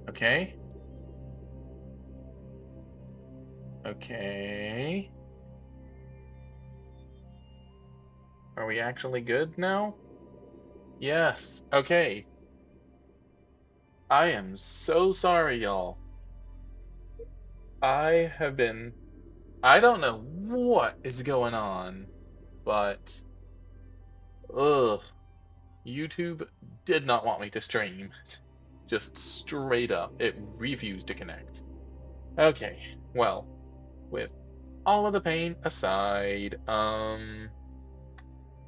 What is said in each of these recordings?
Okay. Okay. Are we actually good now? Yes. Okay. I am so sorry, y'all. I have been. I don't know what is going on, but. Ugh. YouTube did not want me to stream. Just straight up. It refused to connect. Okay. Well, with all of the pain aside,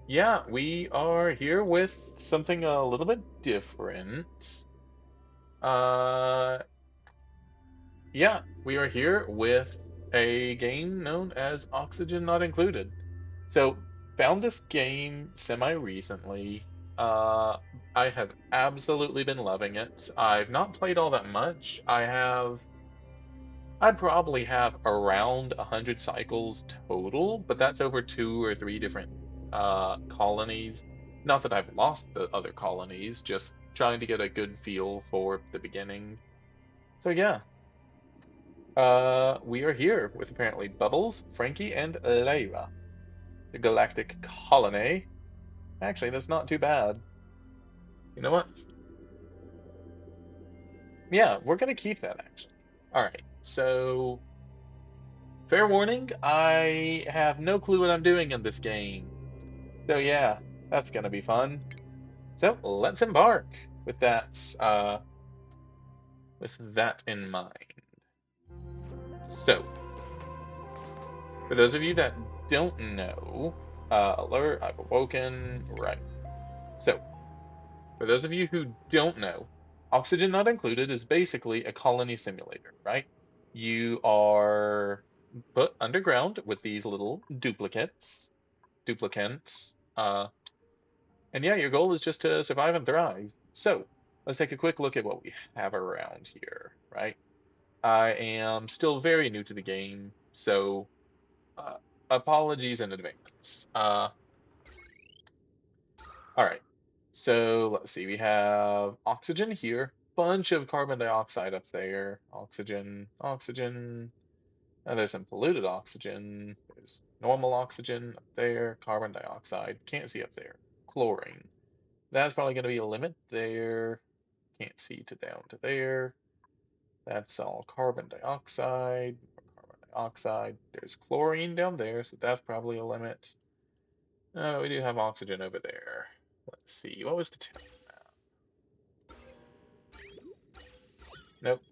yeah, we are here with something a little bit different. Uh, yeah, we are here with a game known as Oxygen Not Included. So, found this game semi-recently. Uh, I have absolutely been loving it. I've not played all that much. I probably have around 100 cycles total, but that's over two or three different colonies. Not that I've lost the other colonies, just trying to get a good feel for the beginning. So yeah, we are here with apparently Bubbles, Frankie, and Lyra, the Galactic Colony. Actually, that's not too bad. You know what? Yeah, we're gonna keep that actually. All right, so fair warning, I have no clue what I'm doing in this game. So yeah, that's gonna be fun. So let's embark with that in mind. So, for those of you that don't know, alert, I've awoken, right. So, for those of you who don't know, Oxygen Not Included is basically a colony simulator, right? You are put underground with these little duplicants, and yeah, your goal is just to survive and thrive. So, let's take a quick look at what we have around here, right? I am still very new to the game, so uh, apologies in advance. All right. So let's see. We have oxygen here, bunch of carbon dioxide up there. Oxygen, oxygen. And there's some polluted oxygen. There's normal oxygen up there. Carbon dioxide. Can't see up there. Chlorine. That's probably going to be a limit there. Can't see to down to there. That's all carbon dioxide. Carbon dioxide. There's chlorine down there, so that's probably a limit. We do have oxygen over there. Let's see. What was the town map? Nope.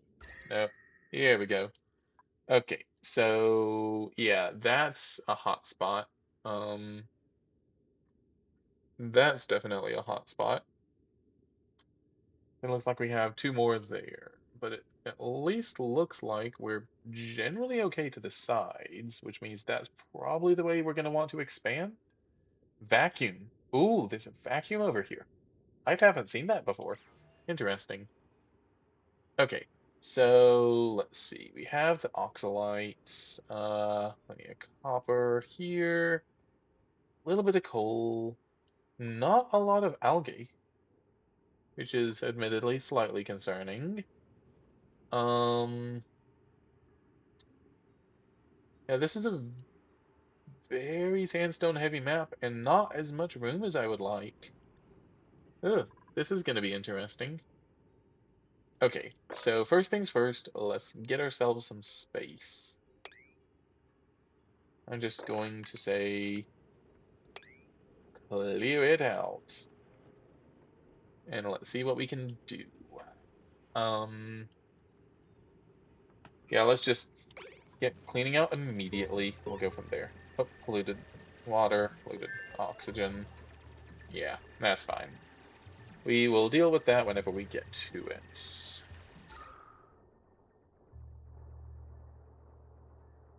Nope. Here we go. Okay. So yeah, that's a hot spot. Um, that's definitely a hot spot. It looks like we have two more there, but it at least looks like we're generally okay to the sides, which means that's probably the way we're going to want to expand. Vacuum. Ooh, there's a vacuum over here. I haven't seen that before. Interesting. Okay, so let's see. We have the oxalites, plenty of copper here, a little bit of coal, not a lot of algae, which is admittedly slightly concerning. Um, yeah, this is a very sandstone heavy map and not as much room as I would like. Ugh, this is going to be interesting. Okay, so first things first, let's get ourselves some space. I'm just going to say clear it out. And let's see what we can do. Um, yeah, let's just get cleaning out immediately. We'll go from there. Oh, polluted water, polluted oxygen. Yeah, that's fine. We will deal with that whenever we get to it.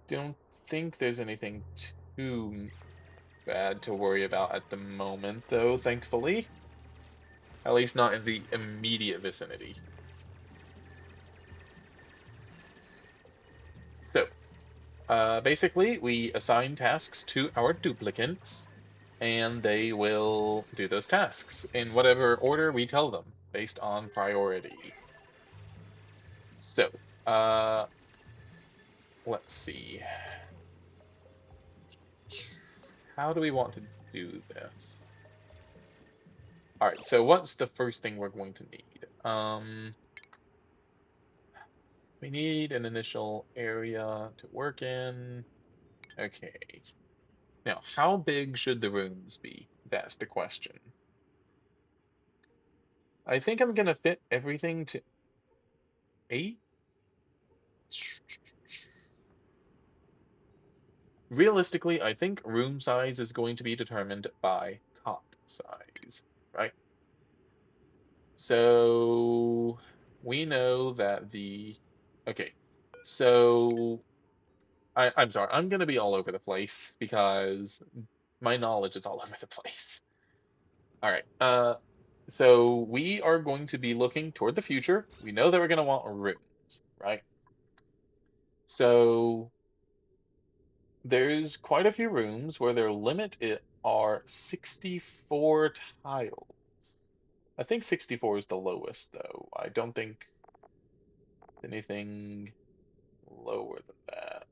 Don't think there's anything too bad to worry about at the moment, though, thankfully. At least not in the immediate vicinity. So, basically, we assign tasks to our duplicates, and they will do those tasks in whatever order we tell them, based on priority. So, let's see. How do we want to do this? All right, so what's the first thing we're going to need? We need an initial area to work in. Okay. Now, how big should the rooms be? That's the question. I think I'm gonna fit everything to 8. Realistically, I think room size is going to be determined by cot size, right? So we know that okay, so I'm sorry, I'm gonna be all over the place because my knowledge is all over the place. All right, so we are going to be looking toward the future. We know that we're gonna want rooms, right? So there's quite a few rooms where their limit are 64 tiles. I think 64 is the lowest, though. I don't think anything lower than that,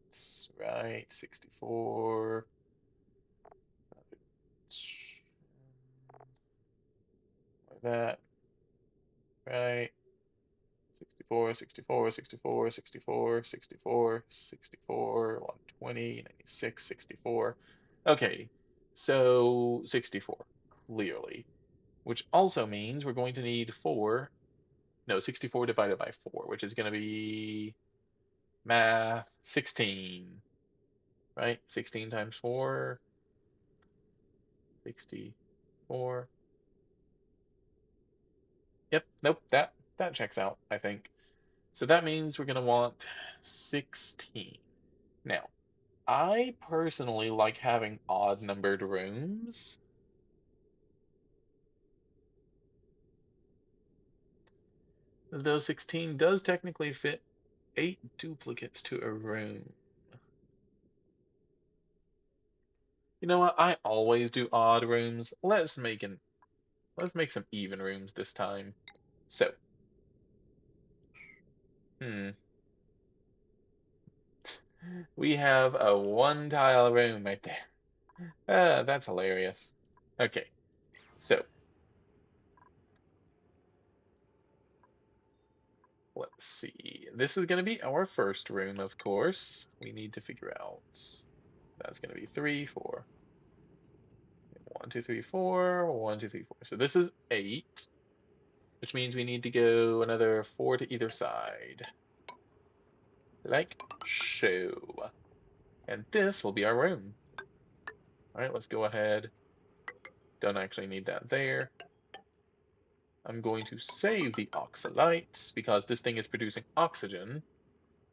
right? 64, like that, right? 64, 64, 64, 64, 64, 64, 120, 96, 64. Okay, so 64, clearly. Which also means we're going to need 4, no, 64 divided by 4, which is going to be math 16, right? 16 times 4, 64. Yep, nope, that checks out, I think. So that means we're going to want 16. Now, I personally like having odd numbered rooms. Though 16 does technically fit 8 duplicates to a room. You know what? I always do odd rooms. Let's make some even rooms this time. So, hmm, we have a 1 tile room right there. That's hilarious. Okay, so let's see. This is going to be our first room, of course. We need to figure out. That's going to be 3, 4. 1, 2, 3, 4. 1, 2, 3, 4. So this is 8, which means we need to go another 4 to either side. Like so. And this will be our room. All right, let's go ahead. Don't actually need that there. I'm going to save the oxalites because this thing is producing oxygen,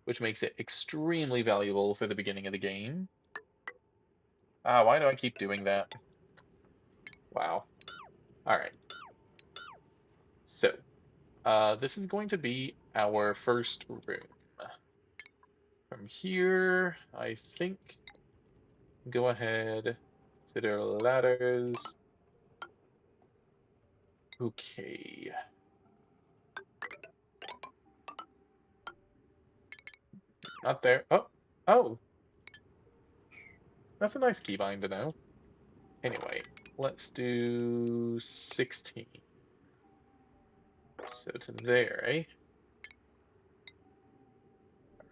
which makes it extremely valuable for the beginning of the game. Ah, why do I keep doing that? Wow. All right. So, this is going to be our first room. From here, I think, go ahead, consider ladders. Okay. Not there. Oh, oh, that's a nice keybind to know. Anyway, let's do 16. So to there, eh?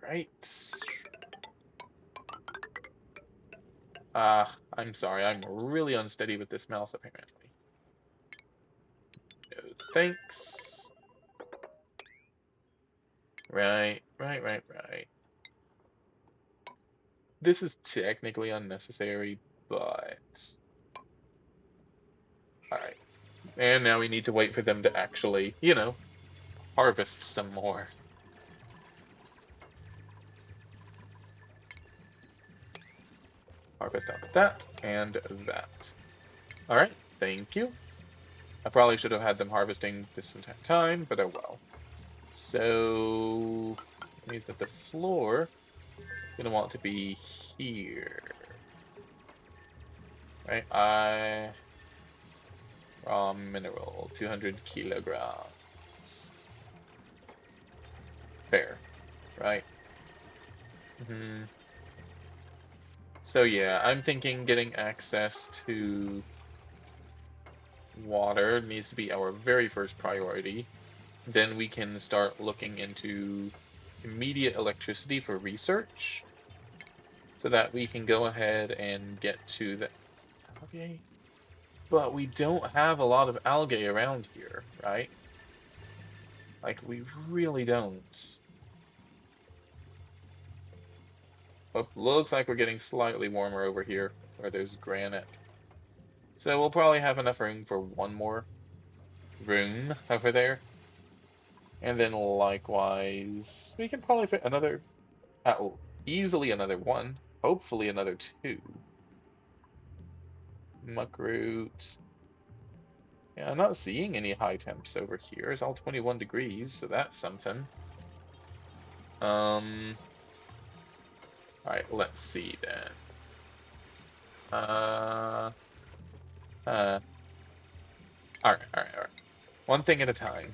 Right. I'm sorry, I'm really unsteady with this mouse apparently. No thanks. Right. This is technically unnecessary, but... Alright. And now we need to wait for them to actually, harvest some more. Harvest out that and that. Alright, thank you. I probably should have had them harvesting this entire time, but oh well. So, that means that the floor is going to want to be here. Right? Raw mineral, 200 kilograms. Fair, right? Hmm. So yeah, I'm thinking getting access to water needs to be our very first priority. Then we can start looking into immediate electricity for research so that we can go ahead and get to the algae. But we don't have a lot of algae around here, right? Like, we really don't. Oh, looks like we're getting slightly warmer over here where there's granite. So we'll probably have enough room for one more room over there. And then likewise, we can probably fit another, oh, easily another one, hopefully another two. Muckroot. Yeah, I'm not seeing any high temps over here. It's all 21 degrees, so that's something. Um, all right, let's see then. Uh, all right, all right, all right. One thing at a time.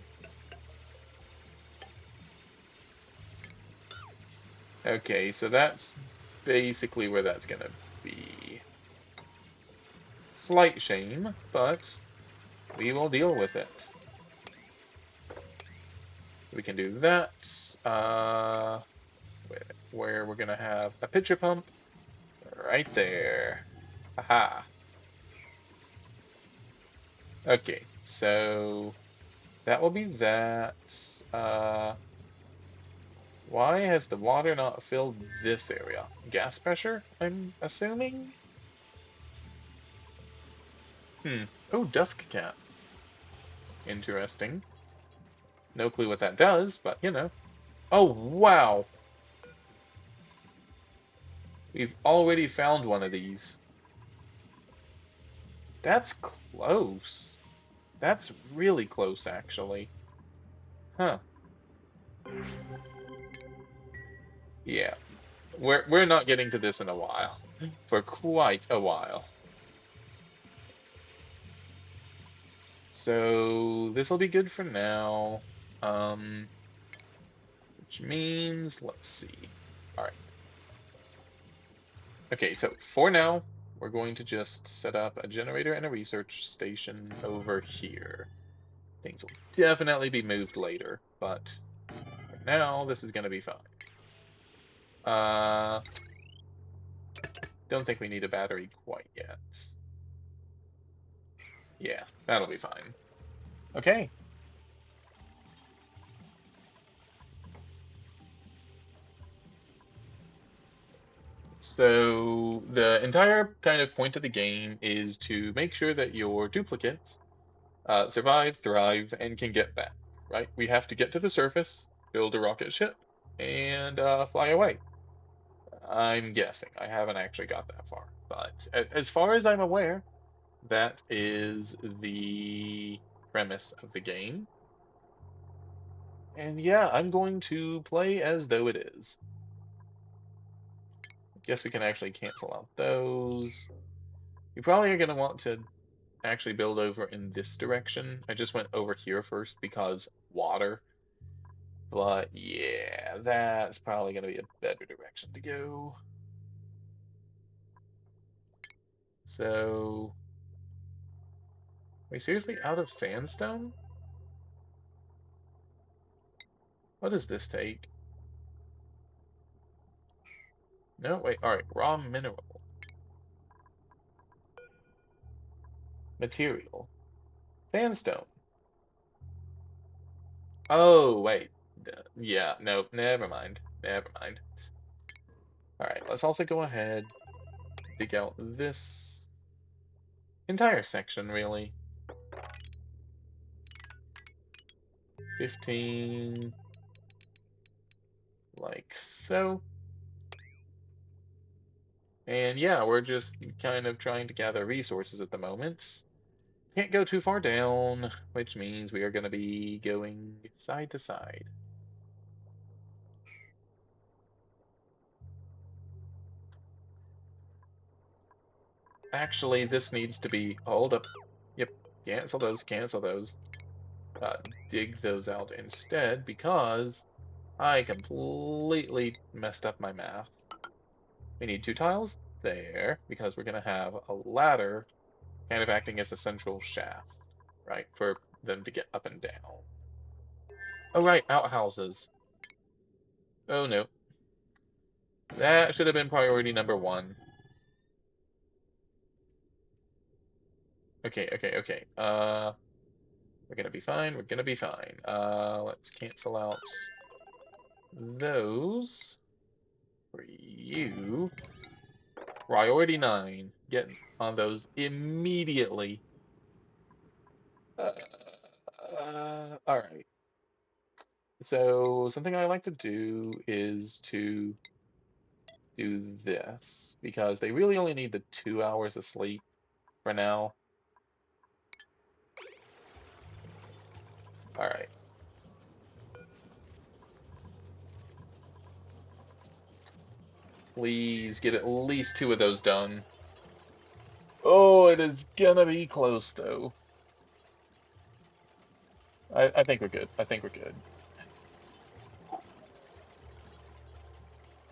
Okay, so that's basically where that's gonna be. Slight shame, but we will deal with it. We can do that. Where we're gonna have a pitcher pump right there. Haha. Okay, so that will be that. Why has the water not filled this area? Gas pressure, I'm assuming? Hmm. Oh, dusk cat. Interesting. No clue what that does, but you know. Oh, wow. We've already found one of these. That's close. That's really close, actually. Huh. Yeah. We're not getting to this in a while. For quite a while. So this will be good for now. Um, which means, let's see. All right. Okay, so for now, we're going to just set up a generator and a research station over here. Things will definitely be moved later, but for now, this is going to be fine. Uh, don't think we need a battery quite yet. Yeah, that'll be fine. Okay, so the entire kind of point of the game is to make sure that your duplicates survive, thrive, and can get back, right? We have to get to the surface, build a rocket ship, and fly away. I'm guessing. I haven't actually got that far. But as far as I'm aware, that is the premise of the game. And yeah, I'm going to play as though it is. Guess we can actually cancel out those. You probably are going to want to actually build over in this direction. I just went over here first because water. But yeah, that's probably going to be a better direction to go. So, are we seriously out of sandstone? What does this take? No, wait, alright, raw mineral. Material. Sandstone. Oh, wait. Yeah, no, never mind. Never mind. Alright, let's also go ahead, dig out this entire section, really. 15, like so. And yeah, we're just kind of trying to gather resources at the moment. Can't go too far down, which means we are going to be going side to side. Actually, this needs to be, hold up. Yep, cancel those, cancel those. Dig those out instead because I completely messed up my math. We need 2 tiles there because we're going to have a ladder kind of acting as a central shaft, right? For them to get up and down. Oh, right, outhouses. Oh, no. That should have been priority number 1. Okay, okay, okay. We're gonna be fine. We're gonna be fine. Let's cancel out those for you. Priority 9. Get on those immediately. Uh, all right. So something I like to do is to do this because they really only need the 2 hours of sleep for now. All right. Please get at least 2 of those done. Oh, it is gonna be close though. I think we're good. I think we're good.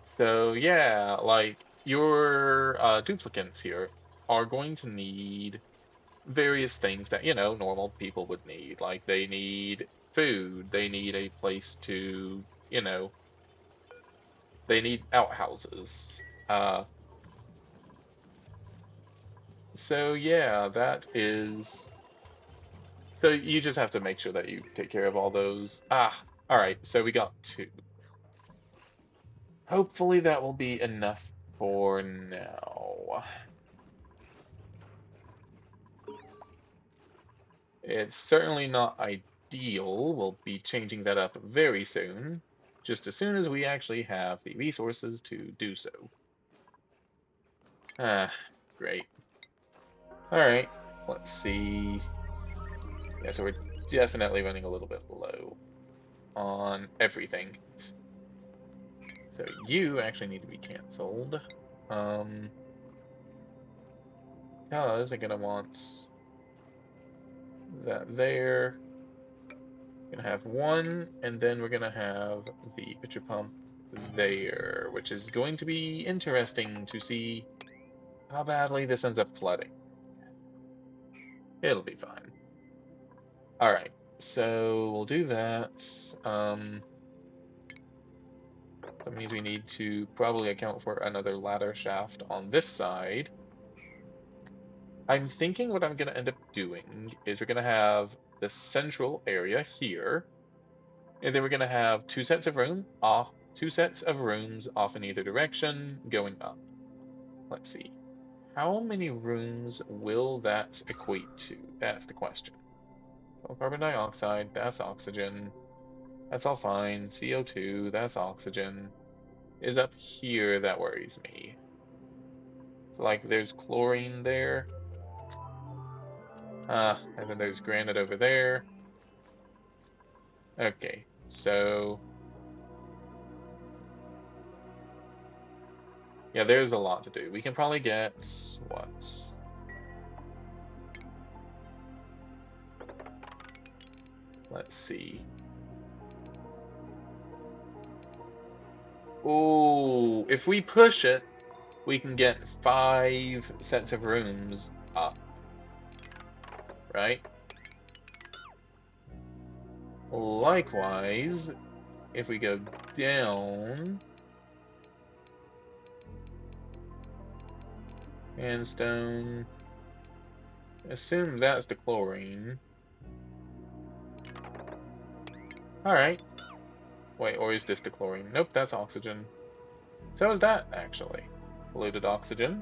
So yeah, like your duplicants here are going to need various things that, normal people would need. Like they need food, they need a place to, they need outhouses. Uh, so yeah, that is. So you just have to make sure that you take care of all those. All right. So we got 2. Hopefully that will be enough for now. It's certainly not ideal. We'll be changing that up very soon, just as soon as we actually have the resources to do so. Ah, great. All right, let's see. Yeah, so we're definitely running a little bit low on everything. So you actually need to be canceled. Um, because I'm gonna want that there. Gonna have 1, and then we're gonna have the pitcher pump there, which is going to be interesting to see how badly this ends up flooding. It'll be fine. All right, so we'll do that. That means we need to probably account for another ladder shaft on this side. I'm thinking what I'm gonna end up doing is we're gonna have the central area here, and then we're gonna have 2 sets of rooms off in either direction going up. Let's see. How many rooms will that equate to? That's the question. Well, carbon dioxide, that's oxygen. That's all fine. CO2, that's oxygen. Is up here that worries me. Like there's chlorine there. And then there's granite over there. Okay, so yeah, there's a lot to do. We can probably get what? Let's see. Oh, if we push it, we can get 5 sets of rooms up, right? Likewise, if we go down, and stone, assume that's the chlorine. Alright. Wait, or is this the chlorine? Nope, that's oxygen. So is that, actually. Polluted oxygen.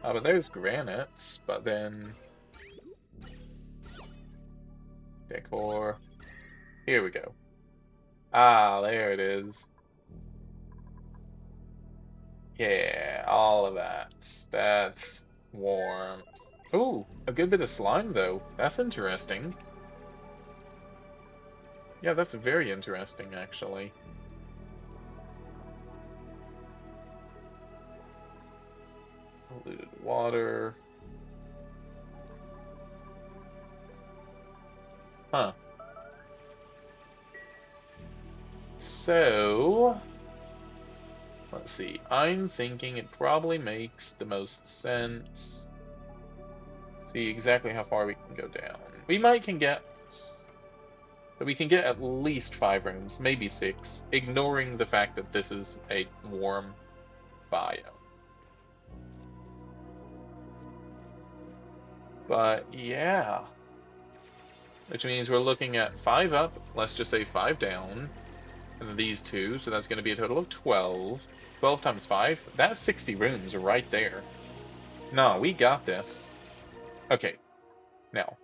But there's granites, but then... Decor. Here we go. There it is. Yeah, all of that. That's warm. Ooh, a good bit of slime, though. That's interesting. Yeah, that's very interesting, actually. Polluted water. Huh. so let's see. I'm thinking it probably makes the most sense. See exactly how far we can go down. We might can get, so we can get at least 5 rooms, maybe 6, ignoring the fact that this is a warm biome. But yeah, which means we're looking at 5 up, let's just say 5 down, and then these 2, so that's going to be a total of 12. 12 times 5, that's 60 rooms right there. No, we got this. Okay, now,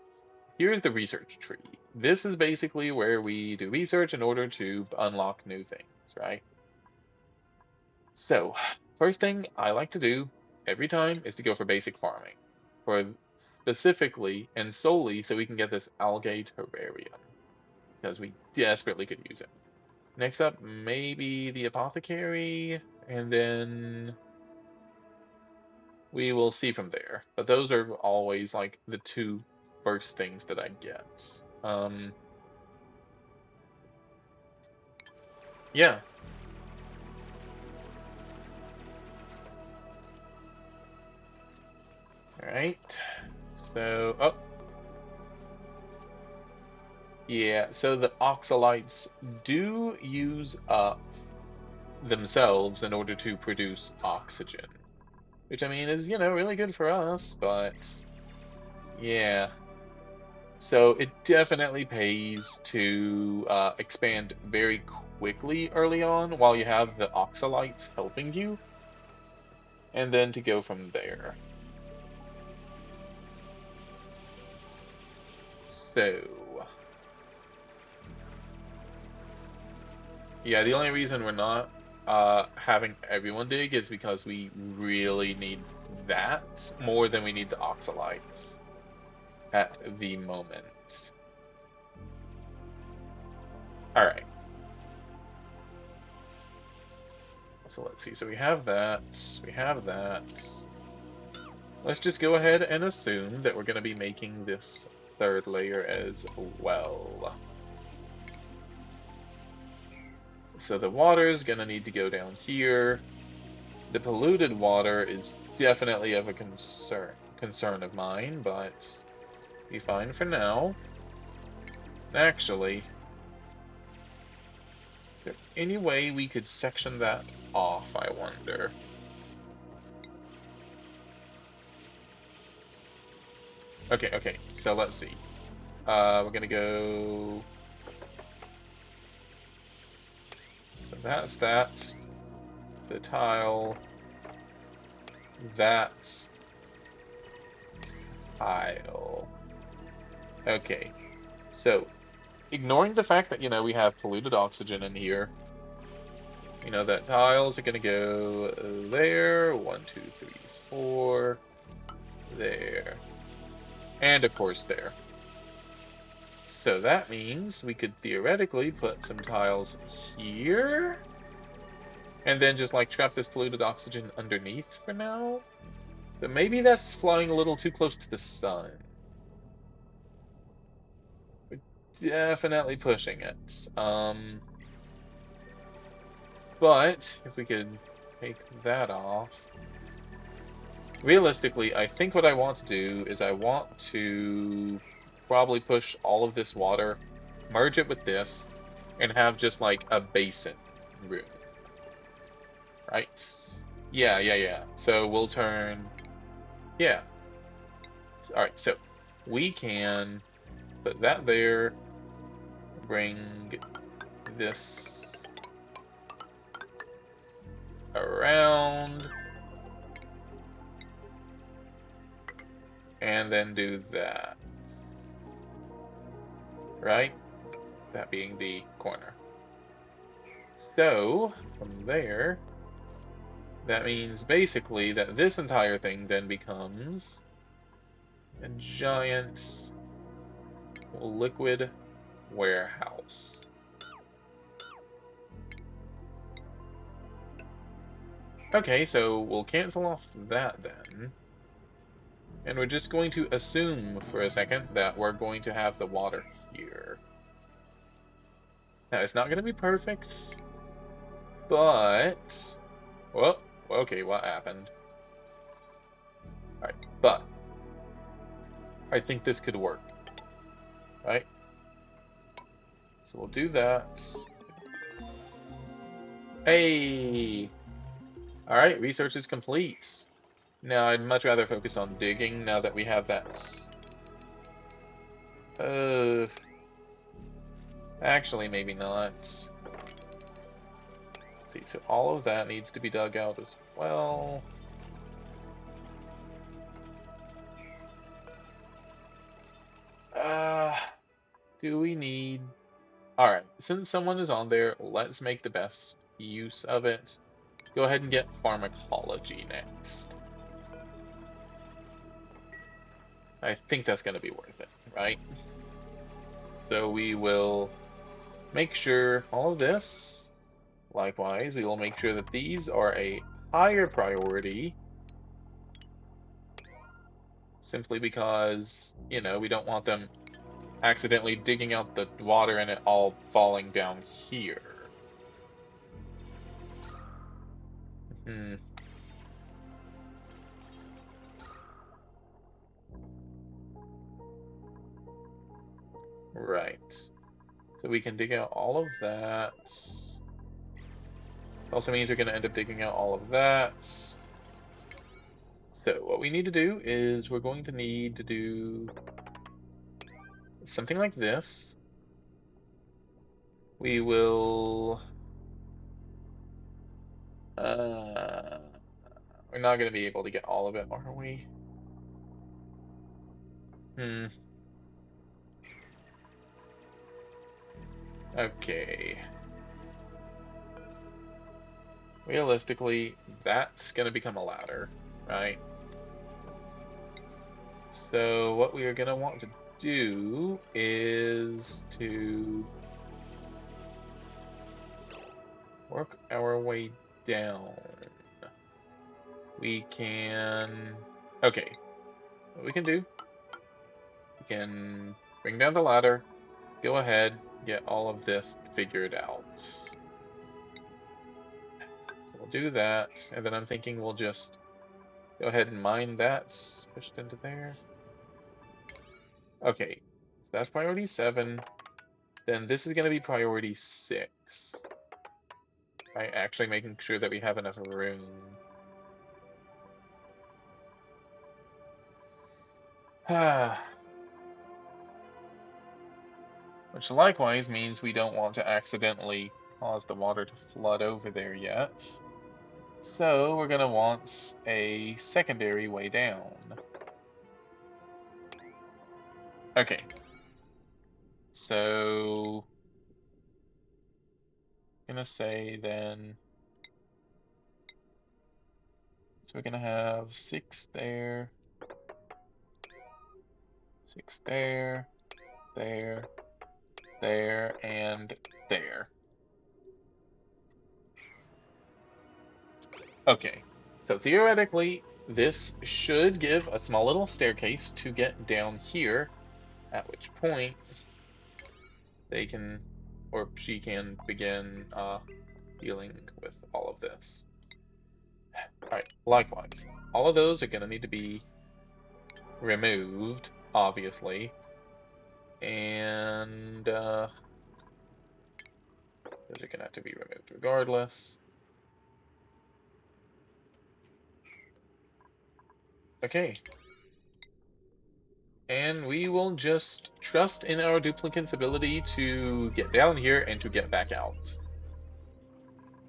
here's the research tree. This is basically where we do research in order to unlock new things, right? So, first thing I like to do every time is to go for basic farming. For specifically and solely so we can get this algae terrarium. Because we desperately could use it. Next up, maybe the apothecary, and then we will see from there. But those are always like the 2 first things that I get. Yeah. All right. So, oh, yeah. So the oxalites do use up themselves in order to produce oxygen, which I mean is, really good for us, but yeah. So it definitely pays to expand very quickly early on while you have the oxalites helping you, and then to go from there. So, yeah, the only reason we're not having everyone dig is because we really need that more than we need the oxalites at the moment. All right. So let's see. So we have that. We have that. Let's just go ahead and assume that we're going to be making this 3rd layer as well. So the water is going to need to go down here. The polluted water is definitely of a concern of mine, but be fine for now. Actually, is there any way we could section that off, I wonder? Okay, so let's see. We're gonna go. So that's that. The tile. That tile. Okay, so ignoring the fact that, we have polluted oxygen in here, that tiles are gonna go there. 1, 2, 3, 4. There. And of course there. So that means we could theoretically put some tiles here. And then just like trap this polluted oxygen underneath for now. But maybe that's flying a little too close to the sun. We're definitely pushing it. But if we could take that off. Realistically, I think what I want to do is I want to probably push all of this water, merge it with this, and have just like a basin room. Right? Yeah. So we'll turn, yeah. All right, so we can put that there, bring this around, and then do that. Right? That being the corner. So, from there, that means basically that this entire thing then becomes a giant liquid warehouse. Okay, so we'll cancel off that then. And we're just going to assume for a second that we're going to have the water here. Now, it's not going to be perfect, but... Well, okay, what happened? Alright, but I think this could work, right? So we'll do that. Hey! Alright, research is complete. Now, I'd much rather focus on digging now that we have that. Uh, Actually, maybe not. Let's see, so all of that needs to be dug out as well. Uh, do we need... Alright, since someone is on there, let's make the best use of it. Go ahead and get pharmacology next. I think that's going to be worth it, right? So we will make sure all of this, likewise, we will make sure that these are a higher priority, simply because, you know, we don't want them accidentally digging out the water and it all falling down here. Hmm. Right. So we can dig out all of that. Also means we're going to end up digging out all of that. So what we need to do is we're going to need to do something like this. We will... we're not going to be able to get all of it, are we? Hmm. Okay. Realistically, that's going to become a ladder, right? So what we are going to want to do is to work our way down. We can... Okay. What we can do, we can bring down the ladder, go ahead, get all of this figured out. So we'll do that, and then I'm thinking we'll just go ahead and mine that, push it into there. Okay, so that's priority 7. Then this is going to be priority 6. Right, actually making sure that we have enough room. Which likewise means we don't want to accidentally cause the water to flood over there yet. So we're going to want a secondary way down. Okay. So I'm going to say then, so we're going to have 6 there, 6 there, there, there, and there. Okay. So theoretically, this should give a small little staircase to get down here, at which point they can, or she can begin dealing with all of this. Alright, likewise, all of those are going to need to be removed, obviously, and those are going to have to be removed regardless. Okay. And we will just trust in our duplicate's ability to get down here and to get back out.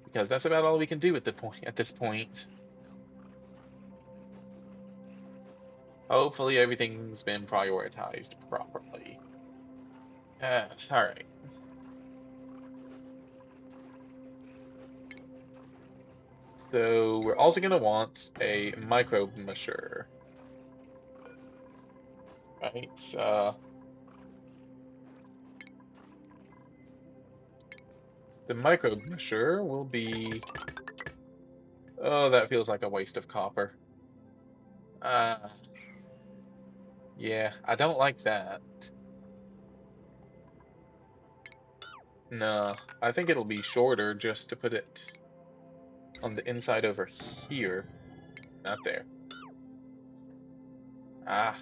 Because that's about all we can do at this point. Hopefully everything's been prioritized properly. Alright. So we're also going to want a microbe musher. Right, the microbe musher will be... Oh, that feels like a waste of copper. Uh, yeah, I don't like that. No, I think it'll be shorter just to put it on the inside over here. Not there. Ah,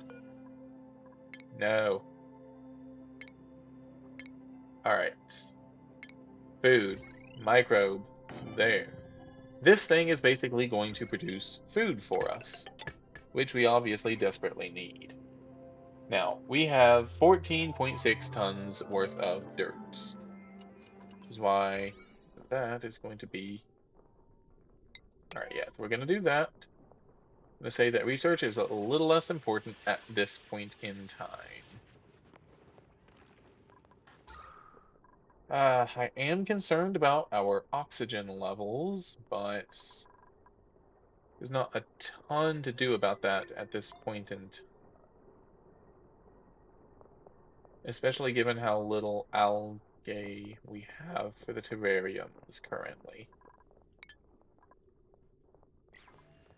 no. Alright. Food. Microbe. There. This thing is basically going to produce food for us, which we obviously desperately need. Now, we have 14.6 tons worth of dirt, which is why that is going to be... Alright, yeah, we're going to do that. I'm going to say that research is a little less important at this point in time. I am concerned about our oxygen levels, but there's not a ton to do about that at this point in time, especially given how little algae we have for the terrariums currently.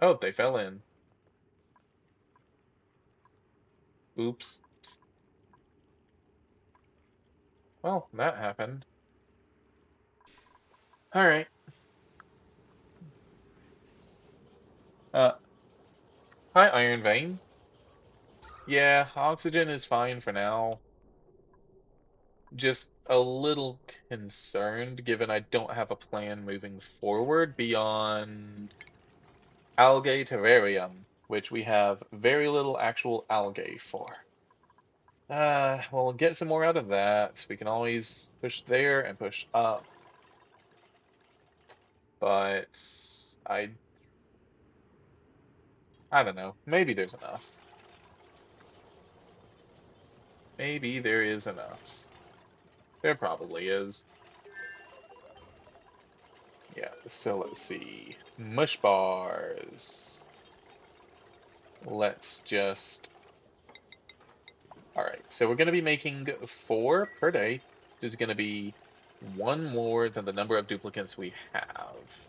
Oh, they fell in. Oops. Well, that happened. Alright. Uh, Hi, Iron Vein. Yeah, oxygen is fine for now. Just a little concerned given I don't have a plan moving forward beyond algae terrarium, which we have very little actual algae for. We'll get some more out of that. We can always push there and push up, but I I don't know. Maybe there's enough. Maybe there is enough. There probably is. Yeah, so let's see. Mush bars. Let's just... Alright, so we're going to be making 4 per day. There's going to be 1 more than the number of duplicates we have.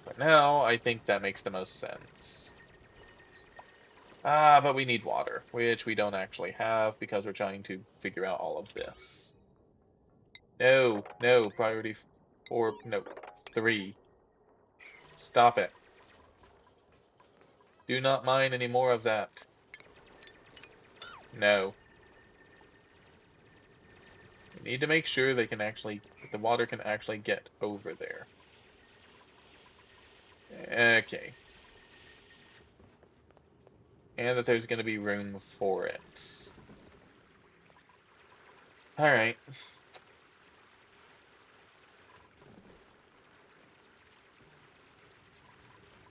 But now, I think that makes the most sense. But we need water, which we don't actually have because we're trying to figure out all of this. No, no, priority 4, no, 3. Stop it. Do not mine any more of that. No. We need to make sure they can actually, the water can actually get over there. Okay. And that there's going to be room for it. Alright.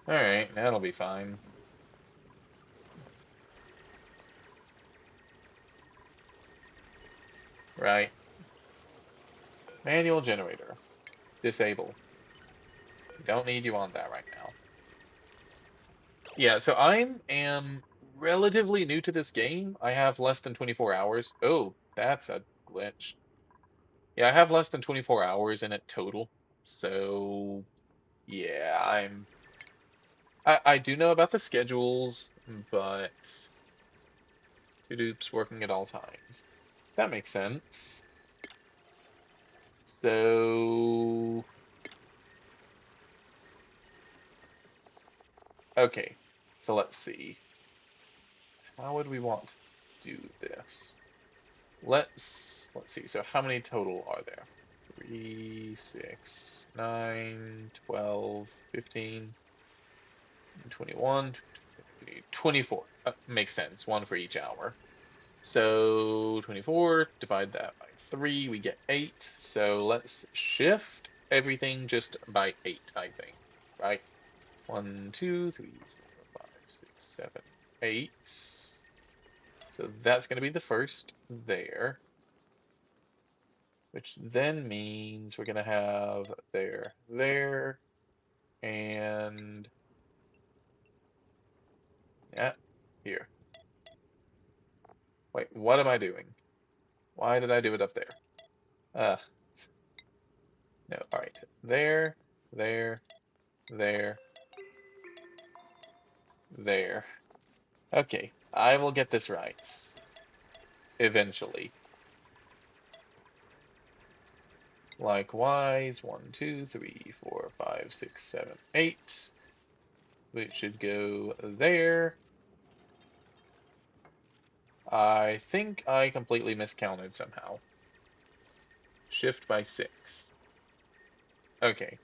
Alright, that'll be fine. Right. Manual generator. Disable. Don't need you on that right now. Yeah, so I am relatively new to this game. I have less than 24 hours. Oh, that's a glitch. Yeah, I have less than 24 hours in it total. So, yeah, I do know about the schedules, but Hadoop's working at all times. That makes sense. So, okay. So let's see. How would we want to do this? Let's see. So how many total are there? 3, 6, 9, 12, 15, 21, 24. Makes sense. One for each hour. So 24, divide that by 3, we get 8. So let's shift everything just by 8, I think. Right? 1, 2, 3, 4, 5, 6, 7, 8. So that's going to be the first there. Which then means we're going to have there, and yeah, here. Wait, what am I doing? Why did I do it up there? Uh, no, all right. There, there, there, there. Okay, I will get this right. Eventually. Likewise, 1, 2, 3, 4, 5, 6, 7, 8. Which should go there. I think I completely miscounted somehow. Shift by 6. Okay.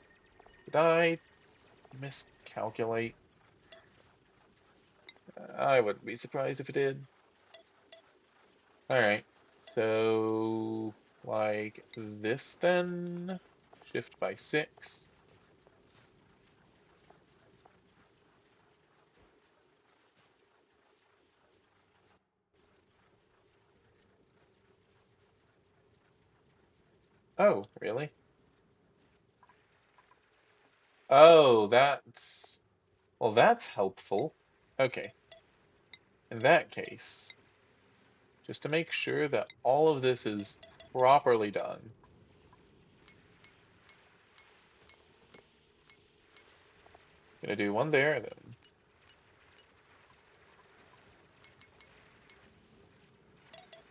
Did I miscalculate? I wouldn't be surprised if it did. Alright. So, like this then? Shift by 6. Oh, really? Oh, that's... Well, that's helpful. Okay. In that case, just to make sure that all of this is properly done, gonna do one there, then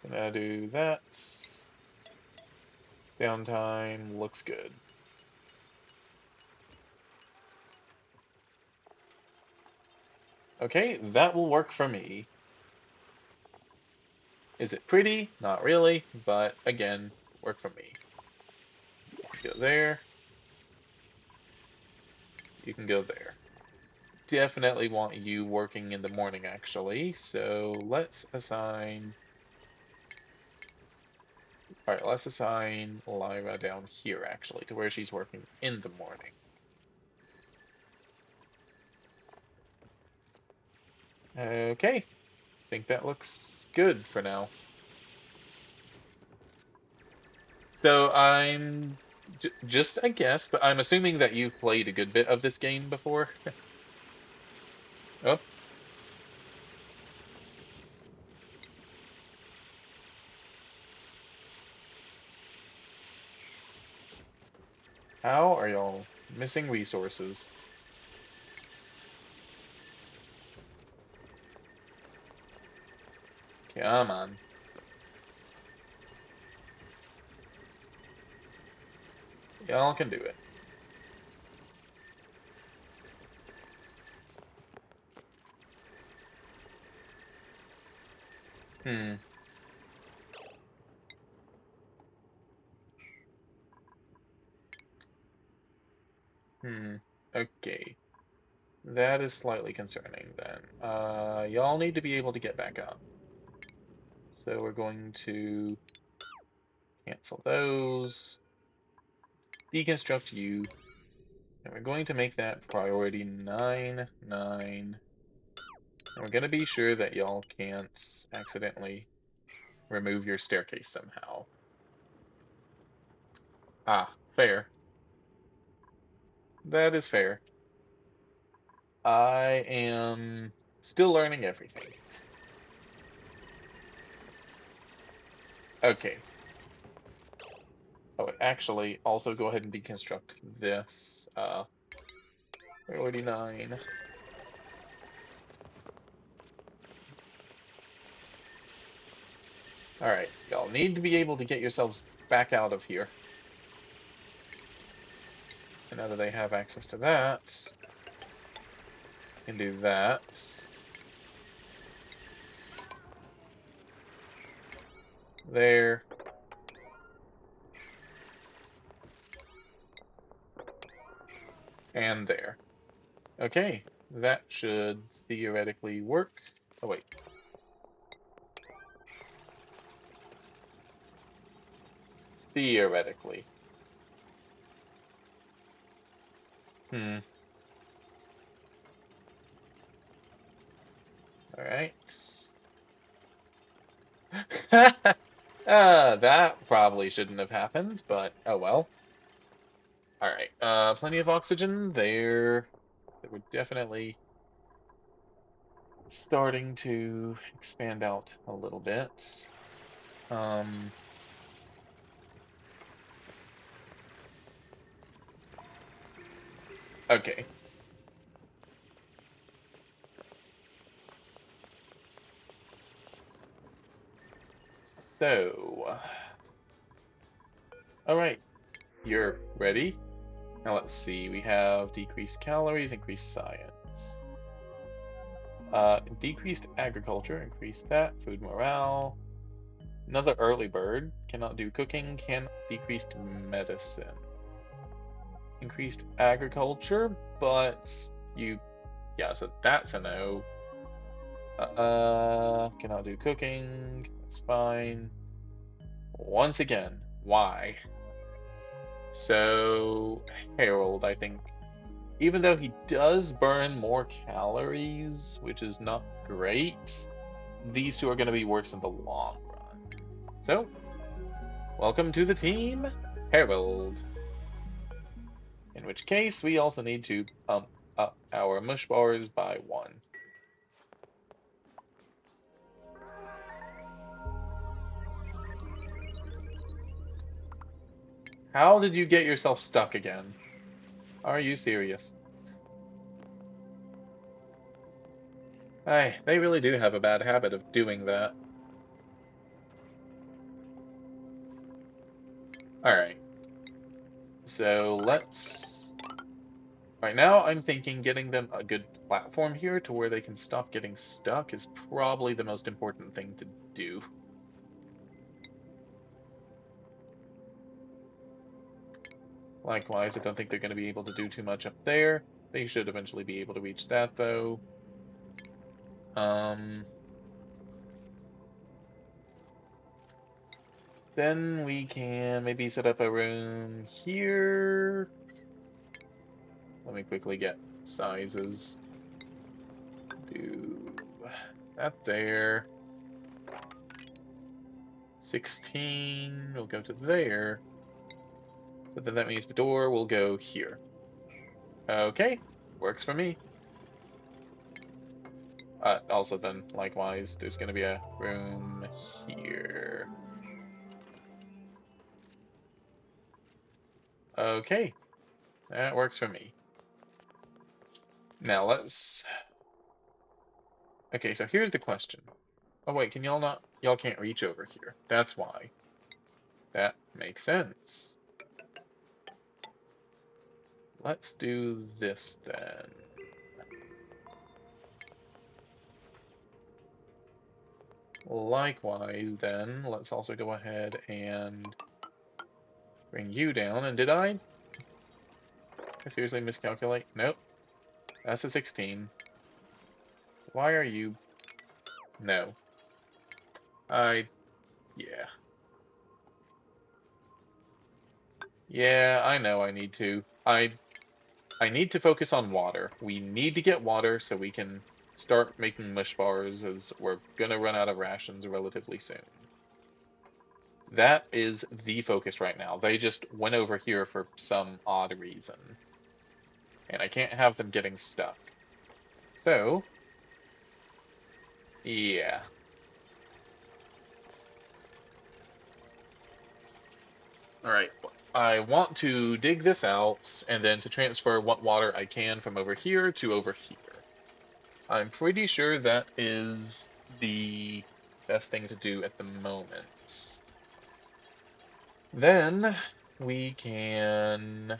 gonna do that. Downtime looks good. Okay, that will work for me. Is it pretty? Not really, but again, work for me. Go there. You can go there. Definitely want you working in the morning, actually. So let's assign... Alright, let's assign Lyra down here, actually, to where she's working in the morning. Okay, think that looks good for now. So I'm just a guess, but I'm assuming that you've played a good bit of this game before. Oh, how are y'all missing resources? Come on. Y'all can do it. Hmm. Hmm. Okay. That is slightly concerning then. Y'all need to be able to get back up. So we're going to cancel those, deconstruct you, and we're going to make that priority 9, 9. And we're going to be sure that y'all can't accidentally remove your staircase somehow. Ah, fair. That is fair. I am still learning everything. Okay. Oh, actually, also go ahead and deconstruct this. Priority 9. Alright, y'all need to be able to get yourselves back out of here. And now that they have access to that, can do that. There. And there. Okay, that should theoretically work. Oh, wait. Theoretically. Hmm. Alright. That probably shouldn't have happened, but oh well. Alright, plenty of oxygen there. We're definitely starting to expand out a little bit. Um, okay. So, alright. You're ready? Now let's see. We have decreased calories, increased science. Decreased agriculture, increase that. Food morale. Another early bird. Cannot do cooking. Can decreased medicine. Increased agriculture, but you, yeah, so that's a no. Cannot do cooking. That's fine. Once again, why? So, Harold, I think, even though he does burn more calories, which is not great, these two are going to be worse in the long run. So, welcome to the team, Harold. In which case, we also need to pump up our mush bars by 1. How did you get yourself stuck again? Are you serious? Hey, they really do have a bad habit of doing that. Alright, so let's... Right now, I'm thinking getting them a good platform here to where they can stop getting stuck is probably the most important thing to do. Likewise, I don't think they're going to be able to do too much up there. They should eventually be able to reach that, though. Um, then we can maybe set up a room here. Let me quickly get sizes. Do that there. 16 will go to there. So then that means the door will go here. Okay, works for me. Also then, likewise, there's going to be a room here. Okay, that works for me. Now let's... Okay, so here's the question. Oh wait, can y'all not... Y'all can't reach over here. That's why. That makes sense. Let's do this then. Likewise then, let's also go ahead and bring you down. And did I seriously miscalculate? Nope. That's a 16. Why are you... No. Yeah. Yeah, I know I need to. I need to focus on water. We need to get water so we can start making mush bars as we're gonna run out of rations relatively soon. That is the focus right now. They just went over here for some odd reason. And I can't have them getting stuck. So, yeah. Alright. I want to dig this out and then to transfer what water I can from over here to over here. I'm pretty sure that is the best thing to do at the moment. Then we can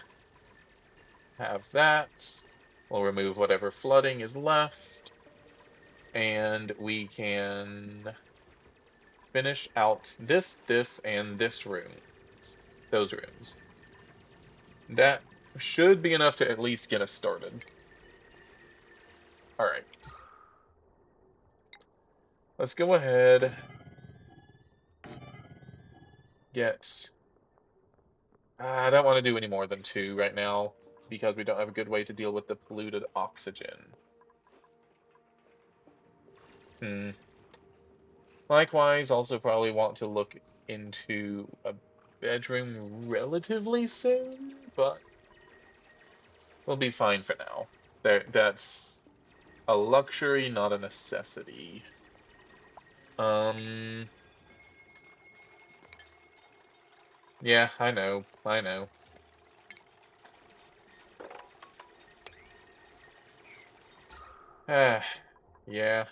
have that. We'll remove whatever flooding is left. And we can finish out this, and this room. Those rooms. That should be enough to at least get us started. Alright. Let's go ahead. Get... I don't want to do any more than 2 right now, because we don't have a good way to deal with the polluted oxygen. Likewise, also probably want to look into a bedroom relatively soon, but we'll be fine for now. That's a luxury, not a necessity. Um, yeah, I know, I know. Ah, yeah.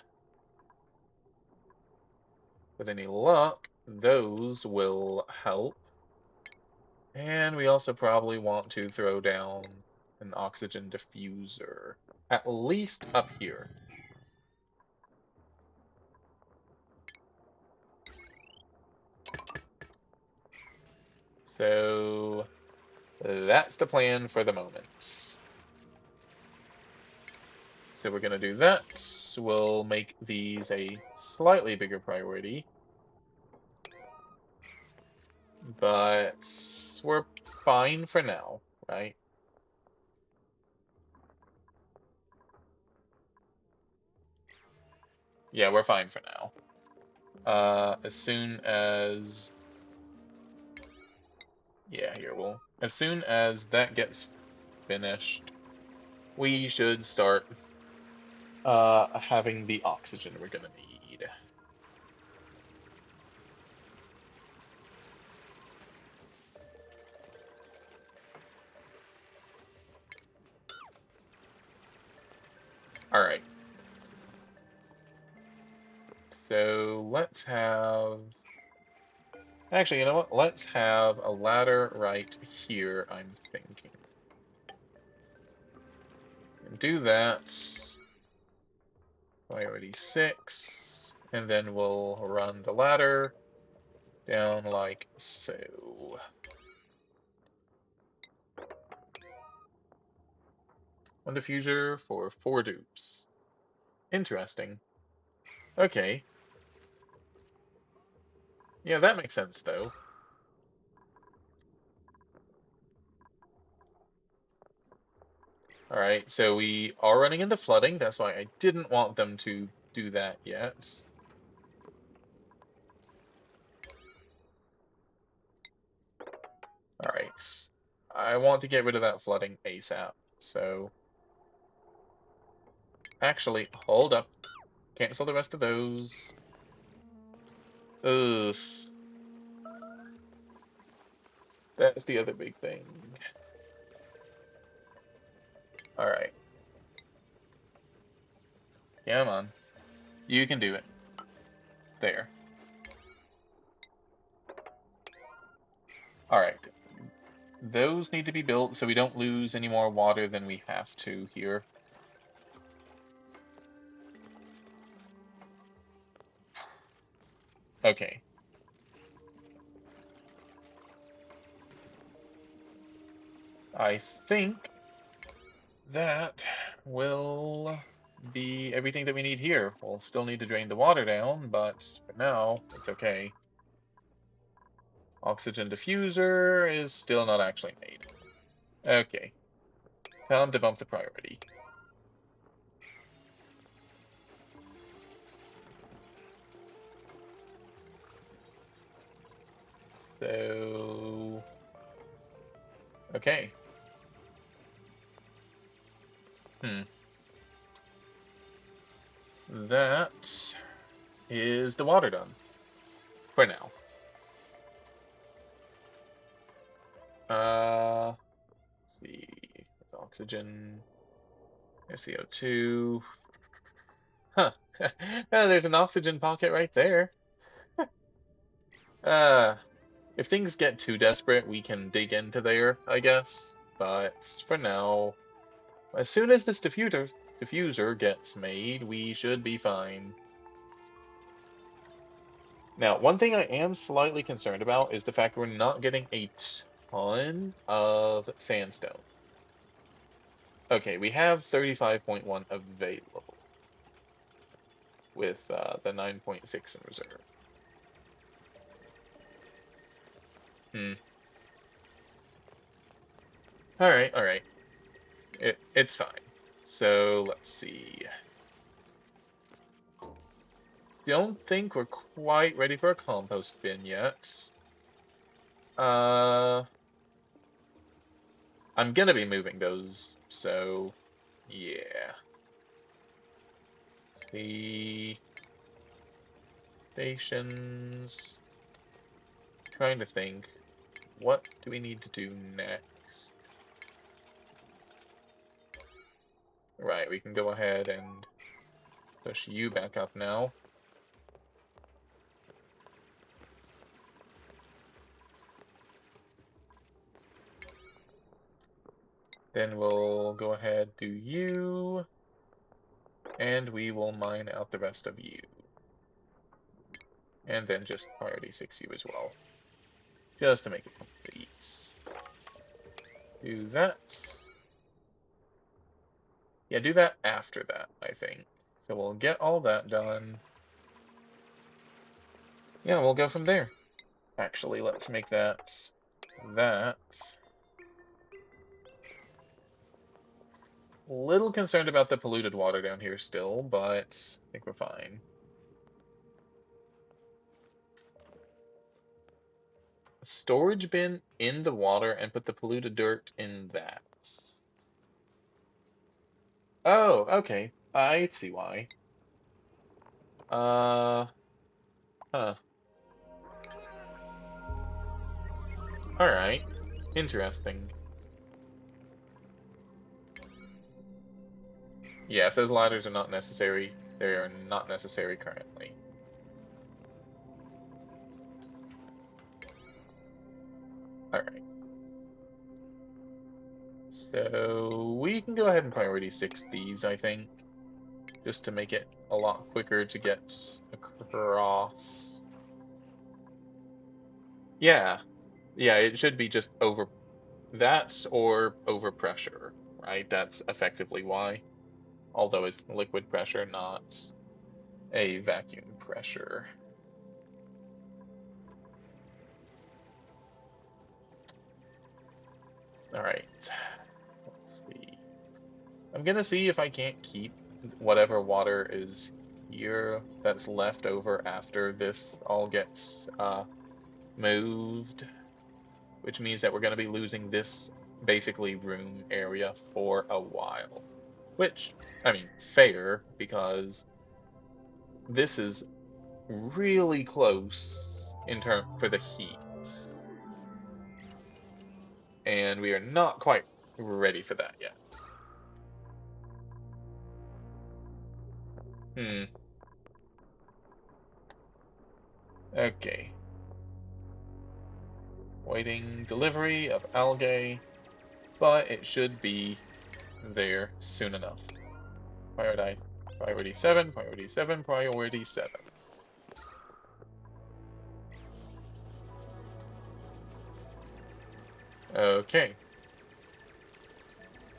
With any luck, those will help. And we also probably want to throw down an oxygen diffuser, at least up here. So that's the plan for the moment. So we're going to do that. We'll make these a slightly bigger priority. But we're fine for now, right? Yeah, we're fine for now. As soon as... Yeah, here, as soon as that gets finished, we should start having the oxygen we're gonna need. All right. So let's have... Actually, you know what? Let's have a ladder right here, I'm thinking. And do that. Priority 6. And then we'll run the ladder down like so. One diffuser for 4 dupes. Interesting. Okay. Yeah, that makes sense, though. Alright, so we are running into flooding. That's why I didn't want them to do that yet. Alright. I want to get rid of that flooding ASAP. So, actually, hold up. Cancel the rest of those. Ugh. That's the other big thing. Alright. Come on. You can do it. There. Alright. Those need to be built so we don't lose any more water than we have to here. Okay. I think that will be everything that we need here. We'll still need to drain the water down, but for now, it's okay. Oxygen diffuser is still not actually made. Okay. Tell him to bump the priority. So... Okay. Hmm. That is the water done. For now. Let's see. With oxygen, CO2. Huh. There's an oxygen pocket right there. Uh, if things get too desperate, we can dig into there, I guess. But for now, as soon as this diffuser gets made, we should be fine. Now, one thing I am slightly concerned about is the fact we're not getting a ton of sandstone. Okay, we have 35.1 available with the 9.6 in reserve. Hmm. Alright, alright. It's fine. So, let's see. Don't think we're quite ready for a compost bin yet. Uh, I'm gonna be moving those, so yeah. The stations. Trying to think. What do we need to do next? Right, we can go ahead and push you back up now. Then we'll go ahead, do you, and we will mine out the rest of you. And then just priority 6 you as well, just to make it complete. Do that. Yeah, do that after that, I think. So we'll get all that done. Yeah, we'll go from there. Actually, let's make that. Little concerned about the polluted water down here still, but I think we're fine. Storage bin in the water and put the polluted dirt in that. Oh, okay. I see why. Uh, huh. Alright. Interesting. Yeah, if those ladders are not necessary, they are not necessary currently. Alright. So we can go ahead and priority 6 these, I think, just to make it a lot quicker to get across. Yeah, yeah, it should be just over that or overpressure, right? That's effectively why. Although it's liquid pressure, not a vacuum pressure. All right, let's see. I'm gonna see if I can't keep whatever water is here that's left over after this all gets moved, which means that we're gonna be losing this basically room area for a while. Which, I mean, fair, because this is really close in term for the heat, and we are not quite ready for that yet. Hmm. Okay. Waiting delivery of algae, but it should be there soon enough. Priority 7, priority 7, priority 7. Okay.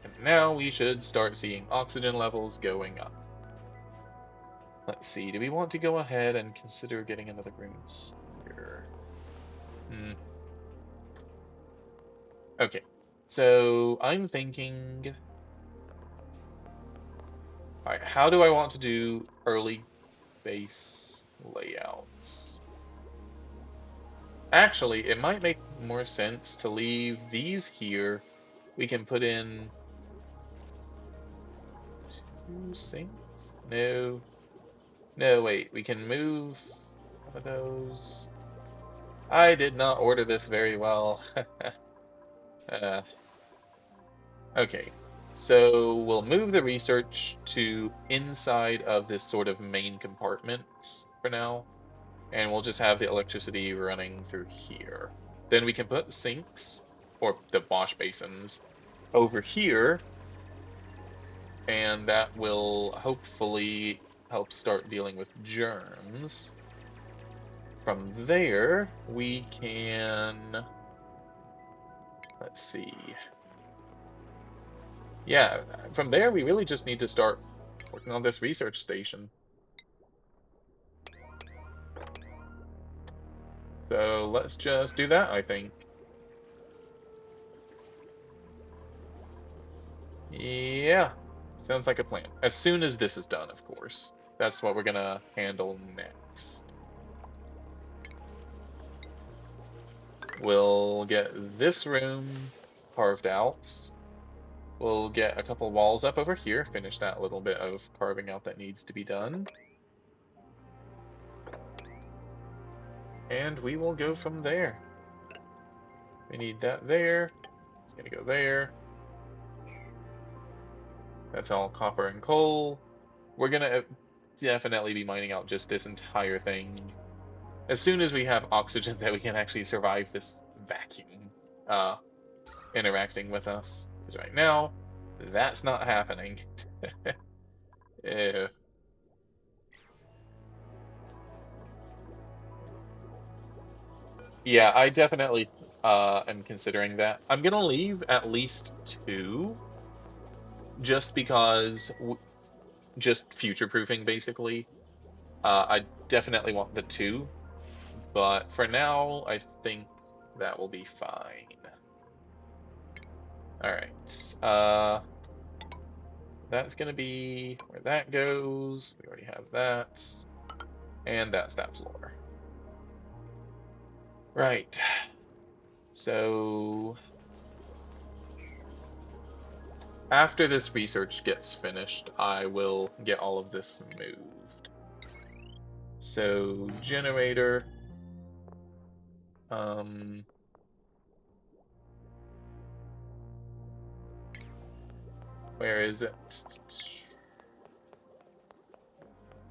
And now we should start seeing oxygen levels going up. Let's see, do we want to go ahead and consider getting another room here? Hmm. Okay, so I'm thinking, all right, how do I want to do early base layouts? Actually, it might make more sense to leave these here. We can put in 2 sinks? No. No, wait, we can move one of those. I did not order this very well. uh, okay, so we'll move the research to inside of this sort of main compartment for now, and we'll just have the electricity running through here. Then we can put sinks, or the wash basins, over here, and that will hopefully help start dealing with germs. From there, we can, let's see. Yeah, from there, we really just need to start working on this research station. So let's just do that, I think. Yeah, sounds like a plan. As soon as this is done, of course. That's what we're gonna handle next. We'll get this room carved out. We'll get a couple walls up over here, finish that little bit of carving out that needs to be done. And we will go from there. We need that there. It's gonna go there. That's all copper and coal. We're gonna definitely be mining out just this entire thing. As soon as we have oxygen that we can actually survive this vacuum interacting with us. Because right now, that's not happening. Eh, yeah, I definitely am considering that. I'm gonna leave at least two, just because, just future-proofing, basically. I definitely want the two, but for now, I think that will be fine. All right. That's gonna be where that goes. We already have that, and that's that floor. Right. So after this research gets finished, I will get all of this moved. So generator, um, where is it?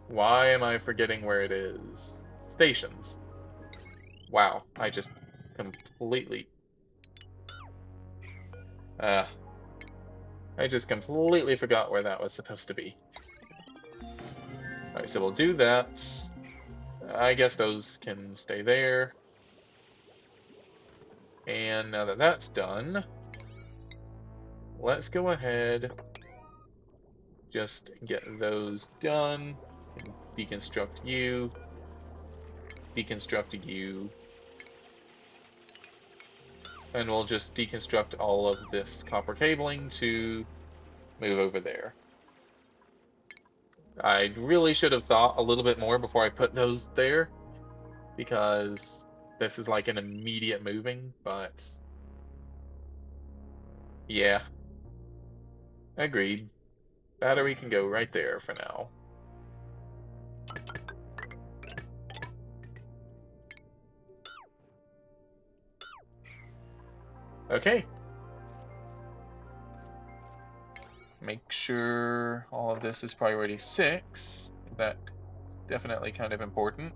Why am I forgetting where it is? Stations. Wow, I just completely, uh, I just completely forgot where that was supposed to be. All right, so we'll do that. I guess those can stay there. And now that that's done, let's go ahead, just get those done. And deconstruct you, deconstruct you, and we'll just deconstruct all of this copper cabling to move over there. I really should have thought a little bit more before I put those there, because this is like an immediate moving, but yeah, agreed. Battery can go right there for now. Okay. Make sure all of this is priority 6. That definitely kind of important.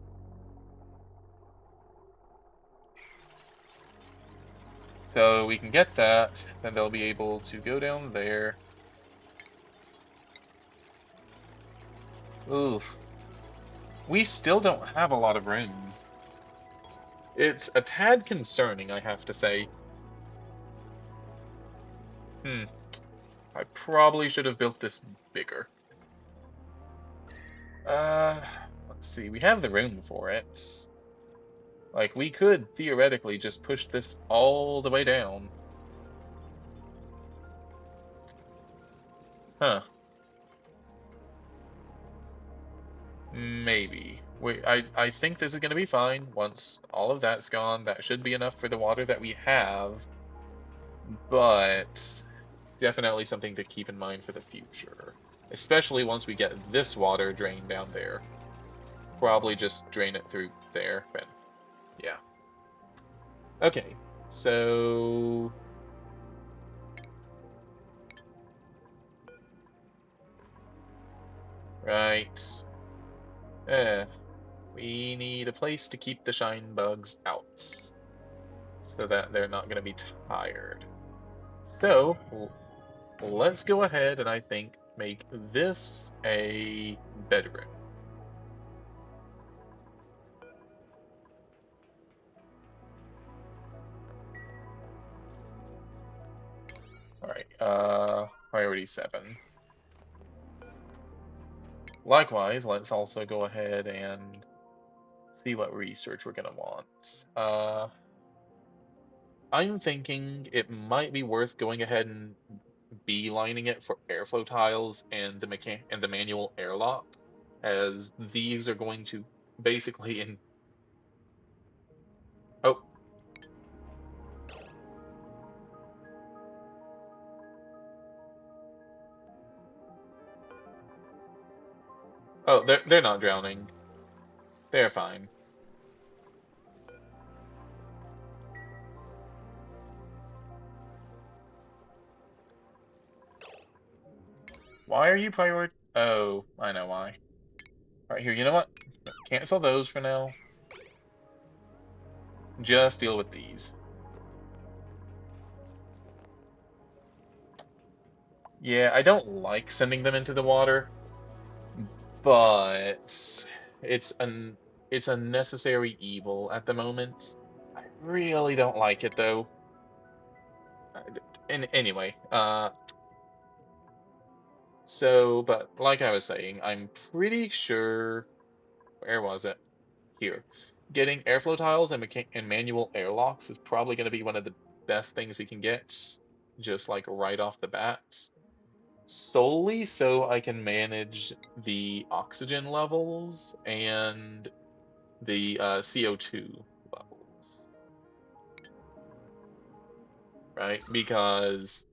So we can get that, then they'll be able to go down there. Oof. We still don't have a lot of room. It's a tad concerning, I have to say. Hmm. I probably should have built this bigger. Uh, let's see. We have the room for it. Like, we could theoretically just push this all the way down. Huh. Maybe. I think this is going to be fine. Once all of that's gone, that should be enough for the water that we have. But definitely something to keep in mind for the future. Especially once we get this water drained down there. Probably just drain it through there. But yeah. Okay. So right. Eh, we need a place to keep the shine bugs out so that they're not going to be tired. So let's go ahead and I think make this a bedroom. All right, priority 7. Likewise, let's also go ahead and see what research we're gonna want. I'm thinking it might be worth going ahead and beelining it for airflow tiles and the manual airlock, as these are going to basically oh they're not drowning. They're fine. Why are you prior? Oh, I know why. All right, here. You know what? Cancel those for now. Just deal with these. Yeah, I don't like sending them into the water, but it's an it's a necessary evil at the moment. I really don't like it though. And anyway, but like I was saying, I'm pretty sure, where was it? Here. Getting airflow tiles and manual airlocks is probably going to be one of the best things we can get, just like right off the bat. Solely so I can manage the oxygen levels and the CO2 levels, right? Because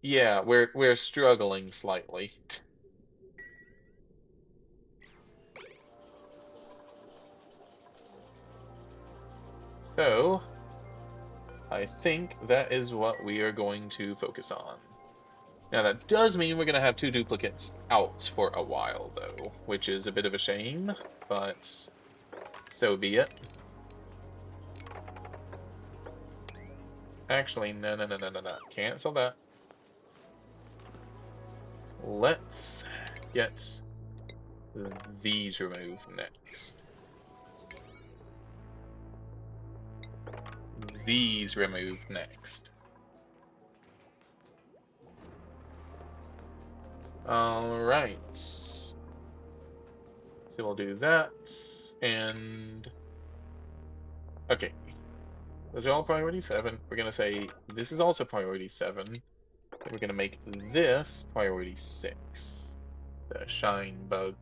yeah, we're struggling slightly. So I think that is what we are going to focus on. Now that does mean we're going to have two duplicates out for a while though, which is a bit of a shame, but so be it. Actually, no, no, no, no, no, no. Cancel that. Let's get these removed next. These removed next. All right. So we'll do that. And okay, those are all priority 7. We're going to say this is also priority 7. Then we're going to make this priority 6. The shine bug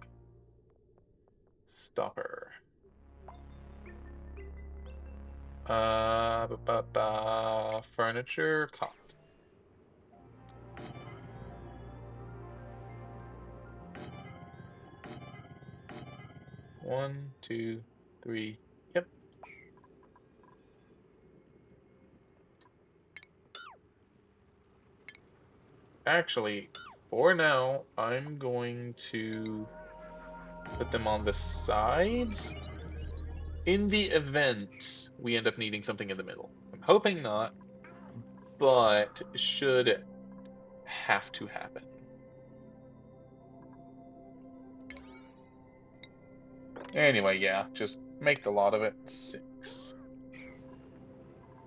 stopper. Furniture cot. 1, 2, 3. Yep. Actually, for now, I'm going to put them on the sides in the event we end up needing something in the middle. I'm hoping not, but should have to happen. Anyway, yeah, just make the lot of it 6.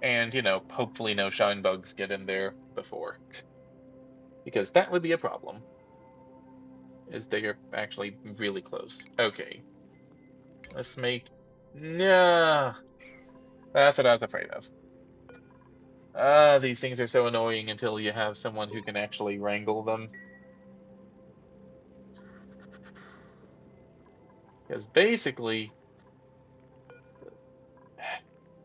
And, hopefully no shine bugs get in there before. Because that would be a problem, as they are actually really close. Okay, let's make... Nah, that's what I was afraid of. These things are so annoying until you have someone who can actually wrangle them. Because basically,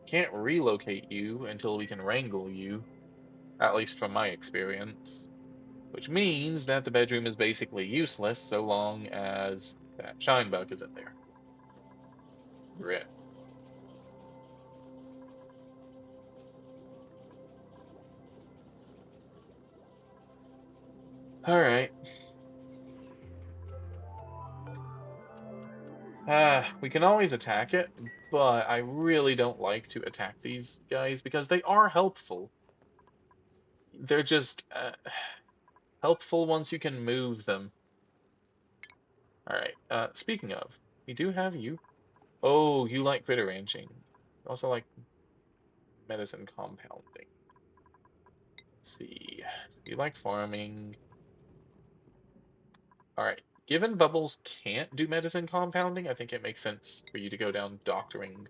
can't relocate you until we can wrangle you, at least from my experience. Which means that the bedroom is basically useless so long as that shine bug is in there. Rip. Alright. We can always attack it, but I really don't like to attack these guys because they are helpful. They're just helpful once you can move them. Alright, speaking of, we do have you. Oh, you like critter ranching. You also like medicine compounding. Let's see. You like farming. Alright. Given Bubbles can't do medicine compounding, I think it makes sense for you to go down doctoring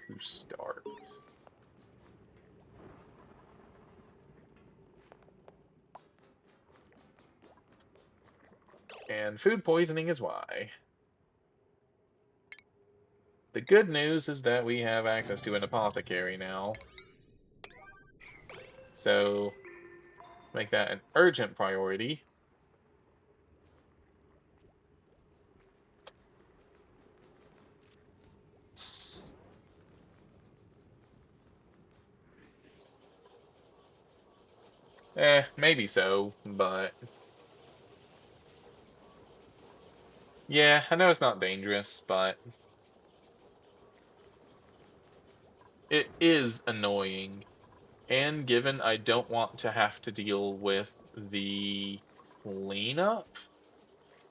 to start. And food poisoning is why. The good news is that we have access to an apothecary now. So, make that an urgent priority. Maybe so, but yeah, I know it's not dangerous, but it is annoying. And given I don't want to have to deal with the cleanup,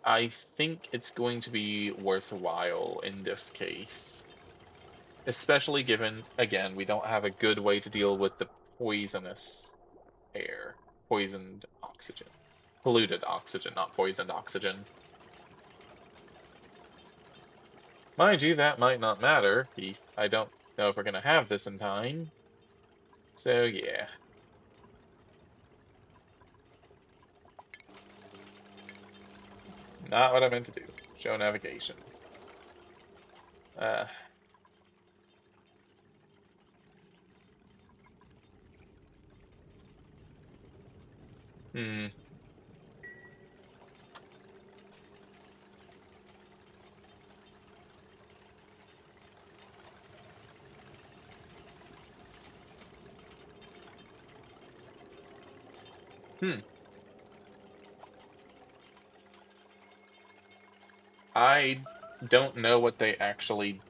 I think it's going to be worthwhile in this case. Especially given, again, we don't have a good way to deal with the poisonous air. Poisoned oxygen. Polluted oxygen, not poisoned oxygen. Mind you, that might not matter. I don't know if we're going to have this in time. So, yeah. Not what I meant to do. Show navigation. Uh, hmm. Hmm. I don't know what they actually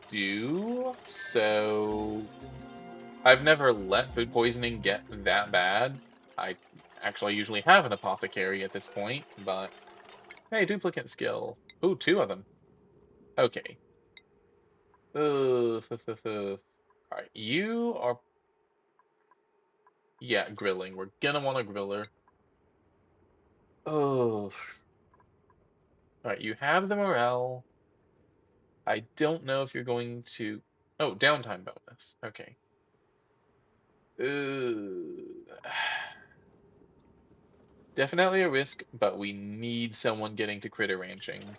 do, so I've never let food poisoning get that bad. I actually usually have an apothecary at this point, but hey, duplicate skill. Ooh, two of them. Okay. Alright, you are, yeah, grilling. We're gonna want a griller. Oh. Alright, you have the morale. I don't know if you're going to. Oh, downtime bonus. Okay. Uh, Definitely a risk, but we need someone getting to critter ranching.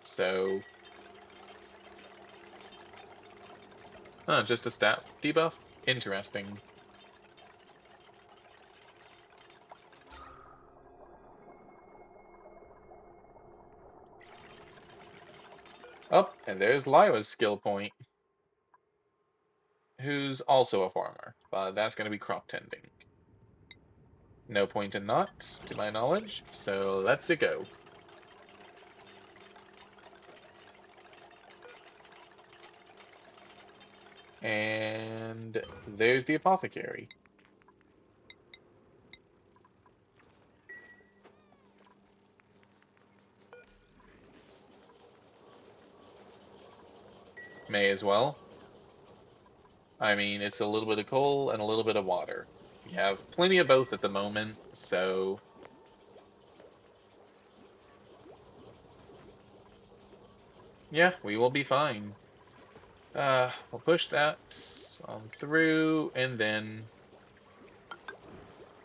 So, just a stat debuff? Interesting. Oh, and there's Lyra's skill point, who's also a farmer, but that's going to be crop tending. No point in not, to my knowledge, so let's it go. And there's the apothecary. May as well. I mean, it's a little bit of coal and a little bit of water. We have plenty of both at the moment, so yeah, we will be fine. We'll push that on through, and then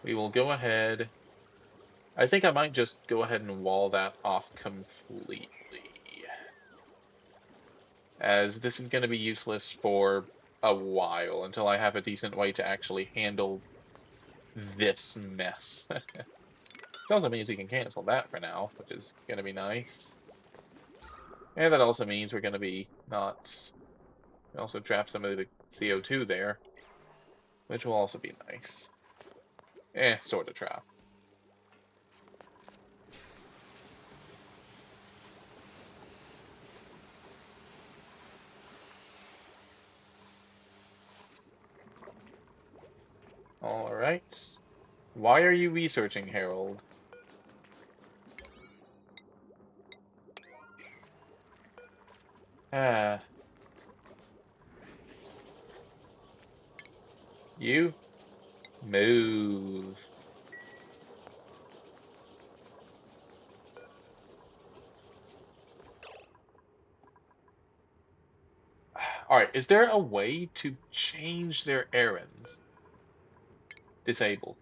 we will go ahead. I think I might just go ahead and wall that off completely, as this is going to be useless for a while until I have a decent way to actually handle this mess. Which also means we can cancel that for now, which is going to be nice. And that also means we're going to be not. Also trap some of the CO2 there, which will also be nice. Sort of trap. Alright. Why are you researching, Harold? Ah, you move. Alright, is there a way to change their errands? Disable.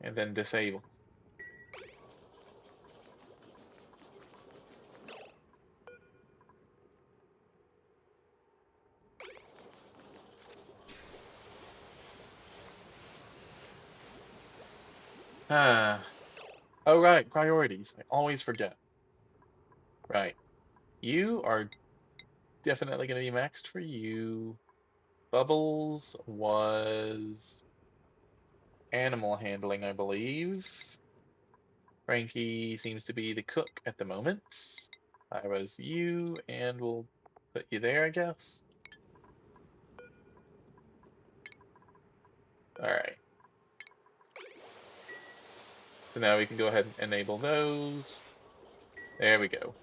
And then disable. Ah. Oh, right, priorities. I always forget. Right. You are definitely going to be maxed for you. Bubbles was animal handling, I believe. Frankie seems to be the cook at the moment. I was you, and we'll put you there, I guess. So now we can go ahead and enable those. There we go.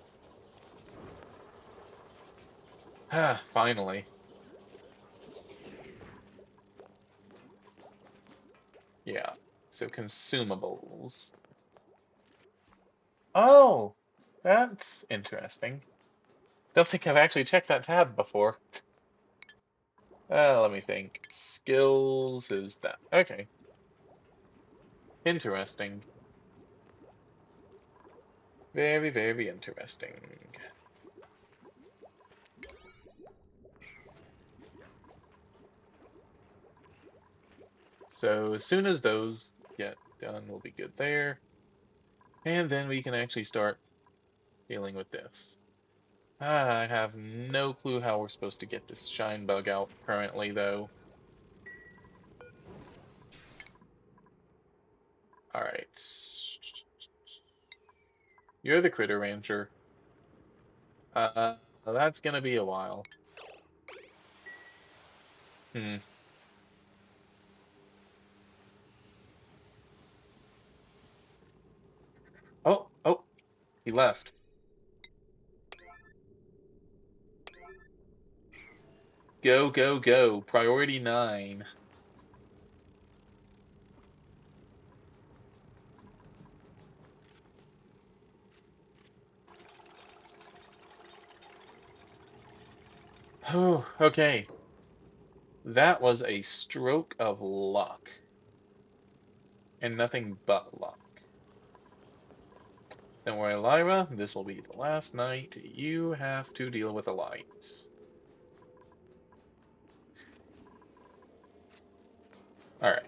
Ah, finally. Yeah. So consumables. Oh, that's interesting. Don't think I've actually checked that tab before. Let me think. Skills is that. Okay. Interesting. Very, very interesting. So as soon as those get done, we'll be good there. And then we can actually start dealing with this. I have no clue how we're supposed to get this shine bug out currently, though. Alright. You're the critter rancher. That's gonna be a while. Hmm. Oh, he left. Go, go, go. Priority 9. Oh, okay. That was a stroke of luck. And nothing but luck. Don't worry, Lyra. This will be the last night you have to deal with the lights. Alright.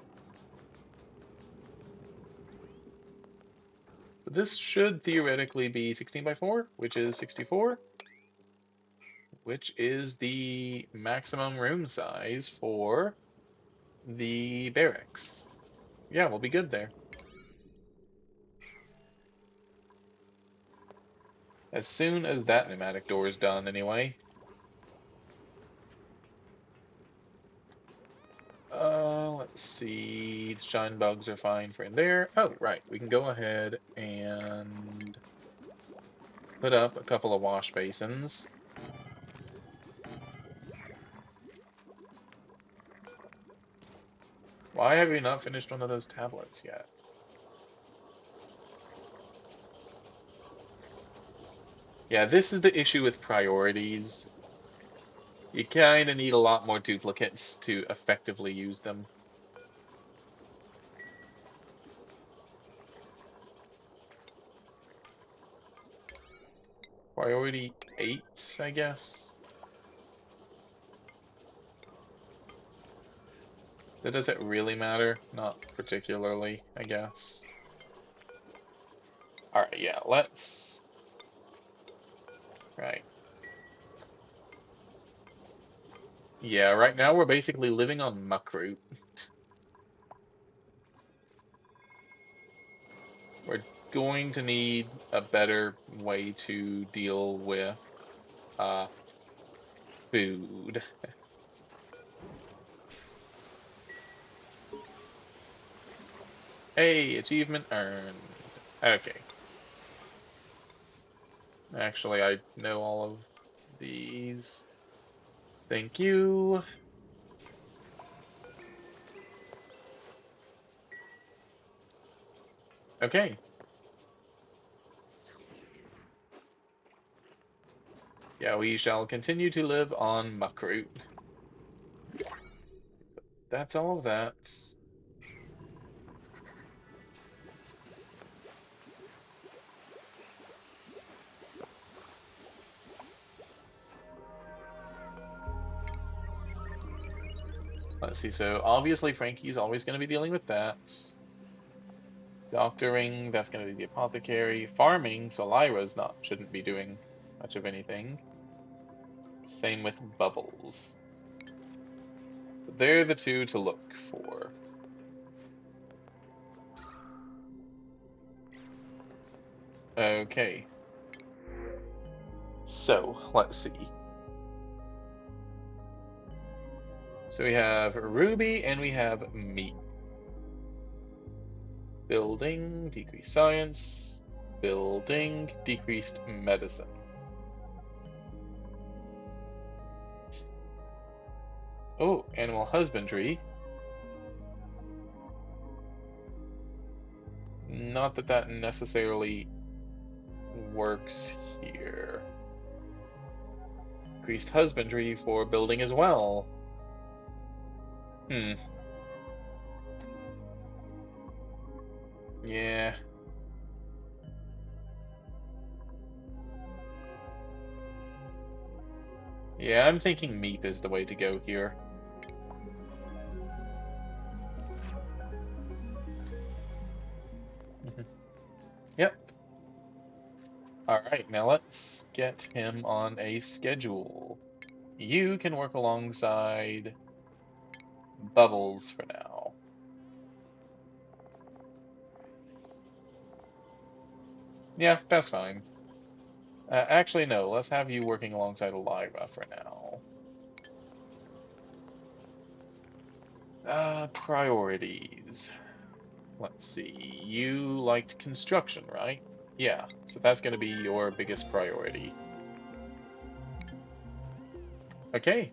This should theoretically be 16 by 4, which is 64, which is the maximum room size for the barracks. Yeah, we'll be good there. As soon as that pneumatic door is done, anyway. Let's see. The shine bugs are fine for in there. Oh, right. We can go ahead and put up a couple of wash basins. Why have we not finished one of those tablets yet? Yeah, this is the issue with priorities. You kind of need a lot more duplicates to effectively use them. Priority 8, I guess. That does it really matter? Not particularly, I guess. Alright, yeah, let's... Right. Yeah, right now we're basically living on muckroot. We're going to need a better way to deal with uh, food. Hey, achievement earned. Okay. Actually, I know all of these. Thank you. Okay. Yeah, we shall continue to live on muckroot. That's all of that. Let's see, so obviously Frankie's always going to be dealing with that. Doctoring, that's going to be the apothecary. Farming, so Lyra's not shouldn't be doing much of anything. Same with Bubbles. So they're the two to look for. Okay. So, let's see. So we have Ruby and we have Meat. Building, decreased science. Building, decreased medicine. Oh, animal husbandry. Not that that necessarily works here. Increased husbandry for building as well. Hmm. Yeah. Yeah, I'm thinking meat is the way to go here. Mhm. Yep. Alright, now let's get him on a schedule. You can work alongside Bubbles for now. Yeah, that's fine. Actually, no, let's have you working alongside Lyra for now. Priorities. Let's see. You liked construction, right? Yeah, so that's going to be your biggest priority. Okay.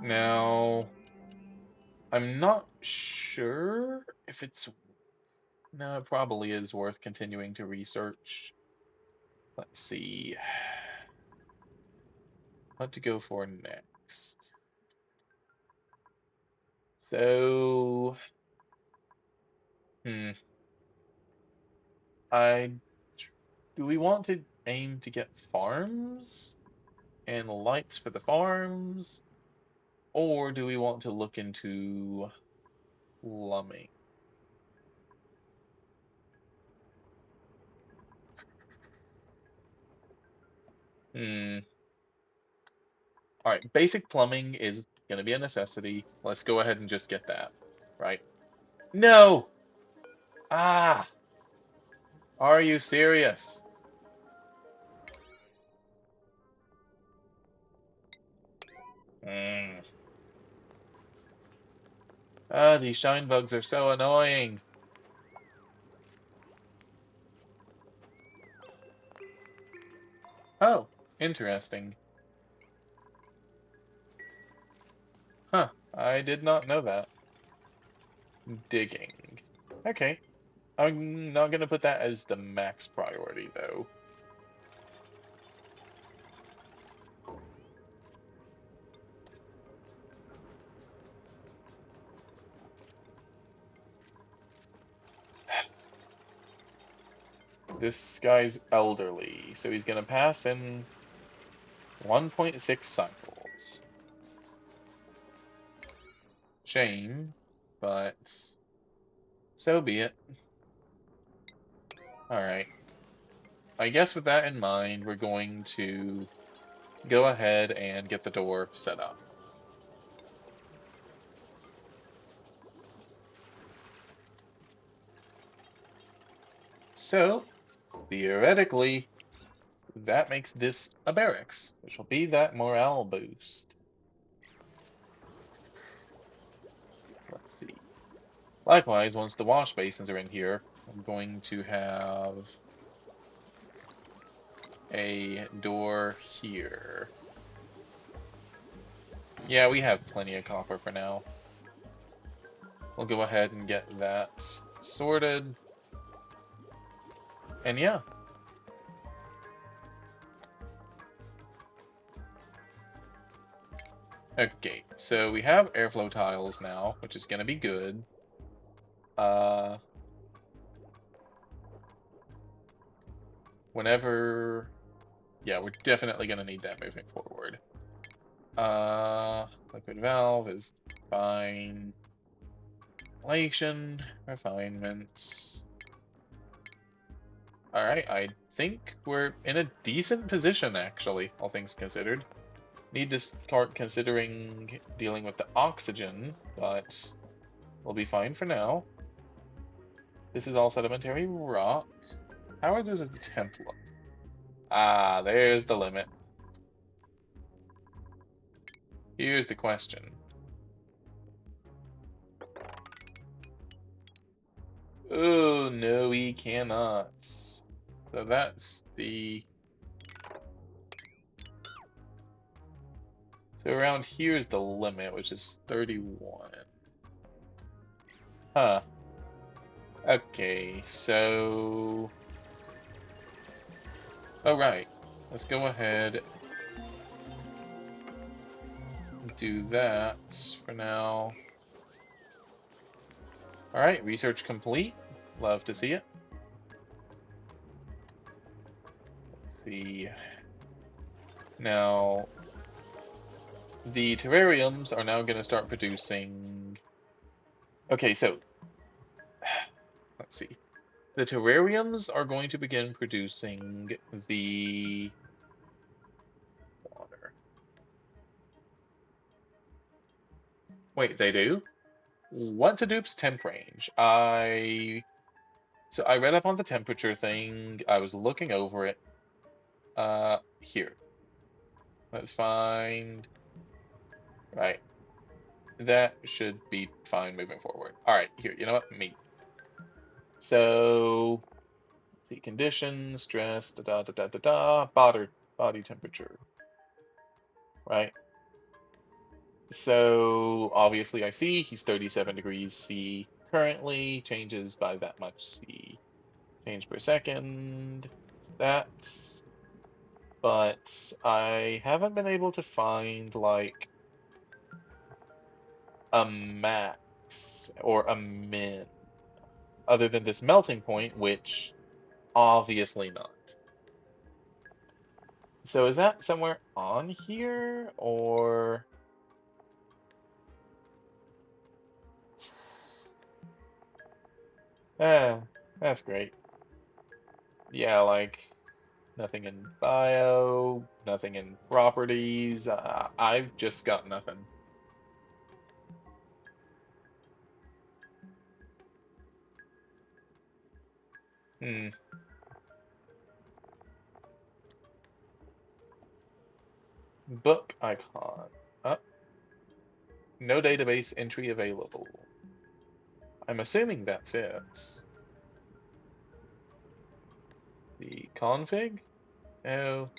Now, I'm not sure if it's... No, it probably is worth continuing to research. Let's see. What to go for next. So, hmm, I do we want to aim to get farms and lights for the farms, or do we want to look into plumbing? Hmm. All right, basic plumbing is going to be a necessity. Let's go ahead and just get that, right? No! Ah! Are you serious? Hmm. Ah, these shine bugs are so annoying. Oh, interesting. Huh, I did not know that. Digging. Okay. I'm not gonna put that as the max priority though. This guy's elderly, so he's gonna pass in 1.6 cycles. Shame, but so be it. Alright. I guess with that in mind, we're going to go ahead and get the door set up. So, theoretically, that makes this a barracks, which will be that morale boost. Let's see. Likewise, once the wash basins are in here, I'm going to have a door here. Yeah, we have plenty of copper for now. We'll go ahead and get that sorted. And yeah. Okay, so we have airflow tiles now, which is going to be good. Uh, whenever... Yeah, we're definitely going to need that moving forward. Liquid valve is fine. Ventilation, refinements. Alright, I think we're in a decent position, actually, all things considered. Need to start considering dealing with the oxygen, but we'll be fine for now. This is all sedimentary rock. How does the temp look? Ah, there's the limit. Here's the question. Oh, no, we cannot. So that's the... So around here is the limit, which is 31. Huh. Okay, so... Oh, right. Let's go ahead and do that for now. Alright, research complete. Love to see it. Let's see. Now, the terrariums are now going to start producing... Okay, so... Let's see. The terrariums are going to begin producing the water. Wait, they do? What's Hadoop's temp range? So I read up on the temperature thing. I was looking over it. Here. Let's find. Right. That should be fine moving forward. All right, here. You know what? Me. So, let's see, conditions, stress, body temperature. Right. So obviously I see he's 37 degrees C currently, changes by that much C. Change per second. That's, but I haven't been able to find like a max or a min other than this melting point, which obviously not. So is that somewhere on here or that's great. Yeah, like nothing in bio, nothing in properties. I've just got nothing. Hmm. Book icon. Uh, no database entry available. I'm assuming that fits. The config? Oh,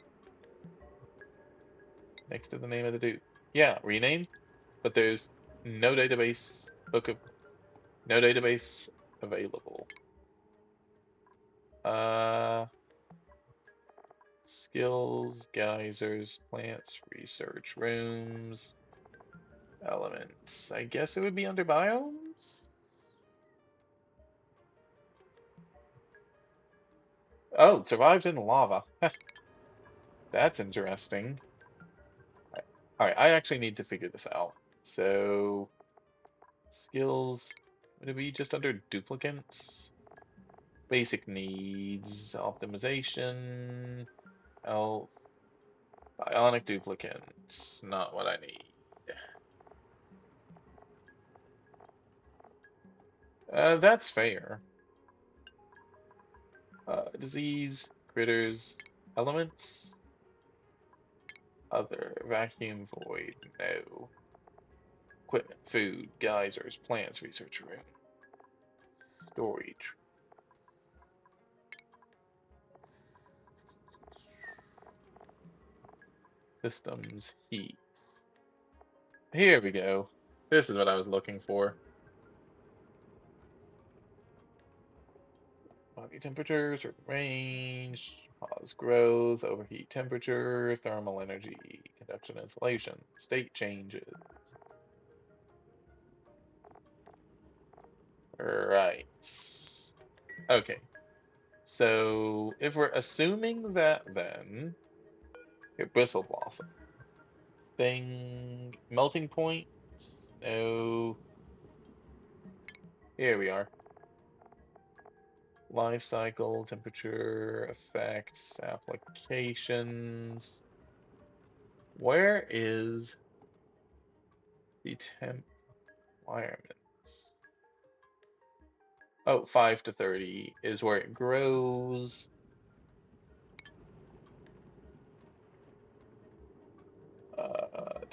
next to the name of the dude. Yeah, rename, but there's no database book of no database available. Uh, skills, geysers, plants, research rooms, elements. I guess it would be under biomes? Oh, survived in lava. That's interesting. Alright, I actually need to figure this out. So, skills, would it be just under duplicates? Basic needs, optimization, health, bionic duplicates, not what I need. That's fair. Disease, critters, elements, other, vacuum, void, no. Equipment, food, geysers, plants, research room, storage, systems, heats. Here we go. This is what I was looking for. Body temperature, certain range, pause growth, overheat temperature, thermal energy, conduction insulation, state changes. Right. Okay. So if we're assuming that then, here, bristle blossom. Thing, melting point, no. Here we are. Life cycle, temperature, effects, applications. Where is the temp requirements? Oh, 5 to 30 is where it grows.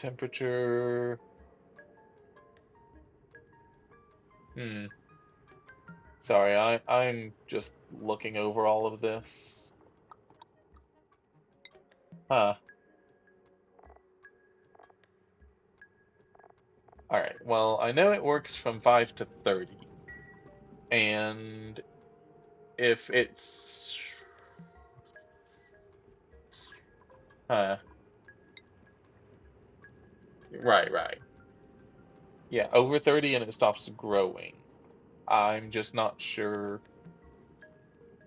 temperature. Hmm. Sorry, I'm just looking over all of this. Huh. All right. Well, I know it works from 5 to 30. And if it's huh. Right, right. Yeah, over 30 and it stops growing. I'm just not sure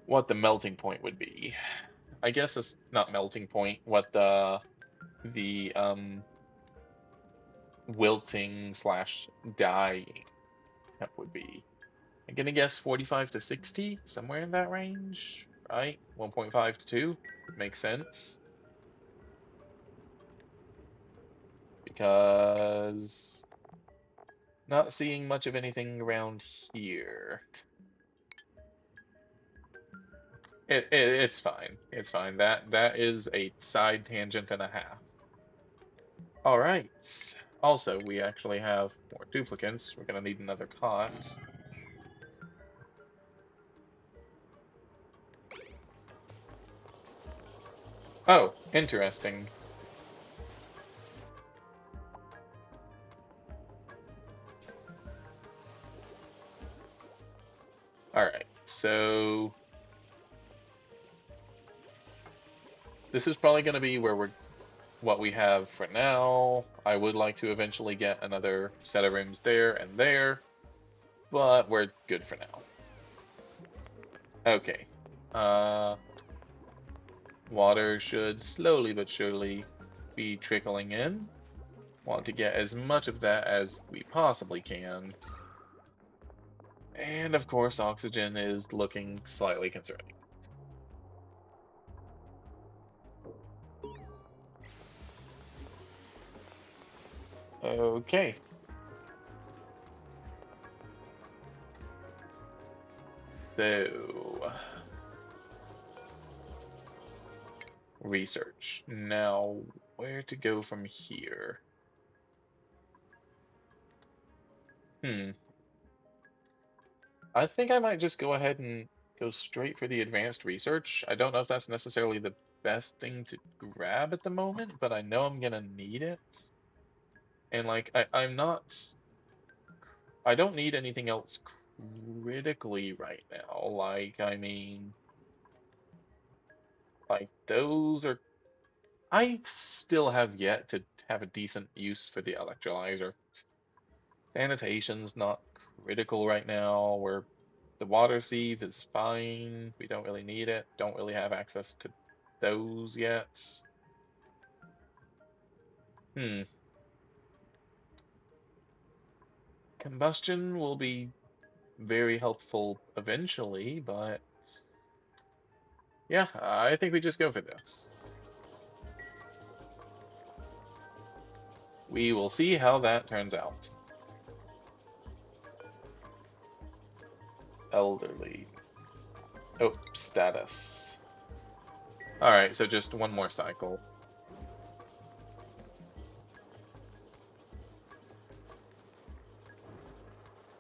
what the melting point would be. I guess it's not melting point, what the wilting slash dying temp would be. I'm gonna guess 45 to 60, somewhere in that range, right? 1.5 to 2 makes sense because not seeing much of anything around here. It's fine. It's fine. That is a side tangent and a half. All right. Also, we actually have more duplicates. We're gonna need another cot. Oh, interesting. All right. So this is probably gonna be where we're what we have for now. I would like to eventually get another set of rooms there and there, but we're good for now. Okay. Uh, Water should slowly but surely be trickling in. Want to get as much of that as we possibly can. And of course, oxygen is looking slightly concerning. Okay. So, research. Now, where to go from here? Hmm. I think I might just go ahead and go straight for the advanced research. I don't know if that's necessarily the best thing to grab at the moment, but I know I'm gonna need it. And like I'm not I don't need anything else critically right now. Like I mean like those are I still have yet to have a decent use for the electrolyzer. Sanitation's not critical right now. The water sieve is fine. We don't really need it. Don't really have access to those yet. Hmm. Combustion will be very helpful eventually, but yeah, I think we just go for this. We will see how that turns out. Elderly. Oh, status. Alright, so just one more cycle.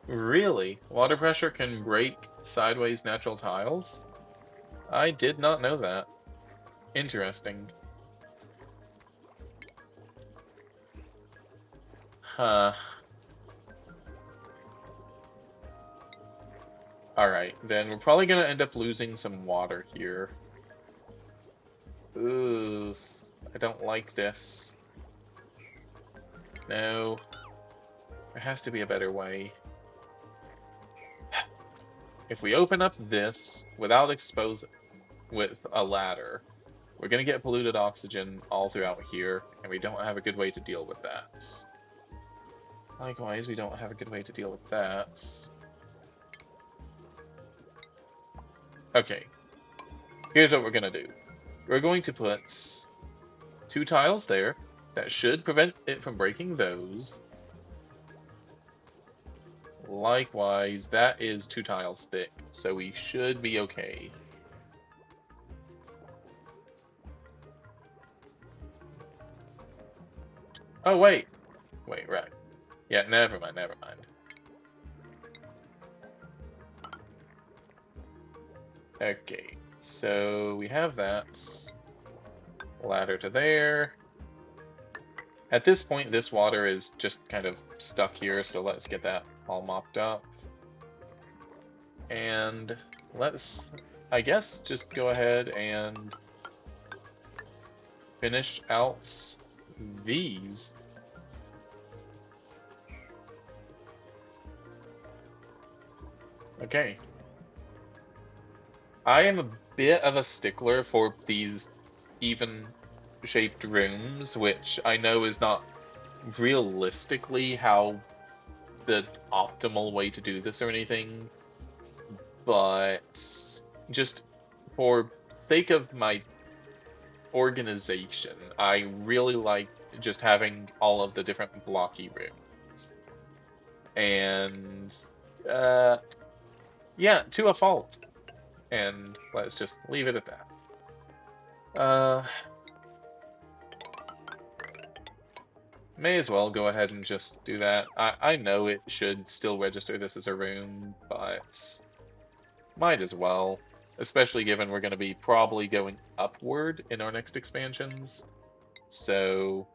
Really? Water pressure can break sideways natural tiles? I did not know that. Interesting. Huh. Alright, then we're probably gonna end up losing some water here. Ooh, I don't like this. No, there has to be a better way. If we open up this without exposing with a ladder, we're gonna get polluted oxygen all throughout here, and we don't have a good way to deal with that. Likewise, we don't have a good way to deal with that. Okay, here's what we're gonna do. We're going to put 2 tiles there. That should prevent it from breaking those. Likewise, that is 2 tiles thick, so we should be okay. Oh, wait. Wait, right. Yeah, never mind, never mind. Okay, so we have that. Ladder to there. At this point, this water is just kind of stuck here, so let's get that all mopped up. And let's, I guess, just go ahead and finish out these. Okay. I am a bit of a stickler for these even shaped rooms, which I know is not realistically how the optimal way to do this or anything, but just for sake of my organization, I really like just having all of the different blocky rooms. And uh yeah, to a fault. And let's just leave it at that. Uh May as well go ahead and just do that. I know it should still register this as a room, but might as well. Especially given we're going to be probably going upward in our next expansions. So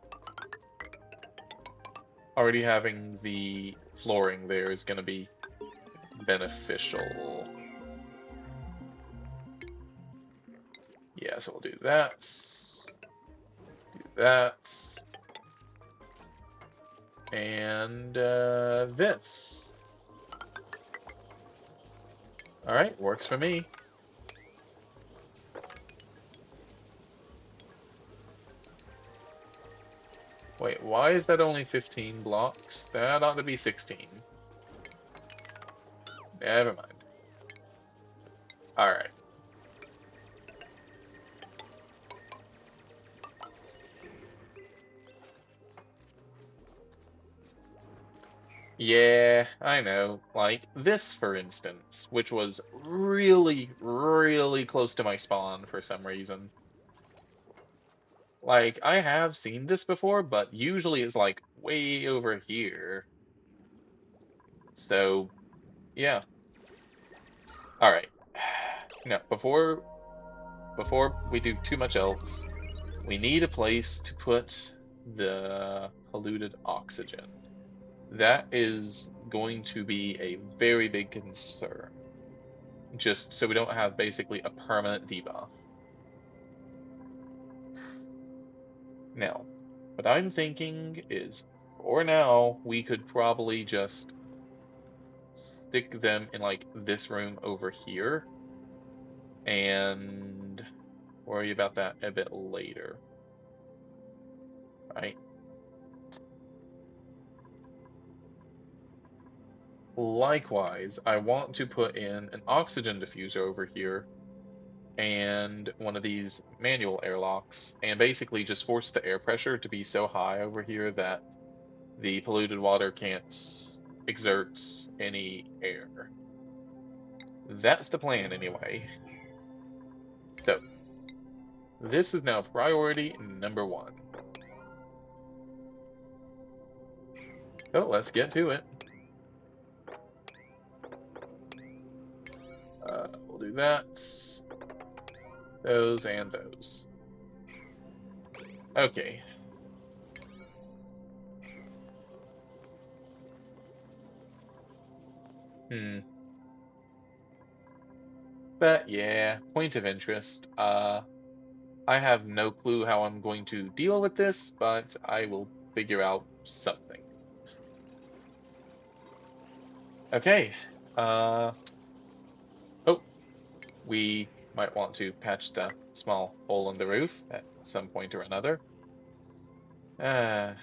already having the flooring there is going to be beneficial. Yeah, so we'll do that. Do that. And this. Alright, works for me. Wait, why is that only 15 blocks? That ought to be 16. Never mind. Alright. Yeah, I know. Like this, for instance, which was really, really close to my spawn for some reason. Like, I have seen this before, but usually it's like way over here. So, yeah. All right. Now, before we do too much else, we need a place to put the polluted oxygen. That is going to be a very big concern. Just so we don't have basically a permanent debuff. Now, what I'm thinking is, for now, we could probably just stick them in like this room over here and worry about that a bit later, right? Likewise, I want to put in an oxygen diffuser over here and one of these manual airlocks and basically just force the air pressure to be so high over here that the polluted water can't exert any air. That's the plan anyway. So, this is now priority number one. So, let's get to it. We'll do that. Those and those. Okay. Hmm. But yeah, point of interest. I have no clue how I'm going to deal with this, but I will figure out something. Okay. Uh, oh, we might want to patch the small hole in the roof at some point or another. Uh,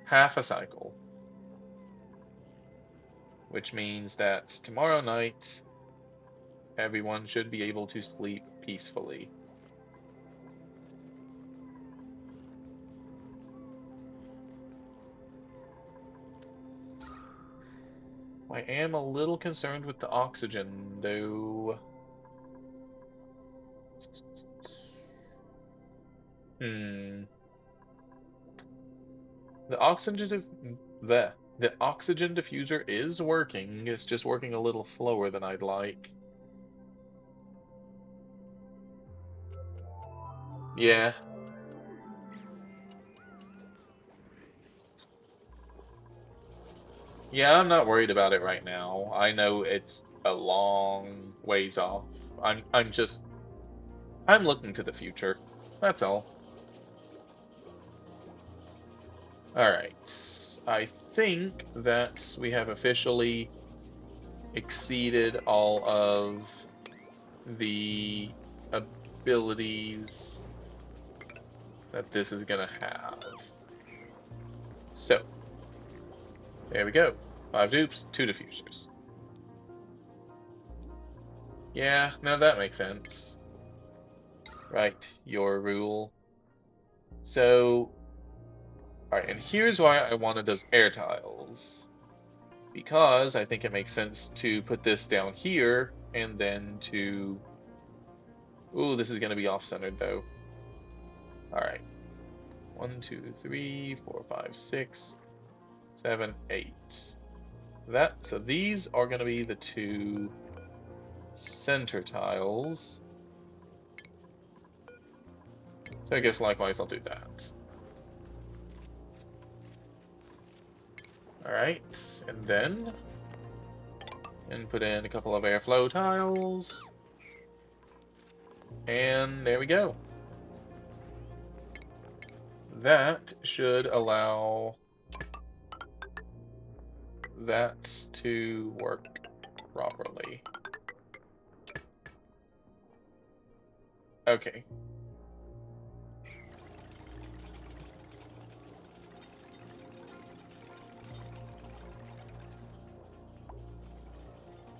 Half a cycle, which means that tomorrow night everyone should be able to sleep peacefully. I am a little concerned with the oxygen, though. Hmm. The oxygen the oxygen diffuser is working. It's just working a little slower than I'd like. Yeah. Yeah, I'm not worried about it right now. I know it's a long ways off. I'm looking to the future. That's all. All right. I think that we have officially exceeded all of the abilities that this is gonna have. So, there we go. 5 dupes, 2 diffusers. Yeah, now that makes sense. Right, your rule. So, alright, and here's why I wanted those air tiles. Because I think it makes sense to put this down here and then to... Ooh, this is going to be off-centered though. Alright. 1, 2, 3, 4, 5, 6, 7, 8. So these are going to be the 2 center tiles. So I guess likewise I'll do that. Alright, and put in a couple of airflow tiles. And there we go. That should allow that to work properly. Okay.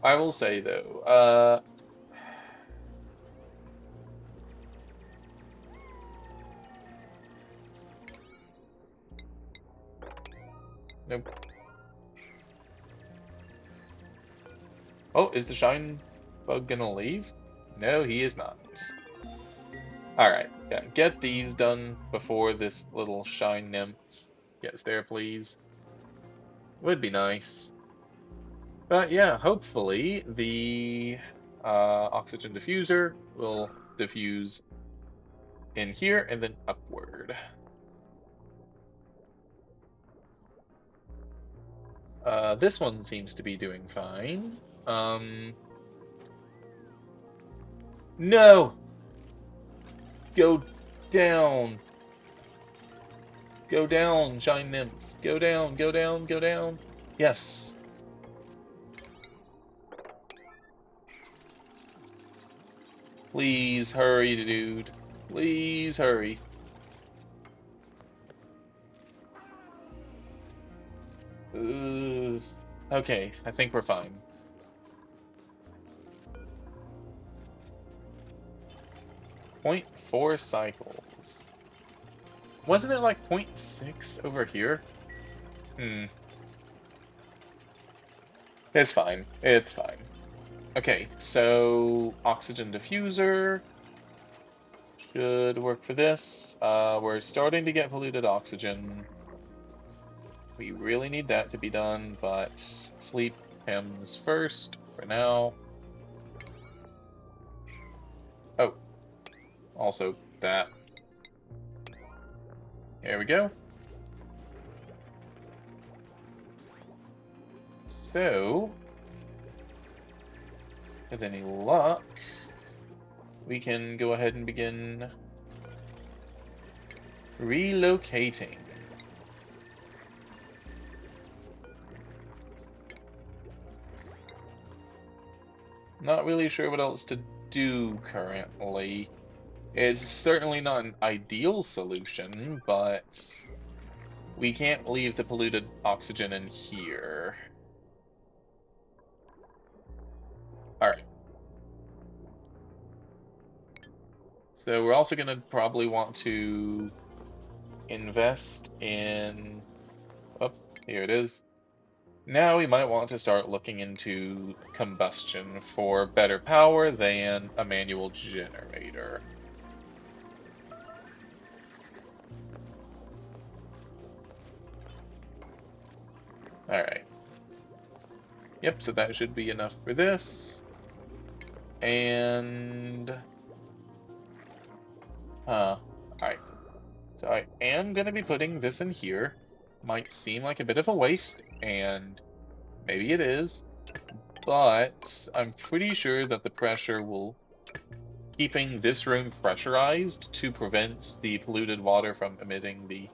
I will say though, nope. Oh, is the shine bug gonna leave? No, he is not. Alright, yeah, get these done before this little shine nymph gets there, please. Would be nice. But yeah, hopefully the oxygen diffuser will diffuse in here and then upward. This one seems to be doing fine. No! Go down! Go down, Shine Nymph! Go down, go down, go down! Yes! Please hurry, dude. Please hurry. Ugh. Okay, I think we're fine. 0.4 cycles. Wasn't it like 0.6 over here? Hmm. It's fine. It's fine. Okay, so oxygen diffuser should work for this. We're starting to get polluted oxygen. We really need that to be done, but sleep chems first for now. Oh, also that. There we go. So, with any luck, we can go ahead and begin relocating. Not really sure what else to do currently. It's certainly not an ideal solution, but we can't leave the polluted oxygen in here. Alright. So we're also going to probably want to invest in... Oh, here it is. Now we might want to start looking into combustion for better power than a manual generator. Alright. Yep, so that should be enough for this. And... Alright. So I am going to be putting this in here. Might seem like a bit of a waste, and maybe it is, but I'm pretty sure that the pressure will... Keeping this room pressurized to prevent the polluted water from emitting the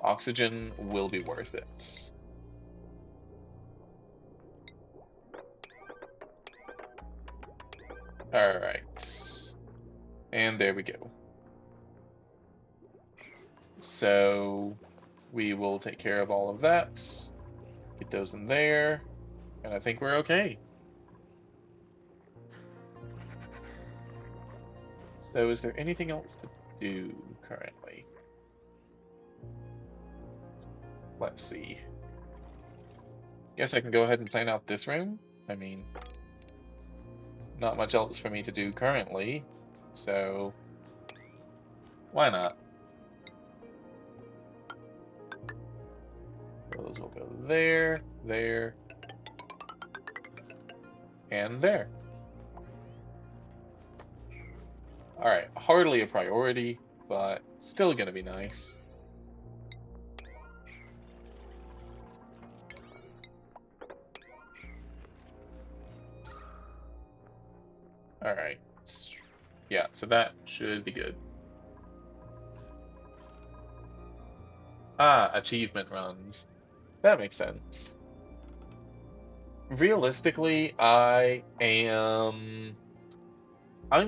oxygen will be worth it. Alright. And there we go. So we will take care of all of that. Get those in there. And I think we're okay. So is there anything else to do currently? Let's see. Guess I can go ahead and plan out this room. I mean, not much else for me to do currently, so why not? Those will go there, there, and there. Alright, hardly a priority, but still gonna be nice. Alright. Yeah, so that should be good. Ah, achievement runs. That makes sense. Realistically, I'm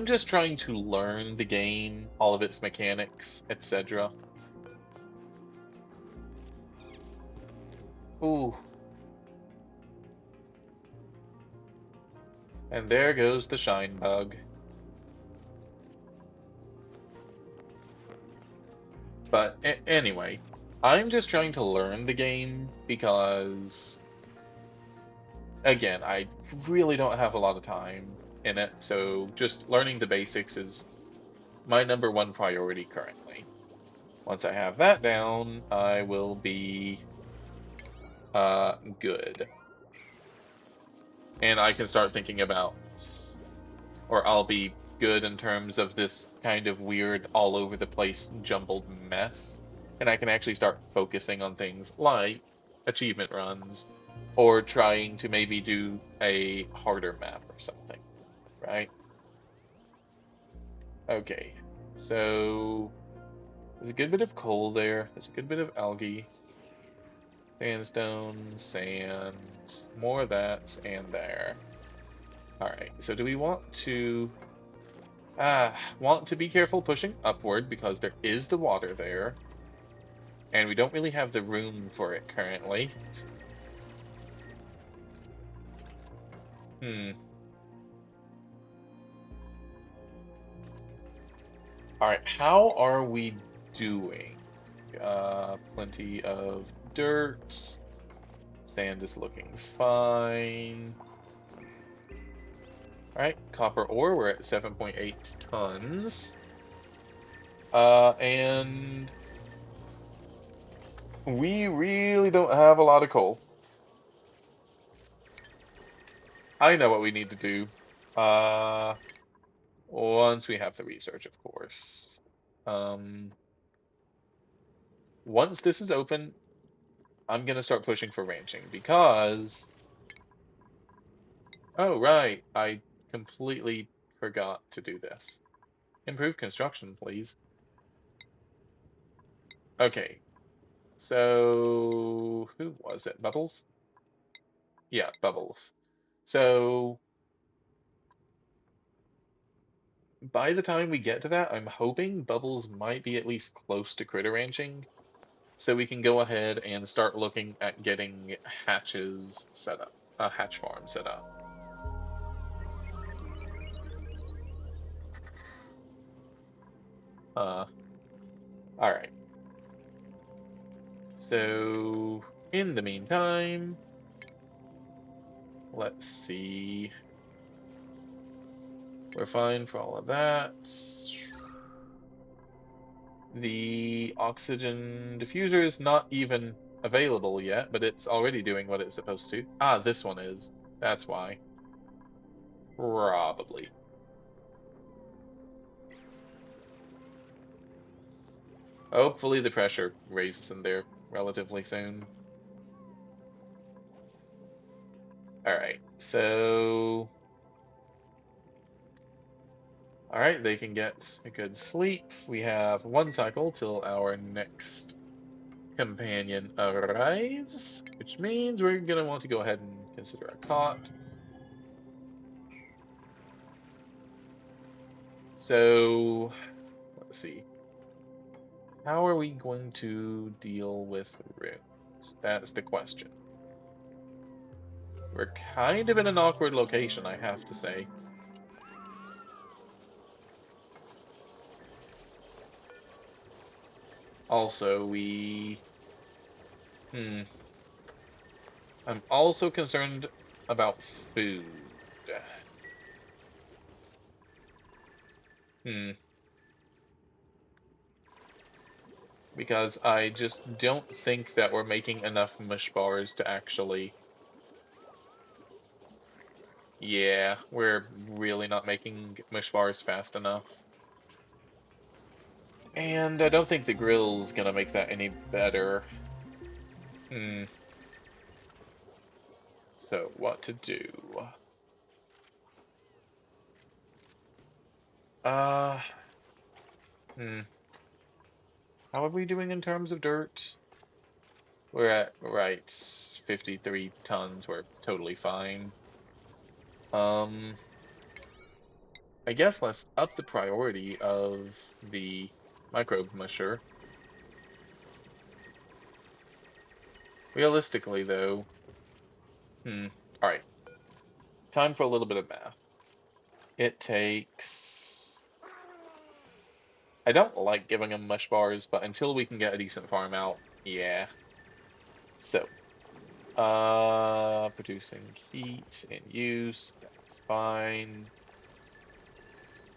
just trying to learn the game, all of its mechanics, etc. Ooh. And there goes the shine bug. But anyway, I'm just trying to learn the game because, again, I really don't have a lot of time in it, so just learning the basics is my #1 priority currently. Once I have that down, I will be good. And I can start thinking about, or I'll be good in terms of this kind of weird, all over the place, jumbled mess. And I can actually start focusing on things like achievement runs, or trying to maybe do a harder map or something, right? Okay, so there's a good bit of coal there, there's a good bit of algae, sandstone, sand, more of that, and there. Alright, so do we want to be careful pushing upward because there is the water there, and we don't really have the room for it currently. Hmm. Alright, how are we doing? Plenty of dirt. Sand is looking fine. Alright, copper ore, we're at 7.8 tons. And we really don't have a lot of coal. I know what we need to do. Once we have the research, of course. Once this is open, I'm gonna start pushing for ranching because... Oh, right, I completely forgot to do this. Improve construction, please. Okay, so who was it? Bubbles? Yeah, Bubbles. So by the time we get to that, I'm hoping Bubbles might be at least close to critter ranching, so we can go ahead and start looking at getting hatches set up, a hatch farm set up. All right. So in the meantime, let's see. We're fine for all of that. The oxygen diffuser is not even available yet, but it's already doing what it's supposed to. Ah, this one is. That's why. Probably. Hopefully the pressure raises in there relatively soon. Alright, so... Alright, they can get a good sleep. We have one cycle till our next companion arrives, which means we're going to want to go ahead and consider a cot. So, let's see. How are we going to deal with runes? That's the question. We're kind of in an awkward location, I have to say. Also, Hmm. I'm also concerned about food. Hmm. Because I just don't think that we're making enough mush bars to actually... Yeah, we're really not making mush bars fast enough. And I don't think the grill's gonna make that any better. Hmm. So, what to do? Uh, hmm. How are we doing in terms of dirt? We're at, right, 53 tons. We're totally fine. Um, I guess let's up the priority of the microbe musher. Realistically, though, all right, time for a little bit of math. It takes... I don't like giving them mush bars, but until we can get a decent farm out, yeah. So, producing heat in use, that's fine.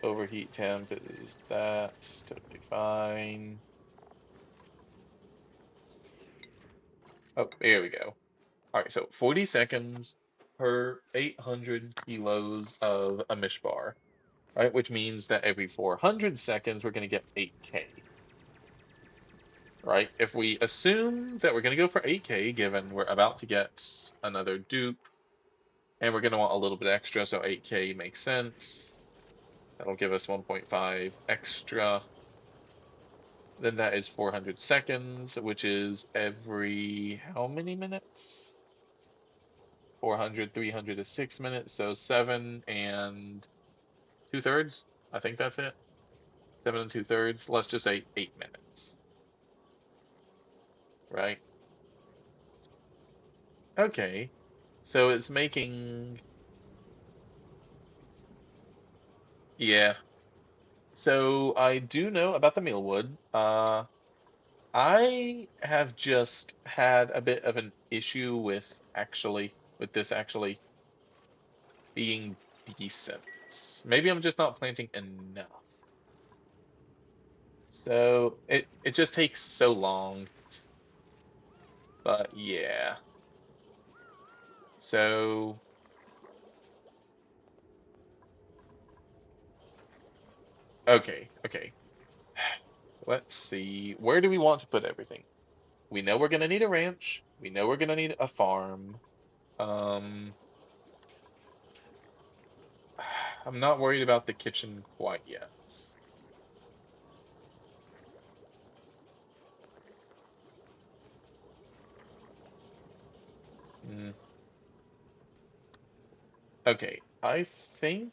Overheat temp is that's totally fine. Oh, here we go. All right, so 40 seconds per 800 kilos of a mishbar, right? Which means that every 400 seconds we're going to get 8K, right? If we assume that we're going to go for 8K, given we're about to get another dupe, and we're going to want a little bit extra, so 8K makes sense. That'll give us 1.5 extra. Then that is 400 seconds, which is every how many minutes? 400, 300 is 6 minutes, so 7 and 2/3. I think that's it. 7 and 2/3. Let's just say 8 minutes, right? Okay. So it's making, yeah. So I do know about the mealwood. I have just had a bit of an issue with this actually being decent. Maybe I'm just not planting enough. So it just takes so long. But yeah. So okay. Let's see. Where do we want to put everything? We know we're gonna need a ranch. We know we're gonna need a farm. Um, I'm not worried about the kitchen quite yet. Mm, okay, I think,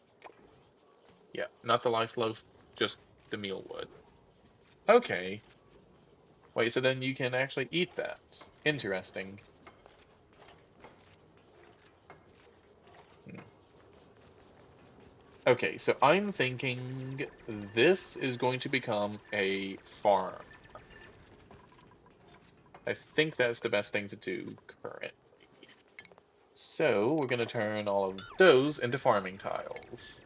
yeah, not the lice loaf, just the mealwood. Okay. Wait, so then you can actually eat that. Interesting. Hmm. Okay, so I'm thinking this is going to become a farm. I think that's the best thing to do currently. So we're going to turn all of those into farming tiles.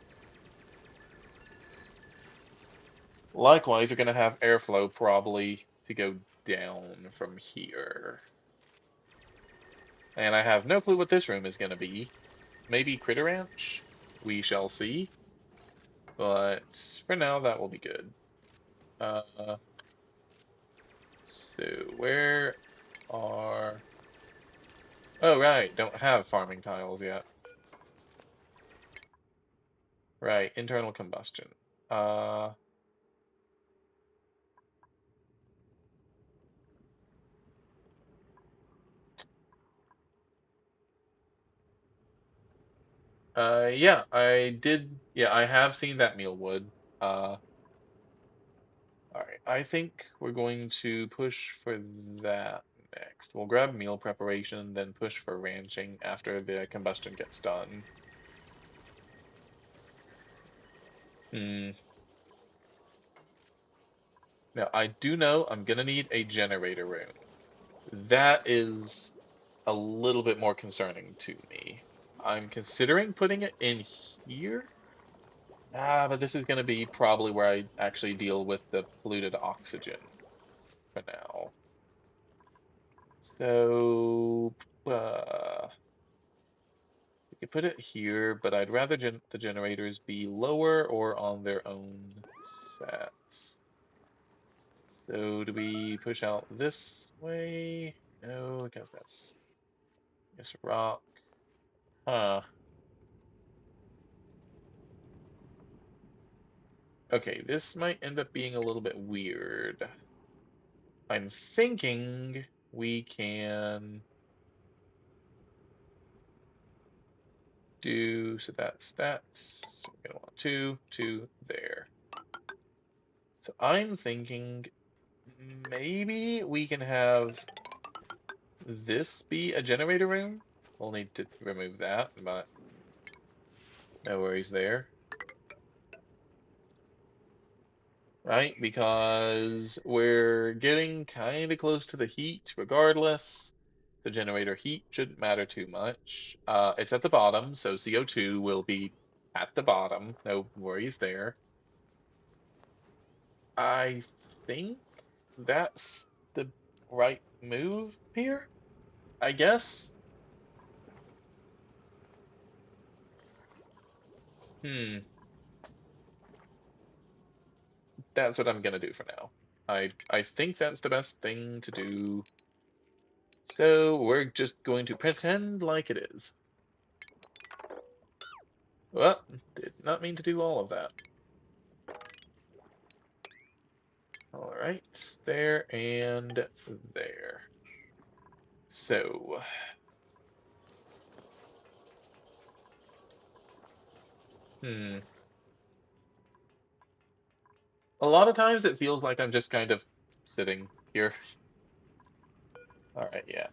Likewise, we're going to have airflow probably to go down from here. And I have no clue what this room is going to be. Maybe Critter Ranch? We shall see. But for now, that will be good. Uh, so where are... Oh, right, don't have farming tiles yet. Right, internal combustion. Uh, yeah, I did. Yeah, I have seen that mealwood. All right, I think we're going to push for that next. We'll grab meal preparation, then push for ranching after the combustion gets done. Hmm. Now, I do know I'm gonna need a generator room. That is a little bit more concerning to me. I'm considering putting it in here. But this is gonna be probably where I actually deal with the polluted oxygen for now. So, we could put it here, but I'd rather the generators be lower or on their own sets. So do we push out this way? No, because that's, I guess, rock. Huh. Okay, this might end up being a little bit weird. I'm thinking we can do, so that's, we're gonna want two there. So I'm thinking maybe we can have this be a generator room. We'll need to remove that, but no worries there. Right? Because we're getting kind of close to the heat regardless. The generator heat shouldn't matter too much. It's at the bottom, so CO2 will be at the bottom. No worries there. I think that's the right move here, I guess. Hmm, that's what I'm gonna do for now. I think that's the best thing to do. So we're just going to pretend like it is. Well, did not mean to do all of that. All right, there and there. So, hmm. A lot of times it feels like I'm just kind of sitting here. All right, yeah.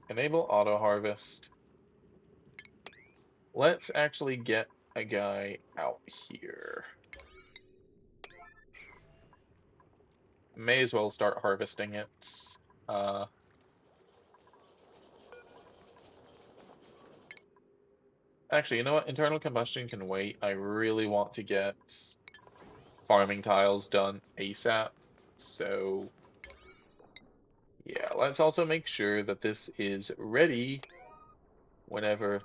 Enable auto harvest. Let's actually get a guy out here. May as well start harvesting it. Uh, Actually, you know what? Internal combustion can wait. I really want to get farming tiles done ASAP. So, yeah, let's also make sure that this is ready whenever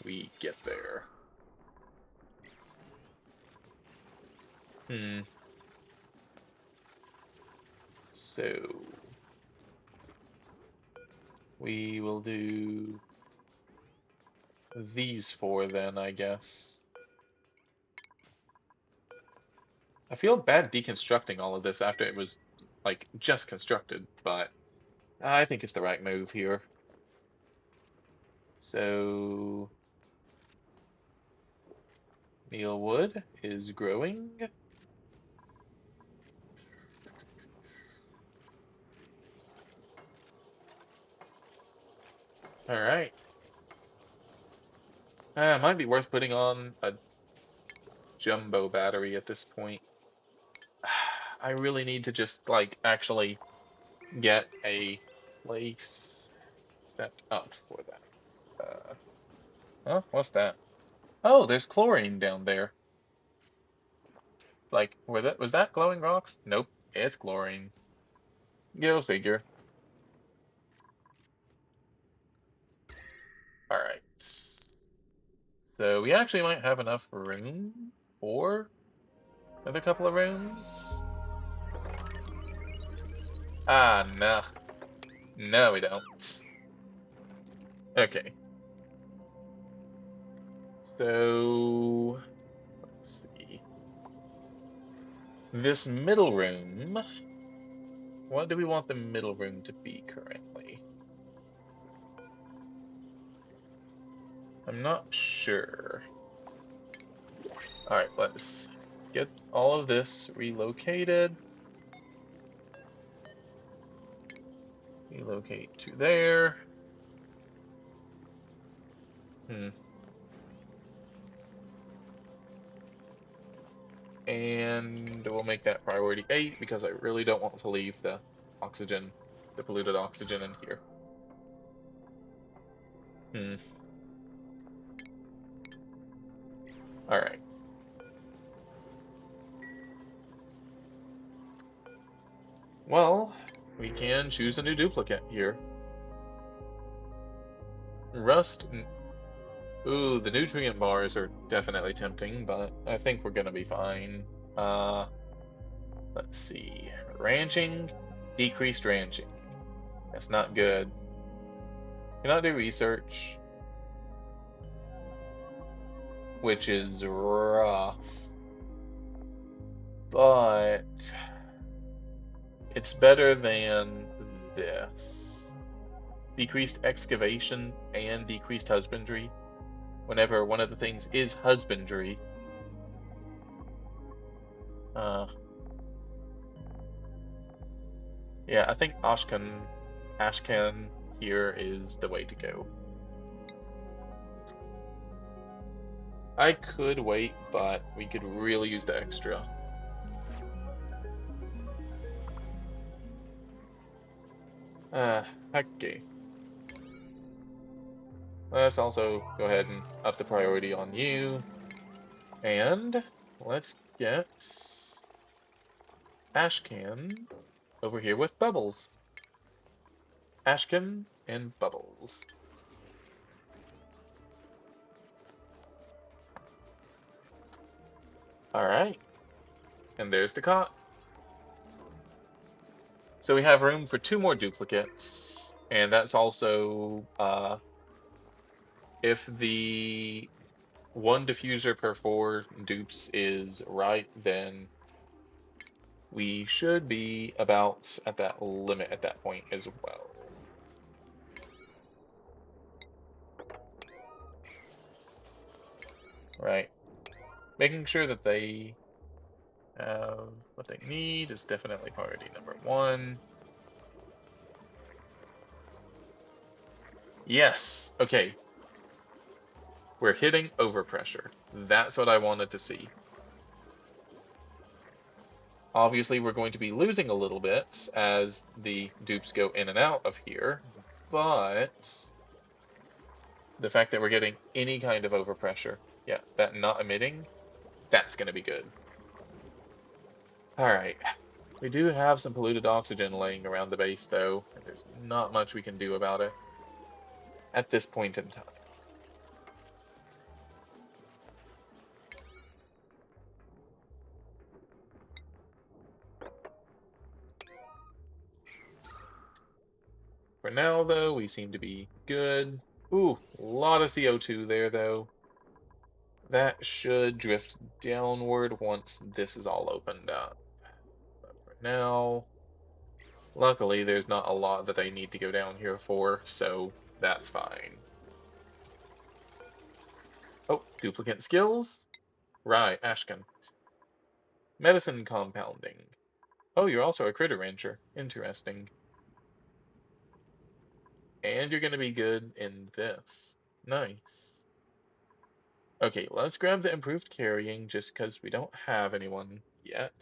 we get there. Hmm. So, we will do these four then, I guess. I feel bad deconstructing all of this after it was, like, just constructed, but I think it's the right move here. So, mealwood is growing. All right. It might be worth putting on a jumbo battery at this point. I really need to just, like, actually get a place set up for that. Huh? What's that? Oh, there's chlorine down there. Like, was that glowing rocks? Nope, it's chlorine. Go figure. Alright. So we actually might have enough room for another couple of rooms. Ah, no. No, we don't. Okay. So, let's see. This middle room, what do we want the middle room to be currently? I'm not sure. Alright, let's get all of this relocated. Relocate to there. Hmm. And we'll make that priority 8 because I really don't want to leave the oxygen, the polluted oxygen in here. Hmm. Alright. Well, we can choose a new duplicate here. Rust. Ooh, the nutrient bars are definitely tempting, but I think we're gonna be fine. Uh, let's see. Ranching, decreased ranching. That's not good. Cannot do research, which is rough, but it's better than this. Decreased excavation and decreased husbandry. Whenever one of the things is husbandry. Uh, yeah, I think Ashcan here is the way to go. I could wait, but we could really use the extra. Okay. Let's also go ahead and up the priority on you. And let's get Ashcan over here with Bubbles. Ashcan and Bubbles. Alright. And there's the cot. So we have room for 2 more duplicates. And that's also if the 1 diffuser per 4 dupes is right, then we should be about at that limit at that point as well. Right. Making sure that they have what they need is definitely priority number 1. Yes. Okay. We're hitting overpressure. That's what I wanted to see. Obviously, we're going to be losing a little bit as the dupes go in and out of here, but the fact that we're getting any kind of overpressure, yeah, that not emitting, that's going to be good. All right. We do have some polluted oxygen laying around the base, though, and there's not much we can do about it at this point in time. For now, though, we seem to be good. Ooh, a lot of CO2 there, though. That should drift downward once this is all opened up. But for now, luckily, there's not a lot that I need to go down here for, so that's fine. Oh, duplicate skills? Right, Ashcan. Medicine compounding. Oh, you're also a critter rancher. Interesting. And you're going to be good in this. Nice. Okay, let's grab the improved carrying just because we don't have anyone yet.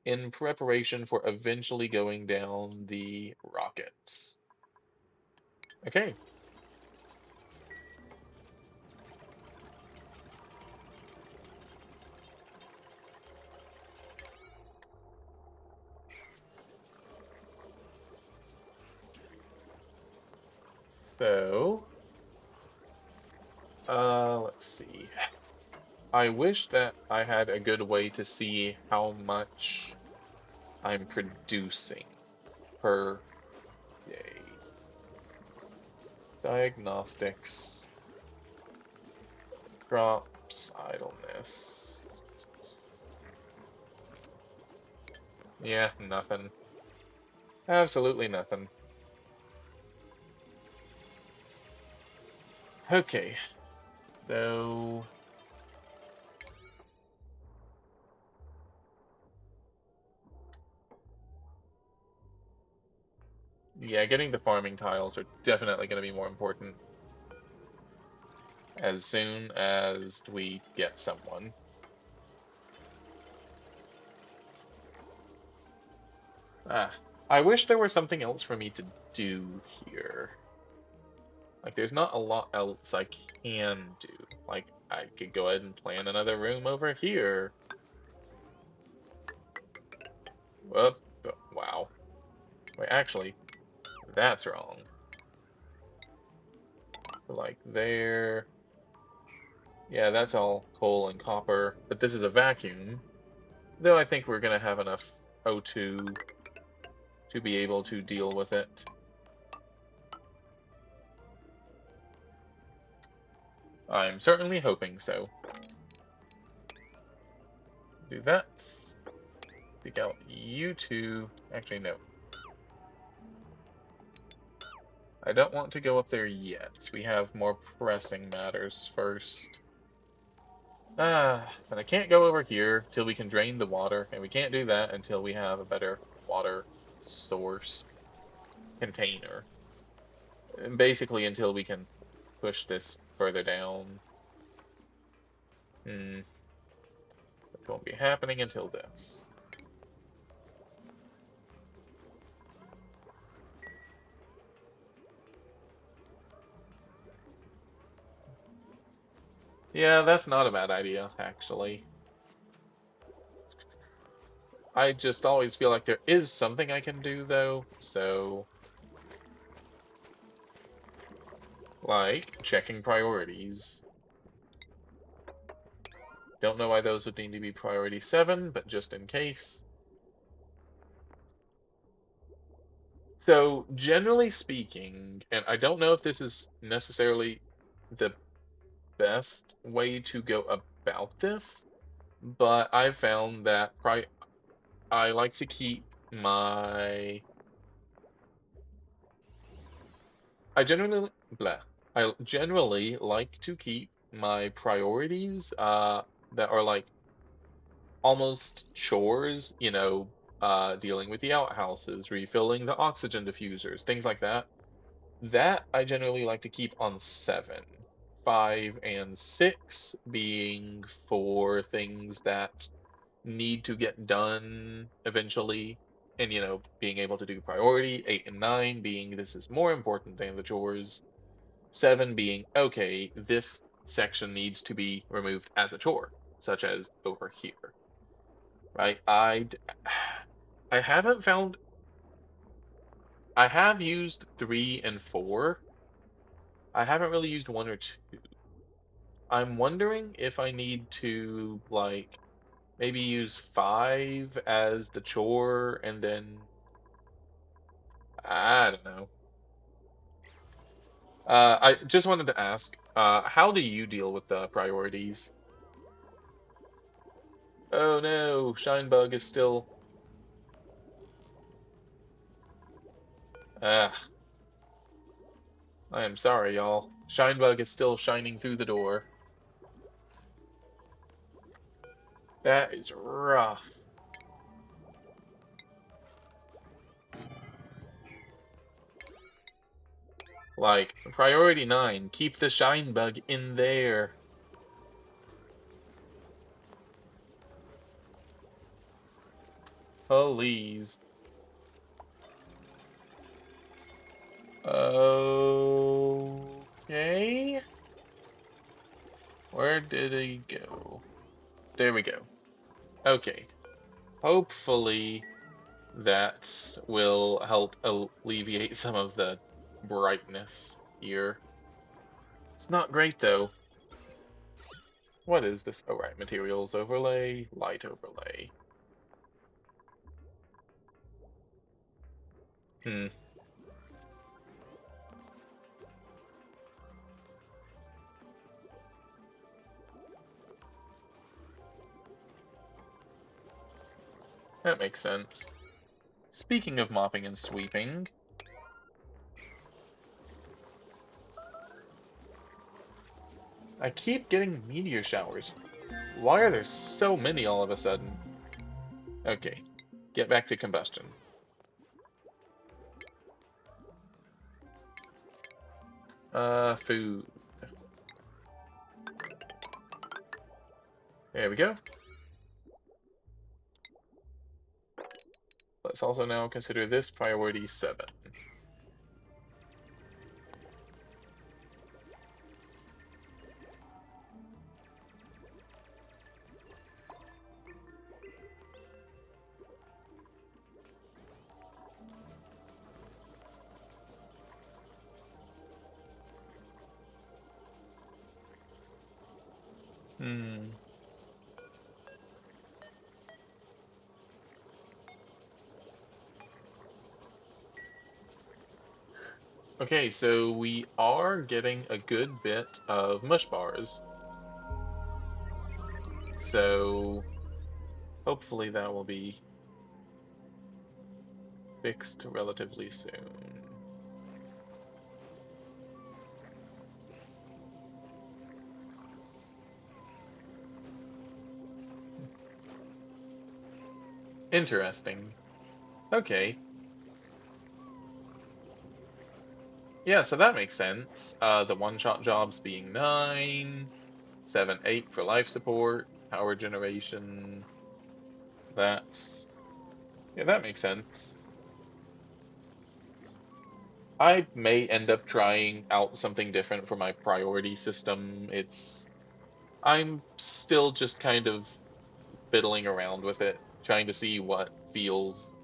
In preparation for eventually going down the rockets. Okay. So, let's see. I wish that I had a good way to see how much I'm producing per day. Diagnostics, crops, idleness. Yeah, nothing. Absolutely nothing. Okay, so yeah, getting the farming tiles are definitely going to be more important as soon as we get someone. Ah, I wish there was something else for me to do here. Like, there's not a lot else I can do. Like, I could go ahead and plan another room over here. Whoop, wow. Wait, actually, that's wrong. So, like, there. Yeah, that's all coal and copper. But this is a vacuum. Though I think we're going to have enough O2 to be able to deal with it. I'm certainly hoping so. Do that. Take out you two. Actually, no. I don't want to go up there yet. We have more pressing matters first. And I can't go over here till we can drain the water, and we can't do that until we have a better water source container. And basically until we can push this further down. It won't be happening until this. Yeah, that's not a bad idea, actually. I just always feel like there is something I can do, though, so... Like, checking priorities. Don't know why those would need to be priority 7, but just in case. So, generally speaking, and I don't know if this is necessarily the best way to go about this, but I've found that I like to keep my I generally blah. I generally like to keep my priorities that are like almost chores, dealing with the outhouses, refilling the oxygen diffusers, things like that. That I generally like to keep on 7. 5 and 6 being for things that need to get done eventually, and being able to do priority. 8 and 9 being this is more important than the chores. 7 being okay, this section needs to be removed as a chore, such as over here. Right? I haven't found I have used 3 and 4. I haven't really used 1 or 2. I'm wondering if I need to like maybe use 5 as the chore and then I don't know. I just wanted to ask, how do you deal with the priorities? Oh no, Shinebug is still. Ah, I am sorry, y'all. Shinebug is still shining through the door. That is rough. Like, priority 9, keep the Shinebug in there. Please. Okay. Where did he go? There we go. Okay. Hopefully that will help alleviate some of the brightness. here. It's not great though. What is this? Oh right, materials overlay, light overlay. Hmm. That makes sense. Speaking of mopping and sweeping, I keep getting meteor showers. Why are there so many all of a sudden? Okay, get back to combustion. Food. There we go. Let's also now consider this priority 7. Hmm. Okay, so we are getting a good bit of mush bars. So hopefully that will be fixed relatively soon. Interesting. Okay. Yeah, so that makes sense. The one-shot jobs being 9, 7, 8 for life support, power generation. That's yeah, that makes sense. I may end up trying out something different for my priority system. I'm still just kind of fiddling around with it, trying to see what feels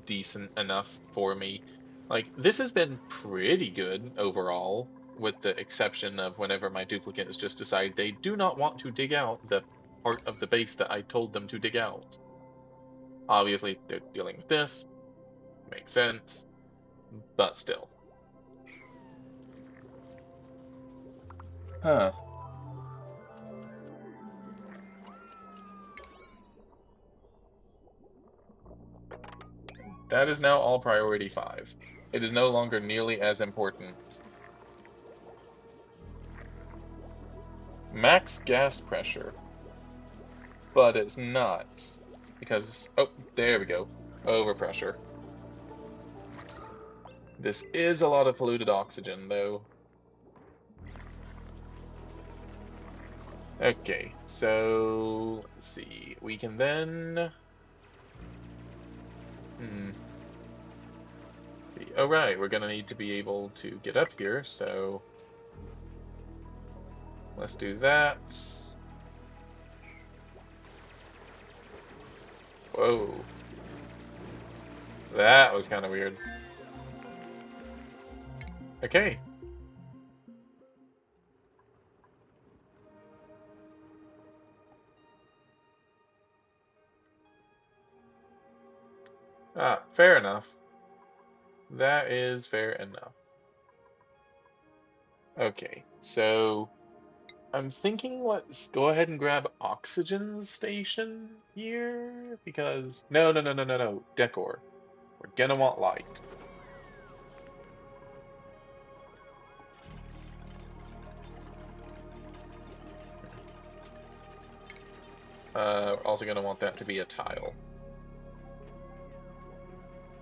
decent enough for me. Like, this has been pretty good overall, with the exception of whenever my duplicates just decide they do not want to dig out the part of the base that I told them to dig out. Obviously, they're dealing with this, makes sense, but still. Huh. That is now all priority 5. It is no longer nearly as important. Max gas pressure, but it's not. Because, oh, there we go. Overpressure. This is a lot of polluted oxygen, though. Okay, so let's see. We can then. Hmm. Oh, right, we're gonna need to be able to get up here, so let's do that. Whoa. That was kind of weird. Okay. Fair enough. That is fair enough. Okay, so I'm thinking let's go ahead and grab Oxygen Station here because no, Decor. We're gonna want light. We're also gonna want that to be a tile.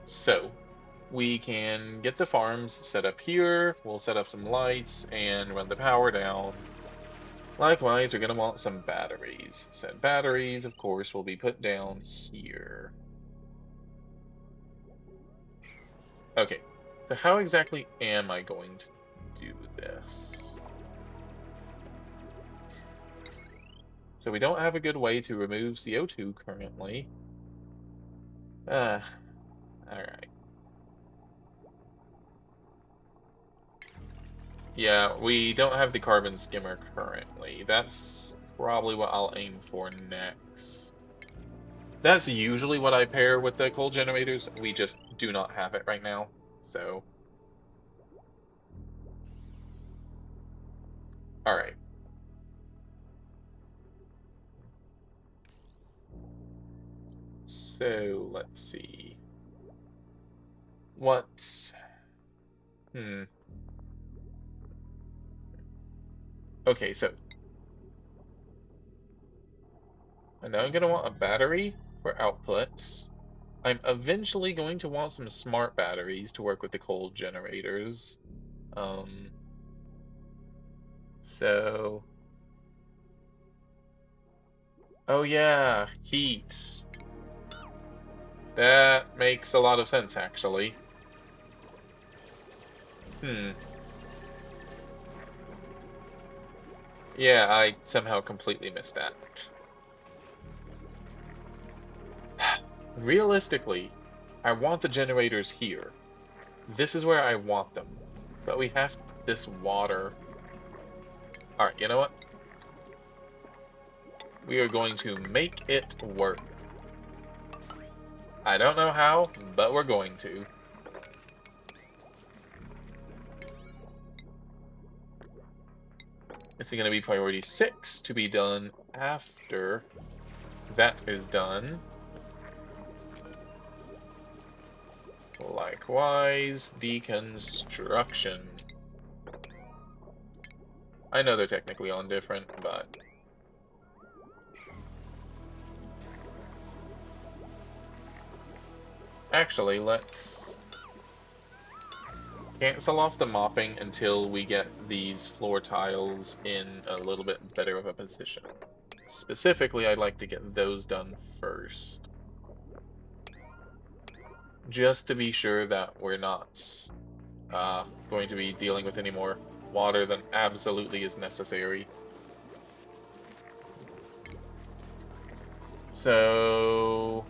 So we can get the farms set up here. We'll set up some lights and run the power down. Likewise, we're gonna want some batteries. Said batteries, of course, will be put down here. Okay, so how exactly am I going to do this? So we don't have a good way to remove CO2 currently. Alright. Yeah, we don't have the carbon skimmer currently. That's probably what I'll aim for next. That's usually what I pair with the coal generators. We just do not have it right now. So, all right. So, let's see. What? Hmm. Okay, so I know I'm going to want a battery for outputs. I'm eventually going to want some smart batteries to work with the coal generators. Um, so, oh yeah, heat. That makes a lot of sense, actually. Hmm. Yeah, I somehow completely missed that. Realistically, I want the generators here. This is where I want them. But we have this water. Alright, you know what? We are going to make it work. I don't know how, but we're going to. It's going to be priority 6 to be done after that is done. Likewise, deconstruction. I know they're technically on different, but actually, let's cancel off the mopping until we get these floor tiles in a little bit better of a position. Specifically, I'd like to get those done first. Just to be sure that we're not going to be dealing with any more water than absolutely is necessary. So,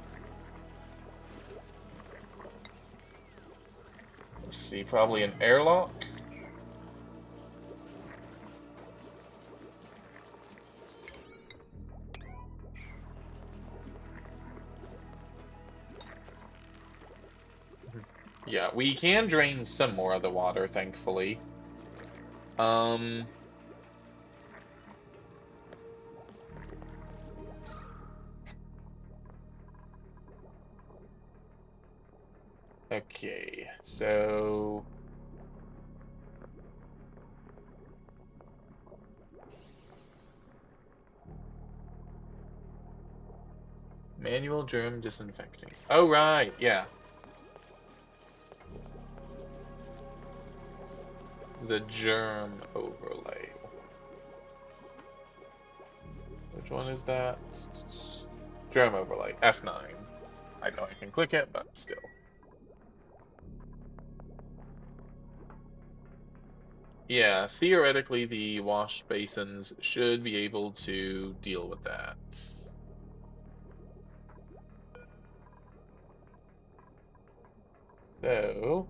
let's see, probably an airlock. Yeah, we can drain some more of the water, thankfully. Um, okay, so manual germ disinfecting. Oh, right, yeah. The germ overlay. Which one is that? Germ overlay, F9. I know I can click it, but still. Yeah, theoretically, the wash basins should be able to deal with that. So,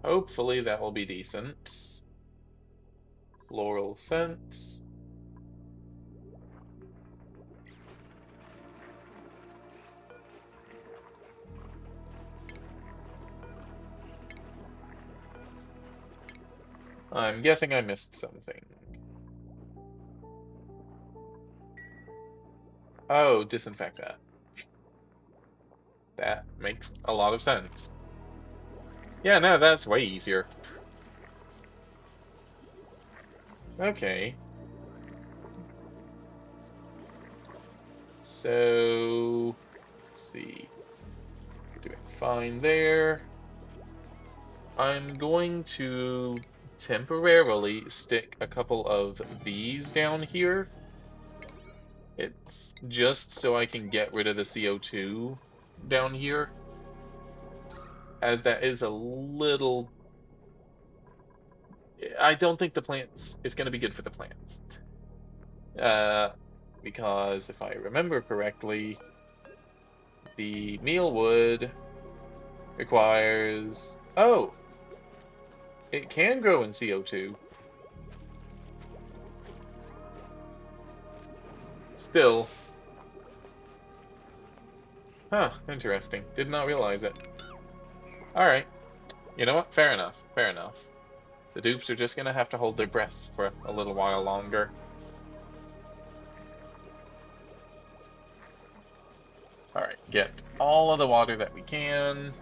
hopefully that will be decent. Floral scent. I'm guessing I missed something. Oh, disinfect that. That makes a lot of sense. Yeah, no, that's way easier. Okay. So, let's see. Doing fine there. I'm going to temporarily stick a couple of these down here. It's just so I can get rid of the CO2 down here, as that is a little. I don't think the plants is going to be good for the plants. Uh, because if I remember correctly, the mealwood requires... Oh! It can grow in CO2. Still. Huh, interesting. Did not realize it. Alright. You know what? Fair enough. Fair enough. The dupes are just gonna have to hold their breath for a little while longer. Alright, get all of the water that we can.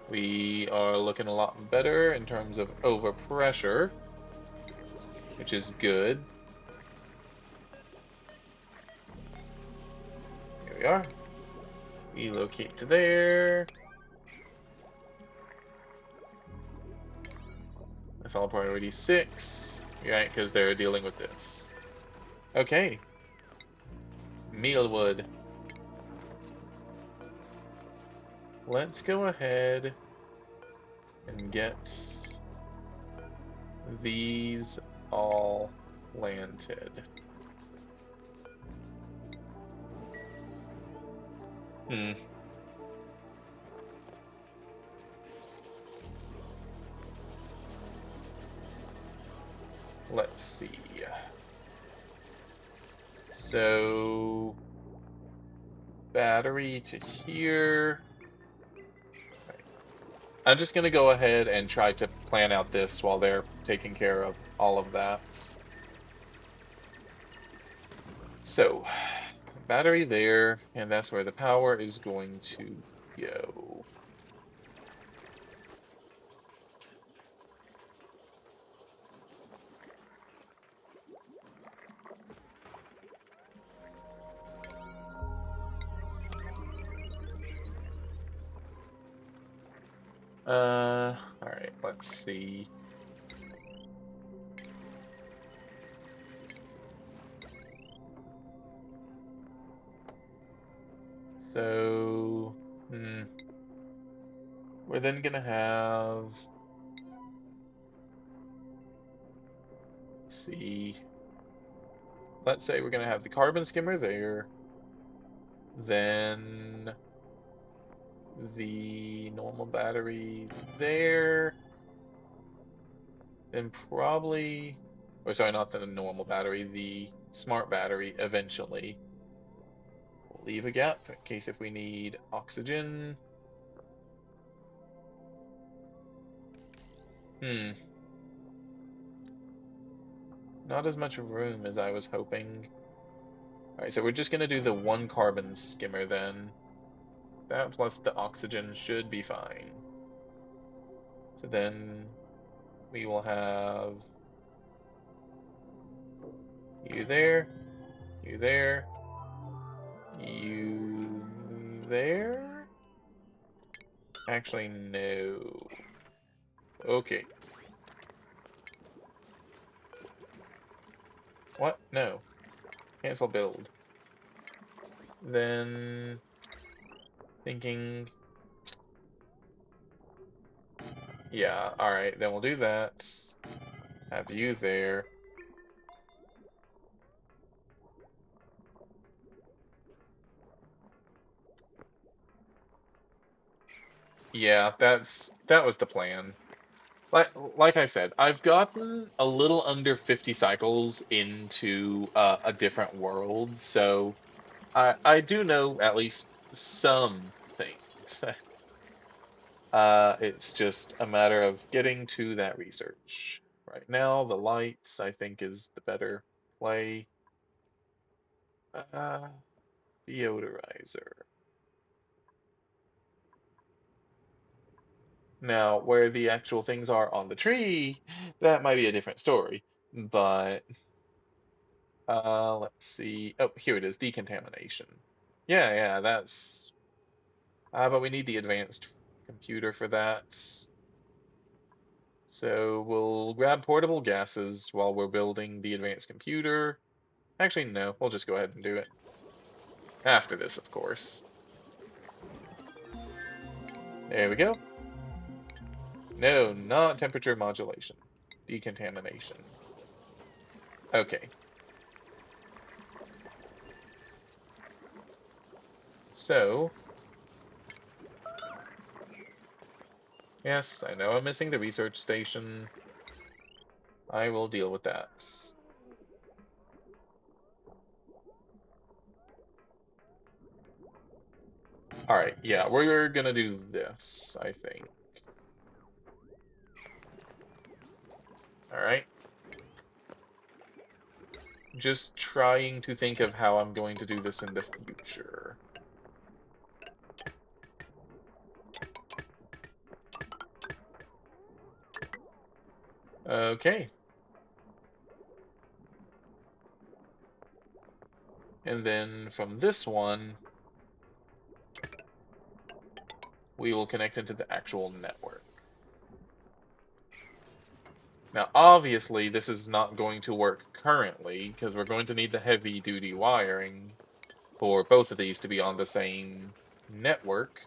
We are looking a lot better in terms of overpressure, which is good. Here we are. Relocate to there. That's all priority 6. Right, because they're dealing with this. Okay. Mealwood. Let's go ahead and get these all planted. Hmm. Let's see. So, battery to here. Right. I'm just going to go ahead and try to plan out this while they're taking care of all of that. So, battery there, and that's where the power is going to go. Alright, let's see. So, we're then gonna have, let's see, let's say we're gonna have the carbon skimmer there, then the normal battery there, then probably, or sorry, not the normal battery, the smart battery eventually. We'll leave a gap in case if we need oxygen. Not as much room as I was hoping. Alright, so we're just gonna do the one carbon skimmer then. That plus the oxygen should be fine. So then we will have you there, you there, you there. Actually, no. Okay. What? No. Cancel build. Then thinking, yeah, alright, then we'll do that. Have you there. Yeah, that was the plan. Like I said, I've gotten a little under 50 cycles into a different world, so I do know at least some things. It's just a matter of getting to that research. Right now, the lights, I think, is the better play. Uh, Deodorizer. Now, where the actual things are on the tree, that might be a different story. But let's see. Oh, here it is, decontamination. Yeah, yeah, that's. But we need the advanced computer for that. So we'll grab portable gases while we're building the advanced computer. Actually, no, we'll just go ahead and do it. After this, of course. There we go. No, not temperature modulation. Decontamination. Okay. So, yes, I know I'm missing the research station. I will deal with that. Alright, yeah, we're gonna do this, I think. Alright. Just trying to think of how I'm going to do this in the future. Okay. And then from this one, we will connect into the actual network. Now, obviously, this is not going to work currently because we're going to need the heavy duty wiring for both of these to be on the same network,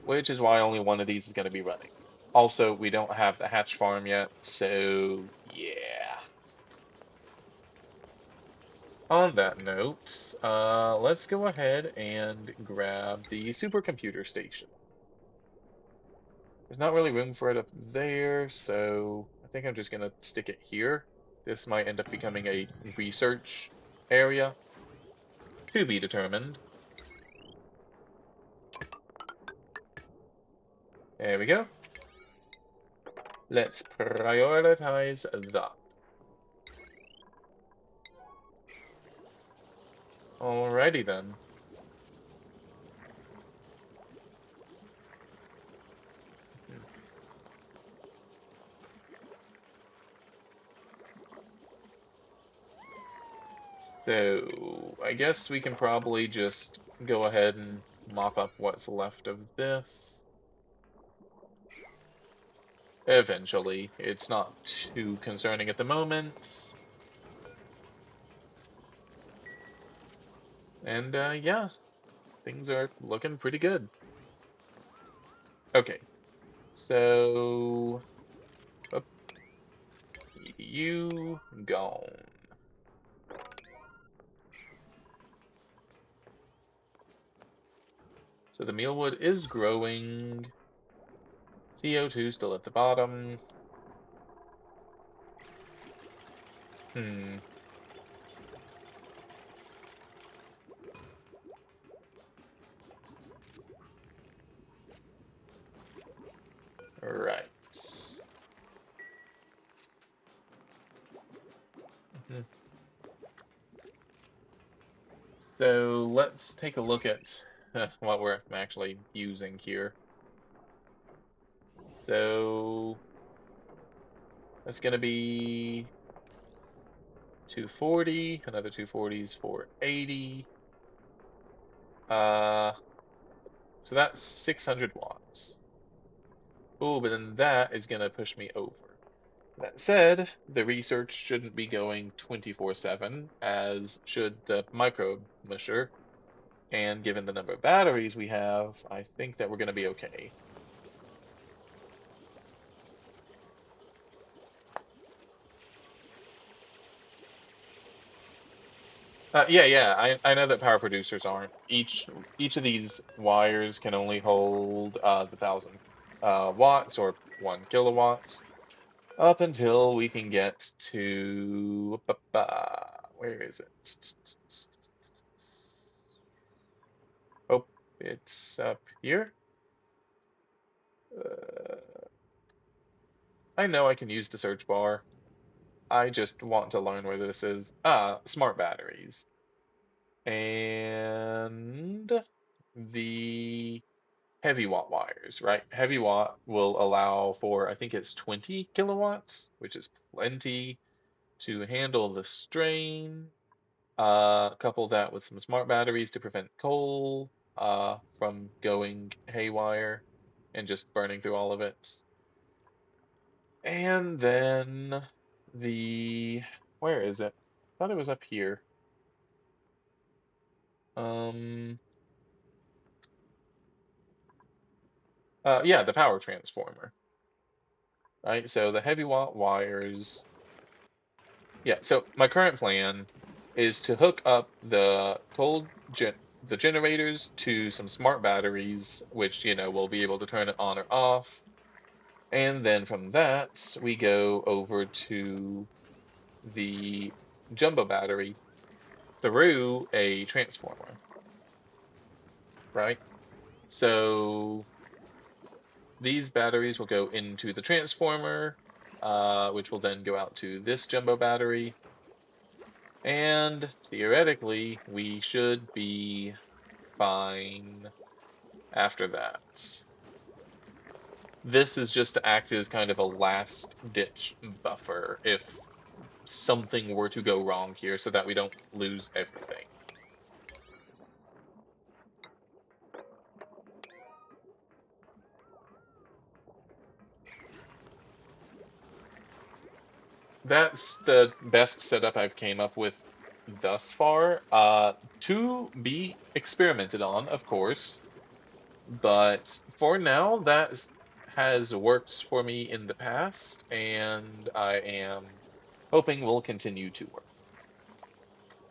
which is why only one of these is going to be running. Also, we don't have the hatch farm yet, so yeah. On that note, let's go ahead and grab the supercomputer station. There's not really room for it up there, so I think I'm just gonna stick it here. This might end up becoming a research area to be determined. There we go. Let's prioritize that. Alrighty then. Hmm. So, I guess we can probably just go ahead and mop up what's left of this. Eventually. It's not too concerning at the moment. And yeah, things are looking pretty good. Okay, so up, you gone. So the mealwood is growing. CO2 still at the bottom. Hmm. Right. Mhm. So let's take a look at what we're actually using here. So that's going to be 240, another 240s 480. Uh, so that's 600 watts. Oh, but then that is going to push me over. That said, the research shouldn't be going 24/7, as should the microbe musher. And given the number of batteries we have, I think that we're going to be okay. Yeah, I know that power producers aren't. Each of these wires can only hold the 1,000 watts or 1 kilowatt up until we can get to where is it? Oh, it's up here. Uh, I know I can use the search bar. I just want to learn where this is. Ah, smart batteries. And the heavy watt wires, right? Heavy watt will allow for, I think it's 20 kilowatts, which is plenty to handle the strain. Couple that with some smart batteries to prevent coal from going haywire and just burning through all of it. And then the, where is it? I thought it was up here. Um, yeah, the power transformer, right? So the heavy watt wires Yeah, so my current plan is to hook up the generators to some smart batteries, which, we'll be able to turn it on or off. And then from that, we go over to the jumbo battery through a transformer, right? So these batteries will go into the transformer, which will then go out to this jumbo battery. And theoretically, we should be fine after that. This is just to act as kind of a last ditch buffer if something were to go wrong here so that we don't lose everything. That's the best setup I've came up with thus far. To be experimented on, of course, but for now, has worked for me in the past, and I am hoping will continue to work.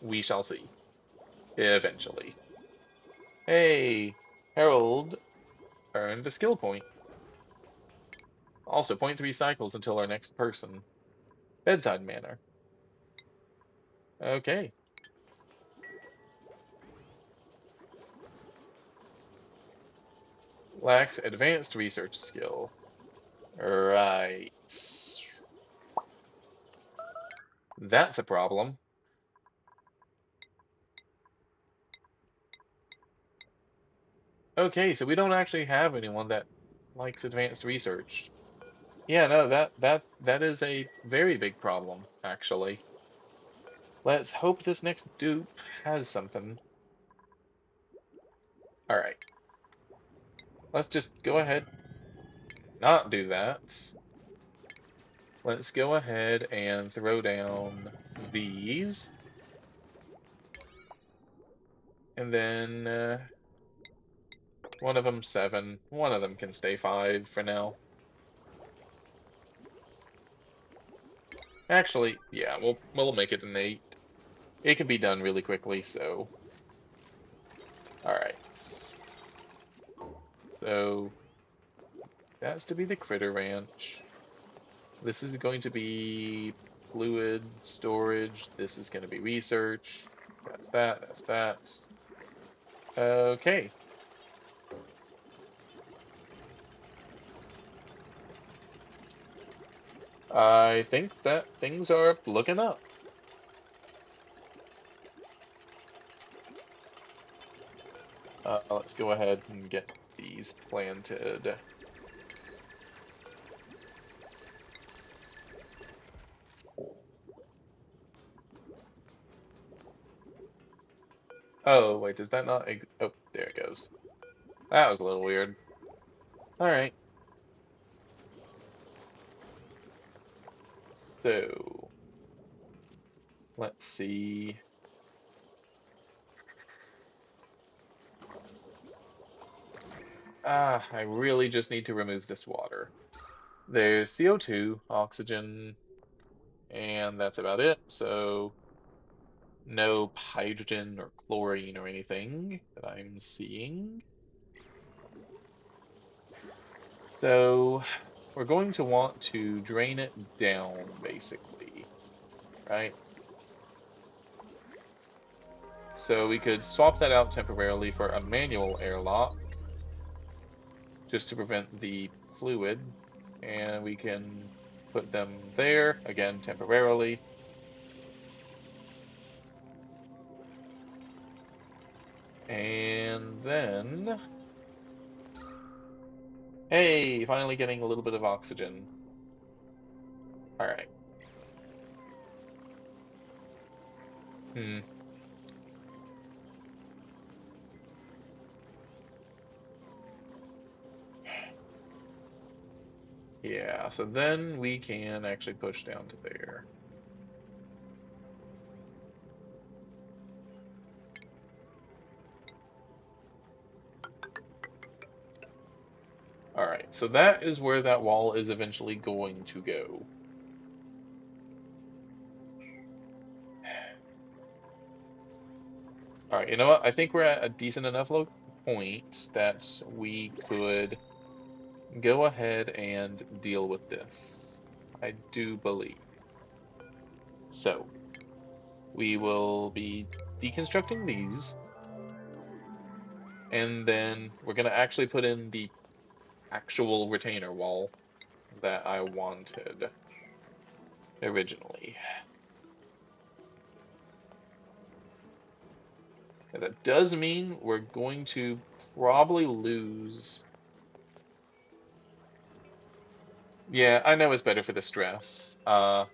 We shall see. Eventually. Hey, Harold earned a skill point. Also, point 3 cycles until our next person. Bedside manner. Okay. Lacks advanced research skill. Right. That's a problem. Okay, so we don't actually have anyone that likes advanced research. Yeah, no, that is a very big problem, actually. Let's hope this next dupe has something. All right. Let's just go ahead, not do that. Let's go ahead and throw down these. And then one of them 7. One of them can stay 5 for now. Actually, yeah, we'll make it an 8. It can be done really quickly, so all right. So that's to be the Critter Ranch. This is going to be fluid storage. This is going to be research. That's that. That's that. Okay. I think that things are looking up. Let's go ahead and get these planted. Oh, wait, does that not oh, there it goes. That was a little weird. All right. So, let's see. I really just need to remove this water. There's CO2, oxygen, and that's about it. So, no hydrogen or chlorine or anything that I'm seeing. So, we're going to want to drain it down, basically, right? So we could swap that out temporarily for a manual airlock, just to prevent the fluid, and we can put them there, again, temporarily. And then, hey, finally getting a little bit of oxygen. All right. Hmm. Yeah, so then we can actually push down to there. All right, so that is where that wall is eventually going to go. Alright, you know what? I think we're at a decent enough point that we could go ahead and deal with this. I do believe. So, we will be deconstructing these, and then we're going to actually put in the actual retainer wall that I wanted originally. And that does mean we're going to probably lose. Yeah, I know it's better for the stress. Like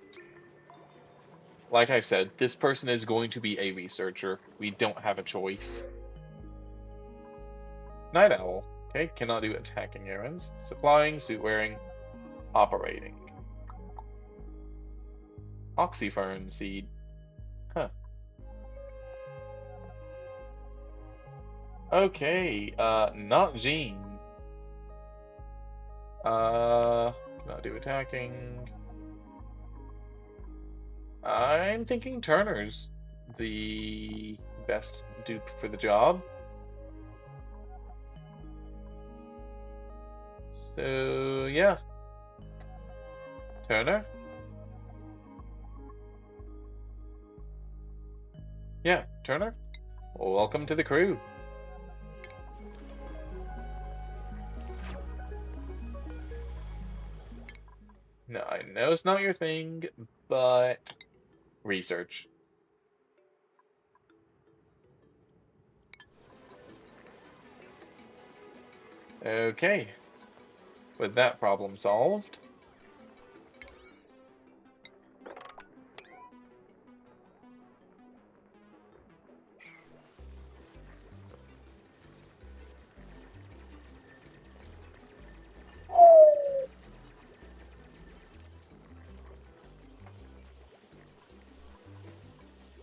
I said, this person is going to be a researcher. We don't have a choice. Night Owl. Okay, cannot do attacking errands. Supplying, suit wearing, operating. Oxyfern seed. Huh. Okay, not Jean. Cannot do attacking. I'm thinking Turner's the best dupe for the job. So, yeah. Turner? Yeah, Turner? Welcome to the crew. No, I know it's not your thing, but research. Okay. With that problem solved.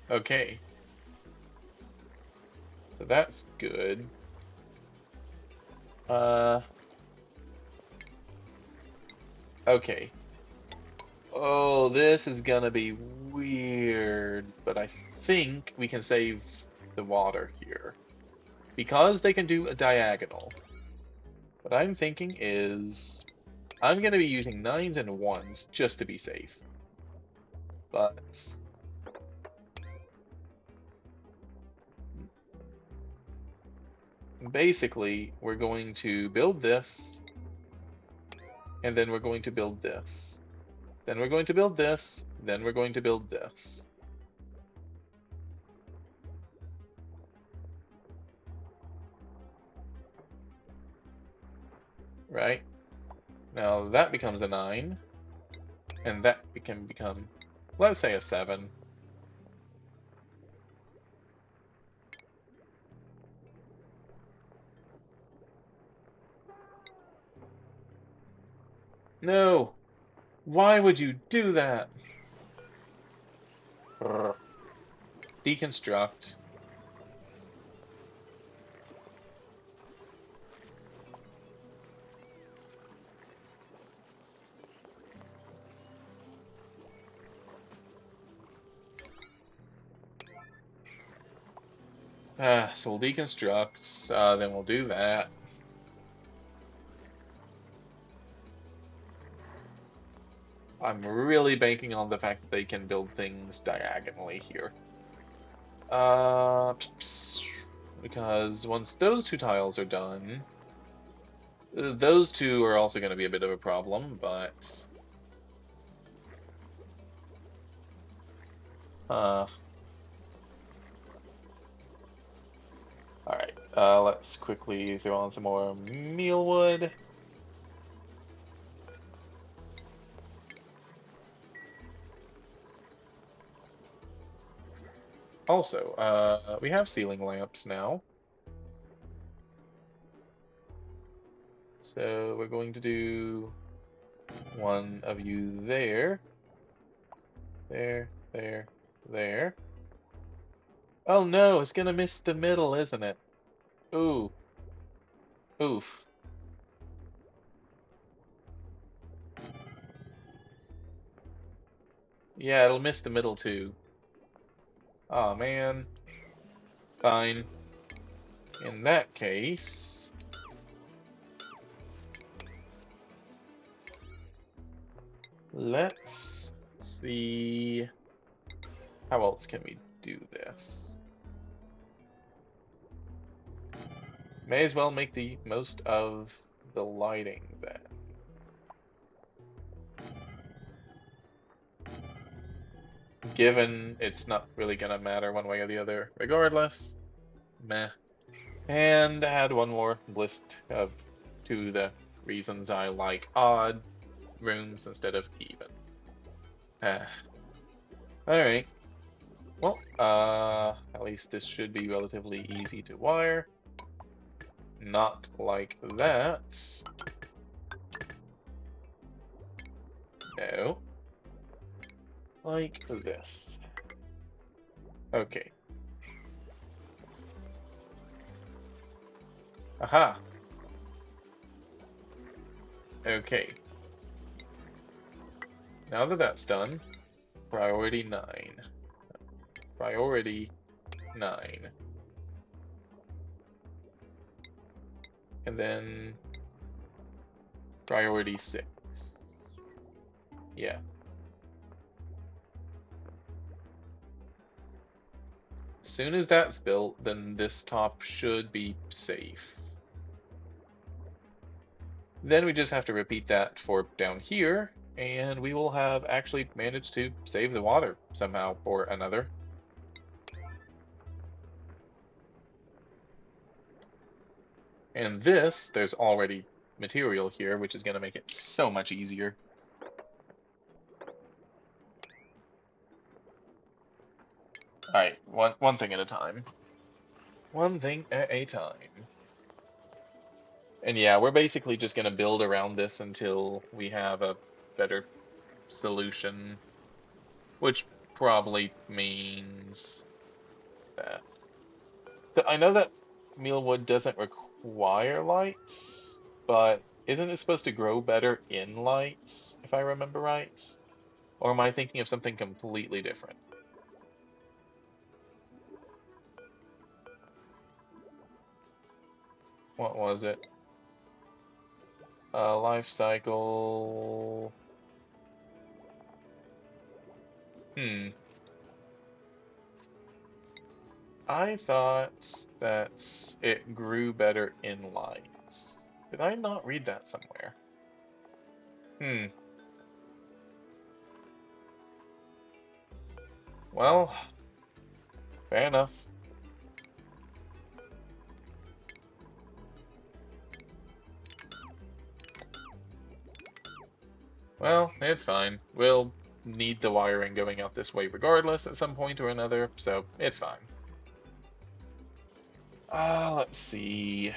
Okay. So that's good. Uh, okay. Oh, this is gonna be weird, but I think we can save the water here. Because they can do a diagonal. What I'm thinking is I'm gonna be using 9s and 1s just to be safe. But basically, we're going to build this, and then we're going to build this. Then we're going to build this, then we're going to build this. Right? Now that becomes a 9, and that can become, let's say, a 7. No! Why would you do that? Brr. Deconstruct. So we'll deconstruct, then we'll do that. I'm really banking on the fact that they can build things diagonally here. Because once those two tiles are done, those two are also going to be a bit of a problem, but... Alright, let's quickly throw on some more mealwood. Also, we have ceiling lamps now. So we're going to do one of you there. There, there, there. Oh no, it's gonna miss the middle, isn't it? Ooh. Oof. Yeah, it'll miss the middle too. Oh man. Fine. In that case, let's see how else can we do this. May as well make the most of the lighting then. Given it's not really gonna matter one way or the other regardless. Meh. And add one more list of to the reasons I like odd rooms instead of even. Alright. Well, at least this should be relatively easy to wire. Not like that. No. Like this. Okay. Aha. Okay. Now that that's done, priority 9. Priority 9. And then priority 6. Yeah. As soon as that's built, then this top should be safe. Then we just have to repeat that for down here, and we will have actually managed to save the water somehow or another. And this, there's already material here, which is going to make it so much easier. Alright, one thing at a time. One thing at a time. And yeah, we're basically just going to build around this until we have a better solution, which probably means that. So I know that mealwood doesn't require lights, but isn't it supposed to grow better in lights, if I remember right? Or am I thinking of something completely different? What was it? Life cycle. Hmm. I thought that it grew better in lights. Did I not read that somewhere? Hmm. Well, fair enough. Well, it's fine. We'll need the wiring going out this way regardless at some point or another, so it's fine. Let's see.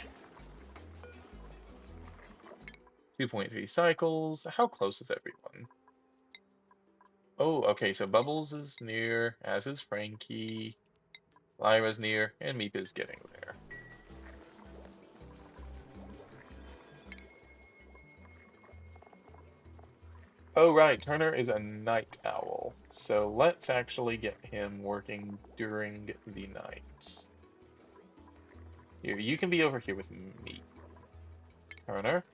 2.3 cycles. How close is everyone? Oh, okay, so Bubbles is near, as is Frankie. Lyra's near, and Meep is getting there. Oh, right, Turner is a night owl, so let's actually get him working during the nights. Here, you can be over here with me, Turner.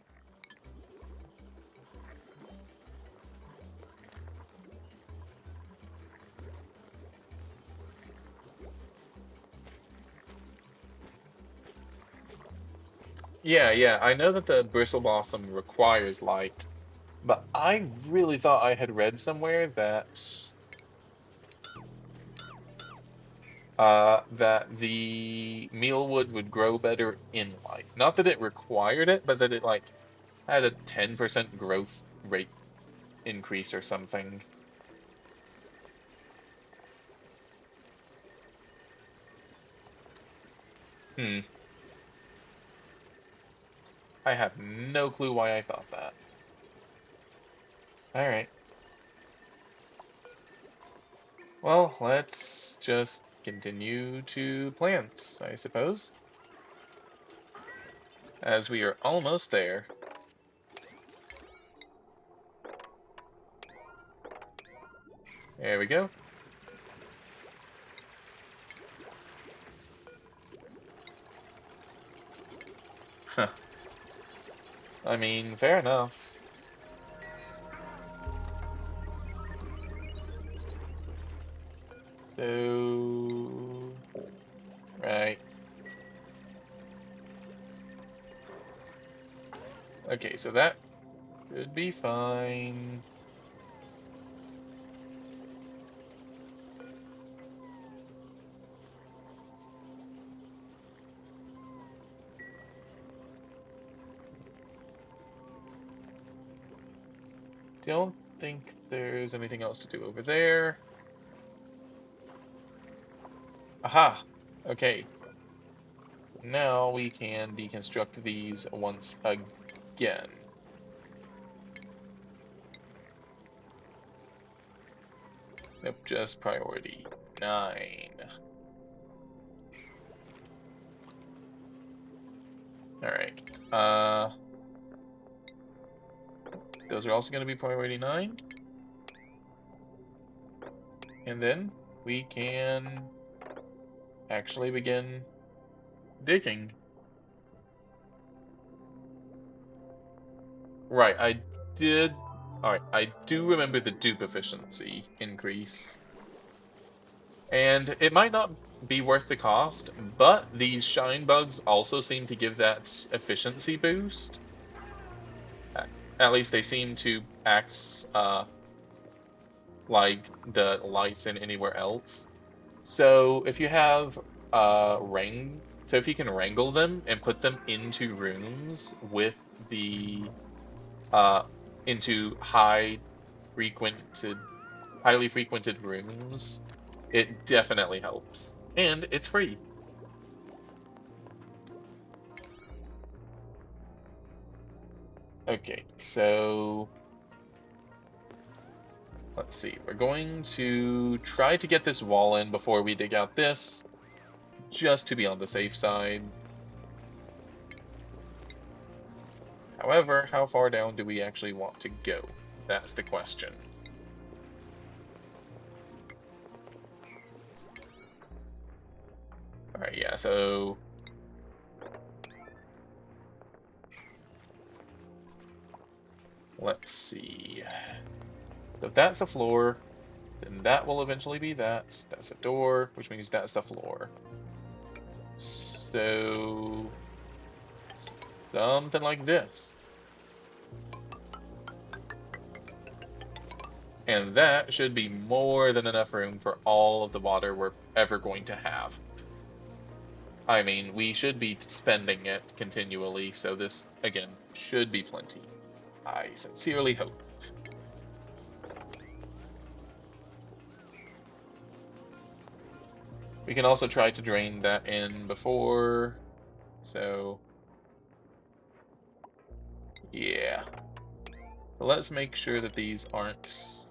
Yeah, I know that the Bristle Blossom requires light, but I really thought I had read somewhere that the mealwood would grow better in light. Not that it required it, but that it like had a 10% growth rate increase or something. Hmm. I have no clue why I thought that. All right. Well, let's just continue to plant, I suppose, as we are almost there. There we go. I mean, fair enough. So, right. Okay, so that should be fine. Don't think there's anything else to do over there. Aha! Okay. Now we can deconstruct these once again. Nope, just priority 9. Alright. Those are also going to be priority 9. And then we can actually begin digging. Right, I did. Alright, I do remember the dupe efficiency increase. And it might not be worth the cost, but these shine bugs also seem to give that efficiency boost. At least they seem to act like the lights in anywhere else. So if you have so if you can wrangle them and put them into rooms with the uh into frequented highly frequented rooms, it definitely helps. And it's free. Okay, so let's see. We're going to try to get this wall in before we dig out this, just to be on the safe side. However, how far down do we actually want to go? That's the question. Alright, yeah, so let's see. So if that's a floor, then that will eventually be that. That's a door, which means that's the floor. So something like this. And that should be more than enough room for all of the water we're ever going to have. I mean, we should be spending it continually, so this, again, should be plenty. I sincerely hope. We can also try to drain that in before, so yeah. So let's make sure that these aren't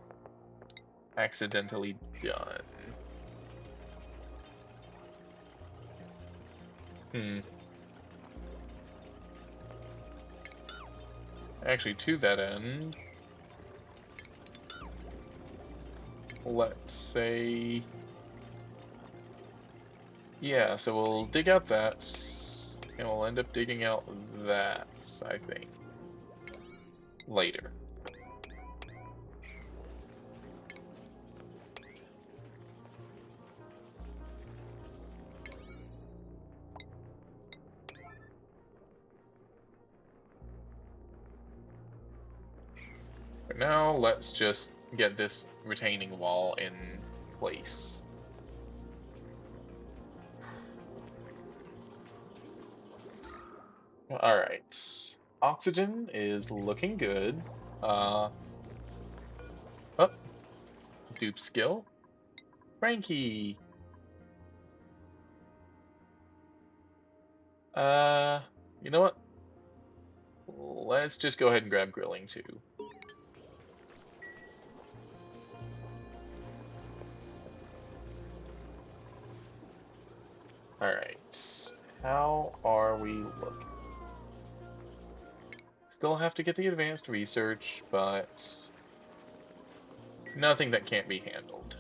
accidentally done. Hmm. Actually, to that end, let's say, yeah, so we'll dig out that, and we'll end up digging out that, I think, later. For now, let's just get this retaining wall in place. Alright. Oxygen is looking good. Uh, oh, dupe skill. Frankie. Uh, you know what? Let's just go ahead and grab grilling too. Alright. How are we looking? Still have to get the advanced research, but nothing that can't be handled.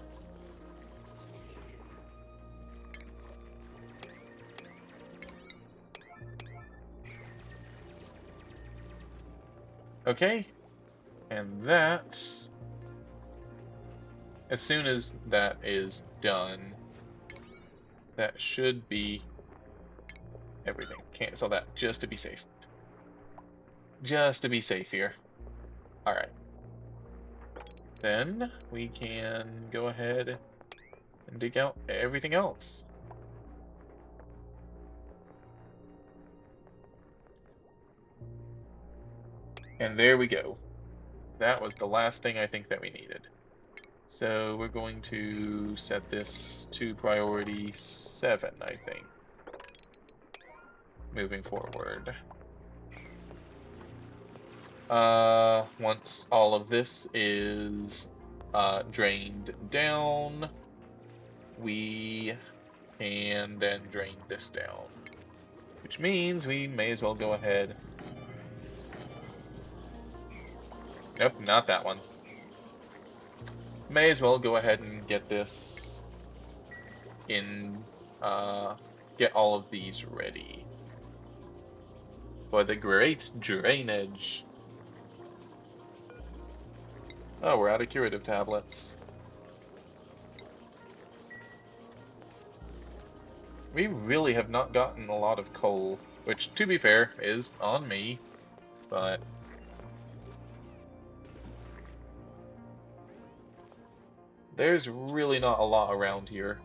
Okay, and that, as soon as that is done, that should be everything. Cancel that just to be safe. Just to be safe here. Alright. Then we can go ahead and dig out everything else. And there we go. That was the last thing I think that we needed. So we're going to set this to priority 7, I think, moving forward. Once all of this is drained down, we can then drain this down, which means we may as well go ahead. Nope, not that one. May as well go ahead and get this in, get all of these ready for the great drainage. Oh, we're out of curative tablets. We really have not gotten a lot of coal, which, to be fair, is on me, but there's really not a lot around here.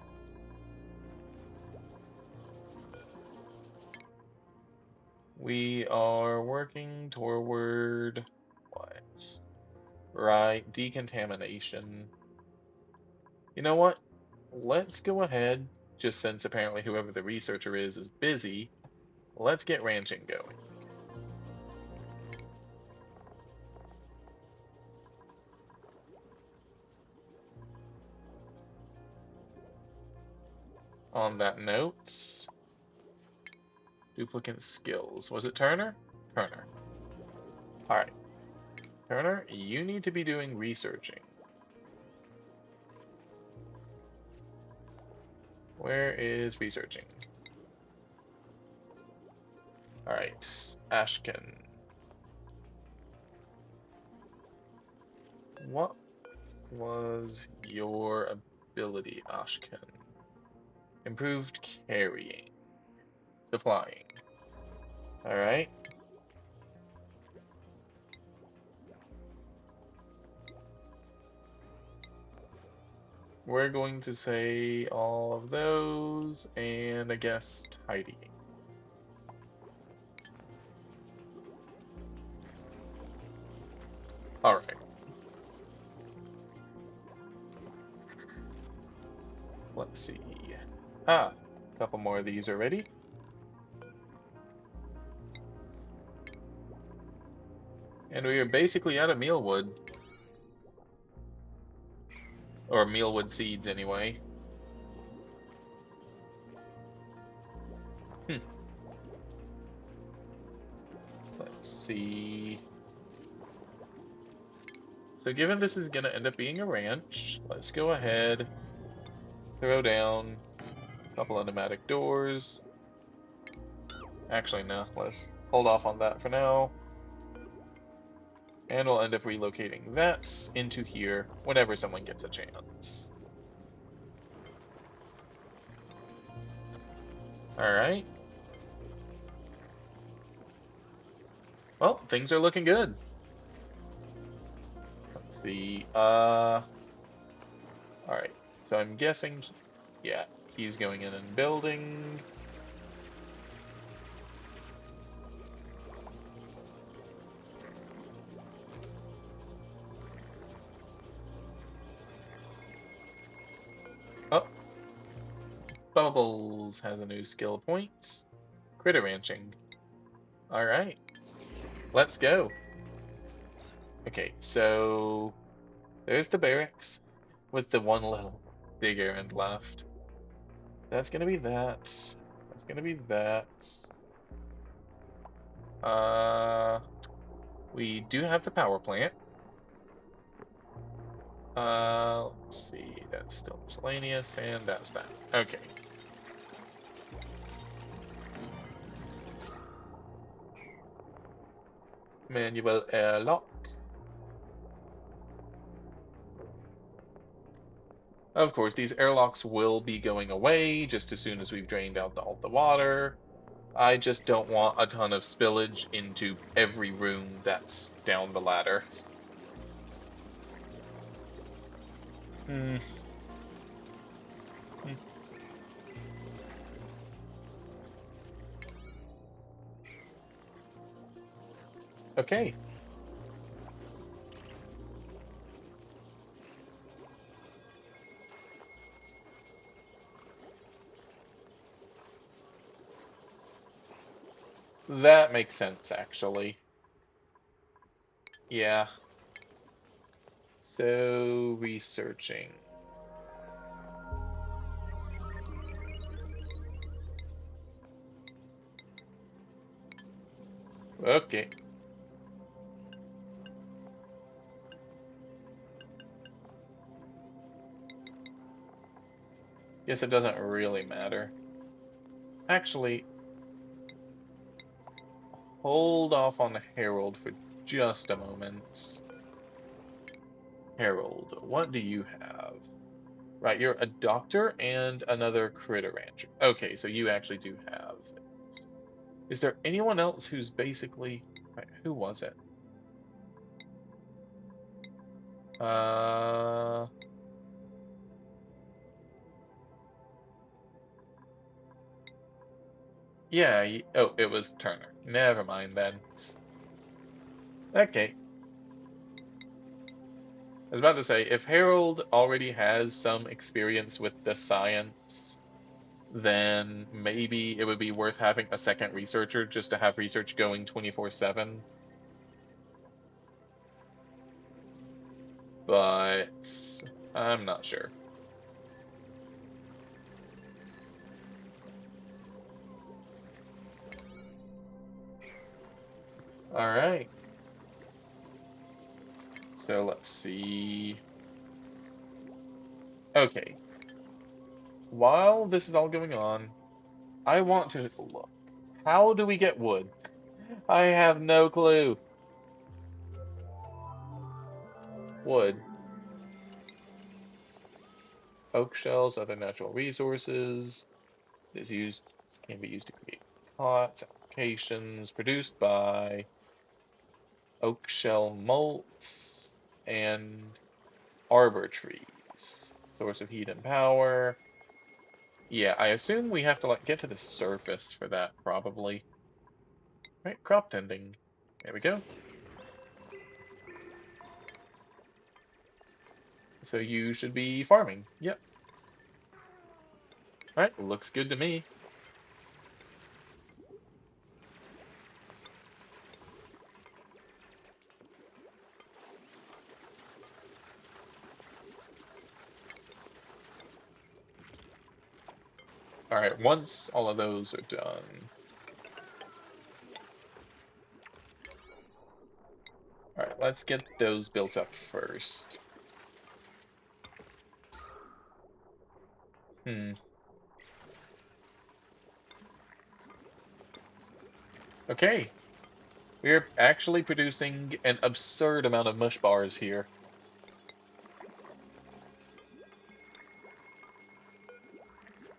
We are working toward what? Right, decontamination. You know what? Let's go ahead, just since apparently whoever the researcher is busy, let's get ranching going. On that note, duplicate skills. Was it Turner? Turner. Alright. Turner, you need to be doing researching. Where is researching? Alright, Ashken. What was your ability, Ashken? Improved carrying. Supplying. Alright. We're going to say all of those, and I guess tidying. Alright. Let's see. Ah, a couple more of these already. And we are basically out of mealwood. Or mealwood seeds, anyway. Let's see. So given this is going to end up being a ranch, let's go ahead, throw down a couple of pneumatic doors. Actually, no, let's hold off on that for now. And we'll end up relocating that into here whenever someone gets a chance. Alright. Well, things are looking good. Let's see. Alright. So I'm guessing, yeah, he's going in and building. Oh, Bubbles has a new skill point. Critter ranching. Alright. Let's go. Okay, so there's the barracks with the one little dig errand left. That's gonna be that. That's gonna be that. Uh, we do have the power plant. Let's see. That's still miscellaneous, and that's that. Okay. Manual airlock. Of course, these airlocks will be going away just as soon as we've drained out all the water. I just don't want a ton of spillage into every room that's down the ladder. Hmm. hmm. Okay. That makes sense, actually. Yeah. So, researching. Okay. Guess it doesn't really matter. Actually, hold off on Harold for just a moment. Harold, what do you have? Right, you're a doctor and another critter rancher. Okay, so you actually do have it. Is there anyone else who's basically... Right, who was it? Uh, yeah, oh, it was Turner. Never mind then. Okay, I was about to say, if Harold already has some experience with the science, then maybe it would be worth having a second researcher just to have research going 24/7. But I'm not sure. All right. So let's see. Okay. While this is all going on, I want to look. How do we get wood? I have no clue. Wood, oak shells, other natural resources. Is used can be used to create cots, applications produced by oak shell molts and arbor trees. Source of heat and power. Yeah, I assume we have to like get to the surface for that probably. Right, crop tending. There we go. So you should be farming. Yep. All right, looks good to me. All right, once all of those are done. All right, let's get those built up first. Hmm. Okay, we're actually producing an absurd amount of mush bars here.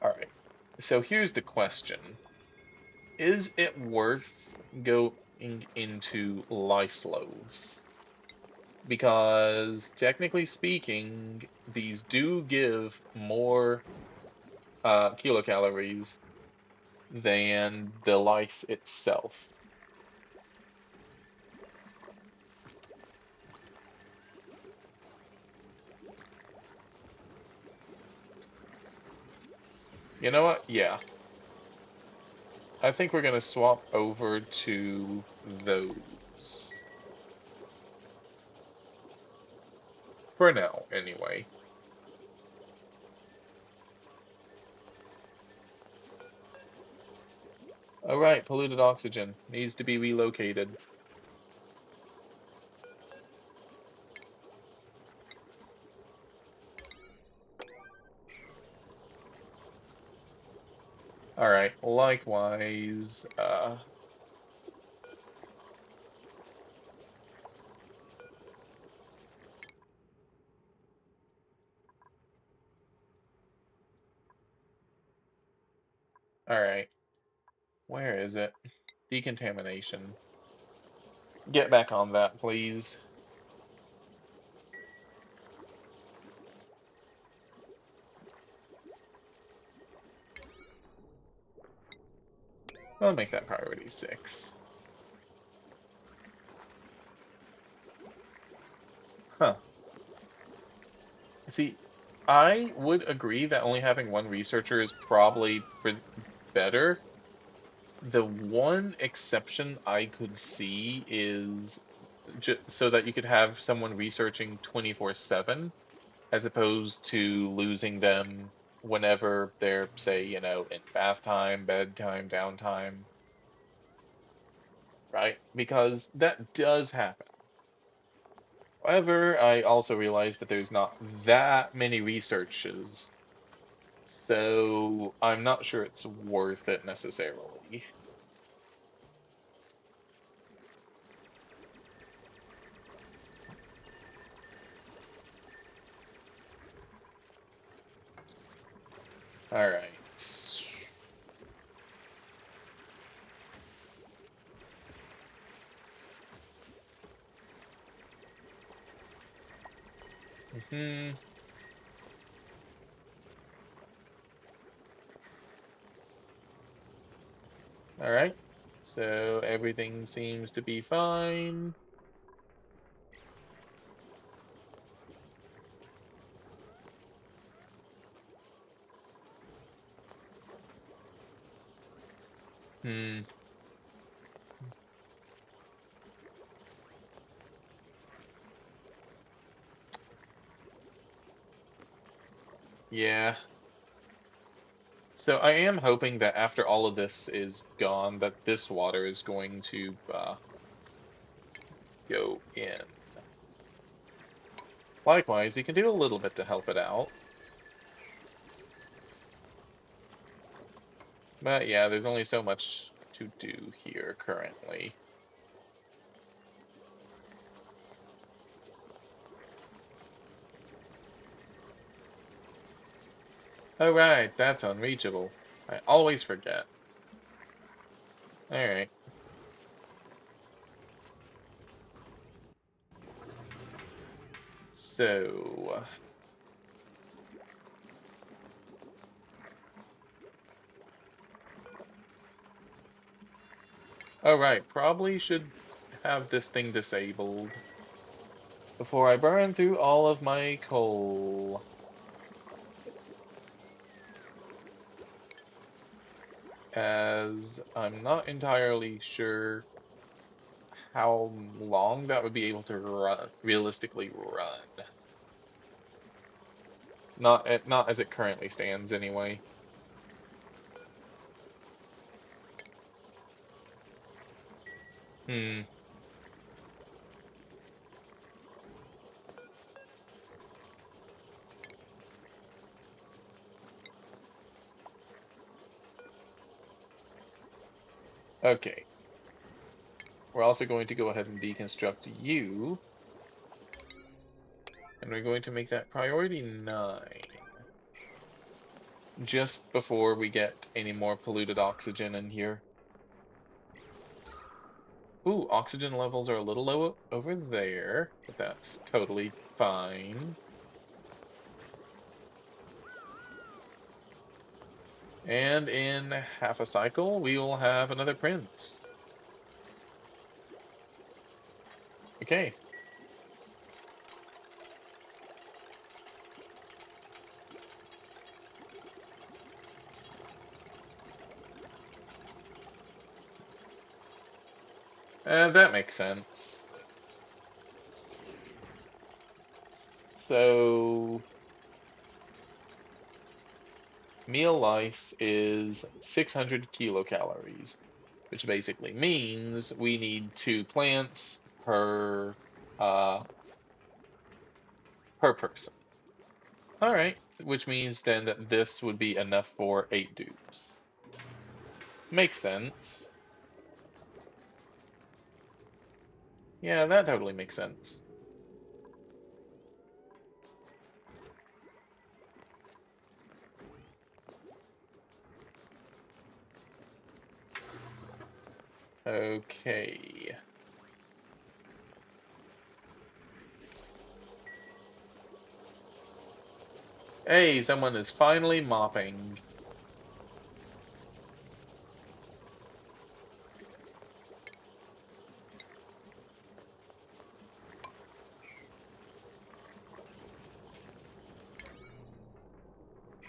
All right, so here's the question. Is it worth going into lice loaves? Because technically speaking, these do give more kilocalories than the lice itself. You know what? Yeah. I think we're going to swap over to those. For now, anyway. Alright, polluted oxygen needs to be relocated. Alright, likewise, Alright. Where is it? Decontamination. Get back on that, please. I'll make that priority 6. Huh. See, I would agree that only having one researcher is probably for better. The one exception I could see is so that you could have someone researching 24/7 as opposed to losing them whenever they're, say, in bath time, bedtime, downtime, right? Because that does happen. However, I also realize that there's not that many researches, so I'm not sure it's worth it necessarily. All right. Hmm. All right. So everything seems to be fine. Hmm. Yeah. So I am hoping that after all of this is gone, that this water is going to go in. Likewise, you can do a little bit to help it out. But yeah, there's only so much to do here currently. Oh right, that's unreachable. I always forget. Alright. So... Oh right, probably should have this thing disabled before I burn through all of my coal. As I'm not entirely sure how long that would be able to realistically run. Not as it currently stands anyway. Hmm. Okay. We're also going to go ahead and deconstruct you. And we're going to make that priority 9. Just before we get any more polluted oxygen in here. Ooh, oxygen levels are a little low over there, but that's totally fine. And in half a cycle, we will have another prince. Okay. That makes sense. So, meal lice is 600 kilocalories, which basically means we need 2 plants uh, per person. All right, which means then that this would be enough for 8 dupes. Makes sense. Yeah, that totally makes sense. Okay. Hey, someone is finally mopping.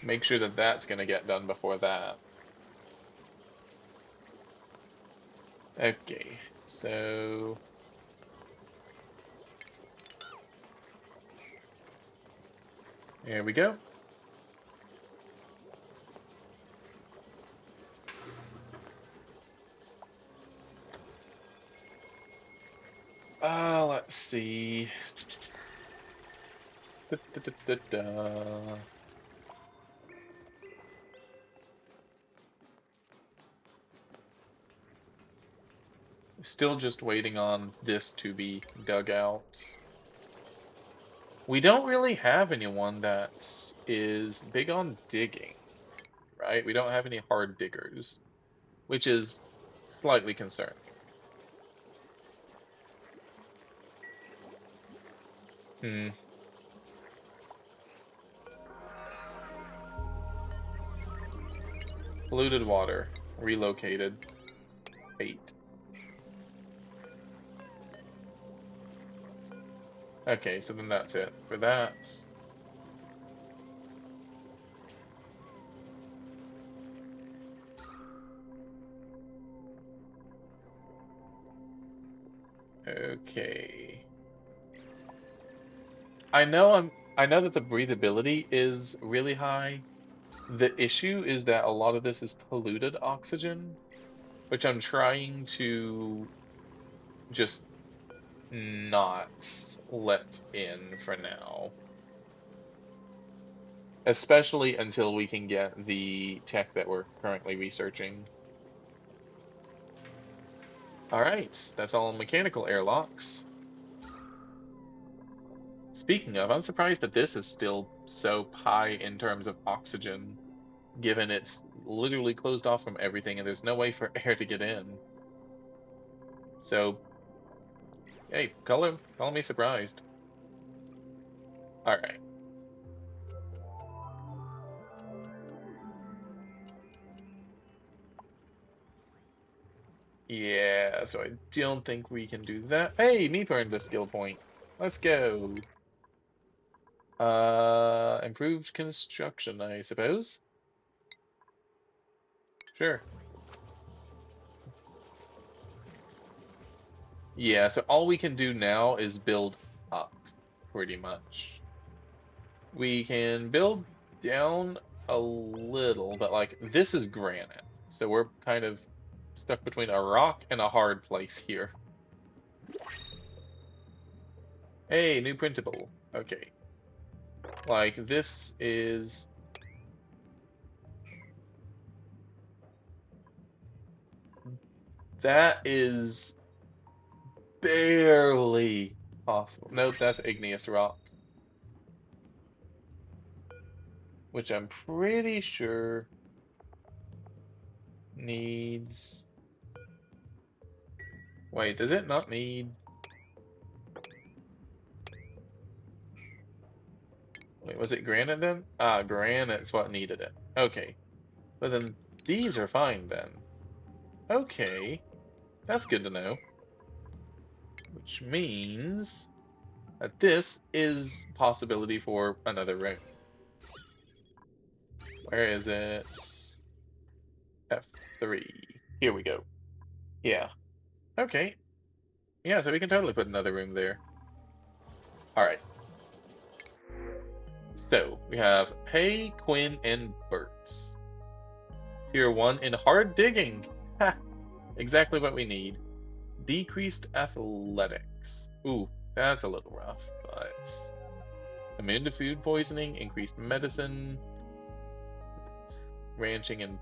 Make sure that that's going to get done before that. Okay, so here we go. Let's see. Da, da, da, da, da. Still just waiting on this to be dug out. We don't really have anyone that is big on digging, right? We don't have any hard diggers, which is slightly concerning. Hmm. Polluted water. Relocated. 8. Okay, so then that's it for that. Okay. I know that the breathability is really high. The issue is that a lot of this is polluted oxygen, which I'm trying to just not let in for now. Especially until we can get the tech that we're currently researching. Alright, that's all mechanical airlocks. Speaking of, I'm surprised that this is still so high in terms of oxygen, given it's literally closed off from everything and there's no way for air to get in. So, hey, call me surprised. Alright. Yeah, so I don't think we can do that. Hey, Meep earned a skill point. Let's go. Improved construction, I suppose. Sure. Yeah, so all we can do now is build up, pretty much. We can build down a little, but like this is granite. So we're kind of stuck between a rock and a hard place here. Hey, new printable. Okay. Like this is that is barely possible. Nope, that's igneous rock, which I'm pretty sure needs. Wait, does it not need? Wait, was it granite then? Ah, granite's what needed it. Okay. But then these are fine then. Okay. That's good to know. Which means that this is possibility for another room. Where is it? F3. Here we go. Yeah. Okay. Yeah, so we can totally put another room there. Alright. So we have Pei, Quinn, and Burt's. Tier 1 in hard digging. Ha! Exactly what we need. Decreased athletics. Ooh, that's a little rough, but immune to food poisoning, increased medicine, ranching and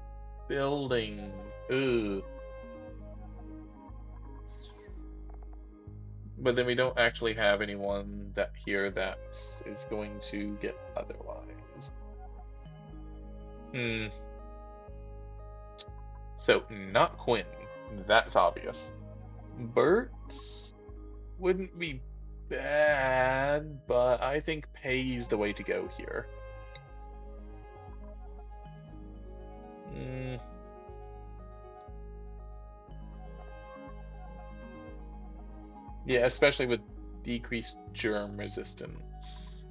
building. Ooh. But then we don't actually have anyone that here that is going to get otherwise. Hmm. So not Quinn. That's obvious. Birds wouldn't be bad, but I think pay's the way to go here. Mm, yeah, especially with decreased germ resistance.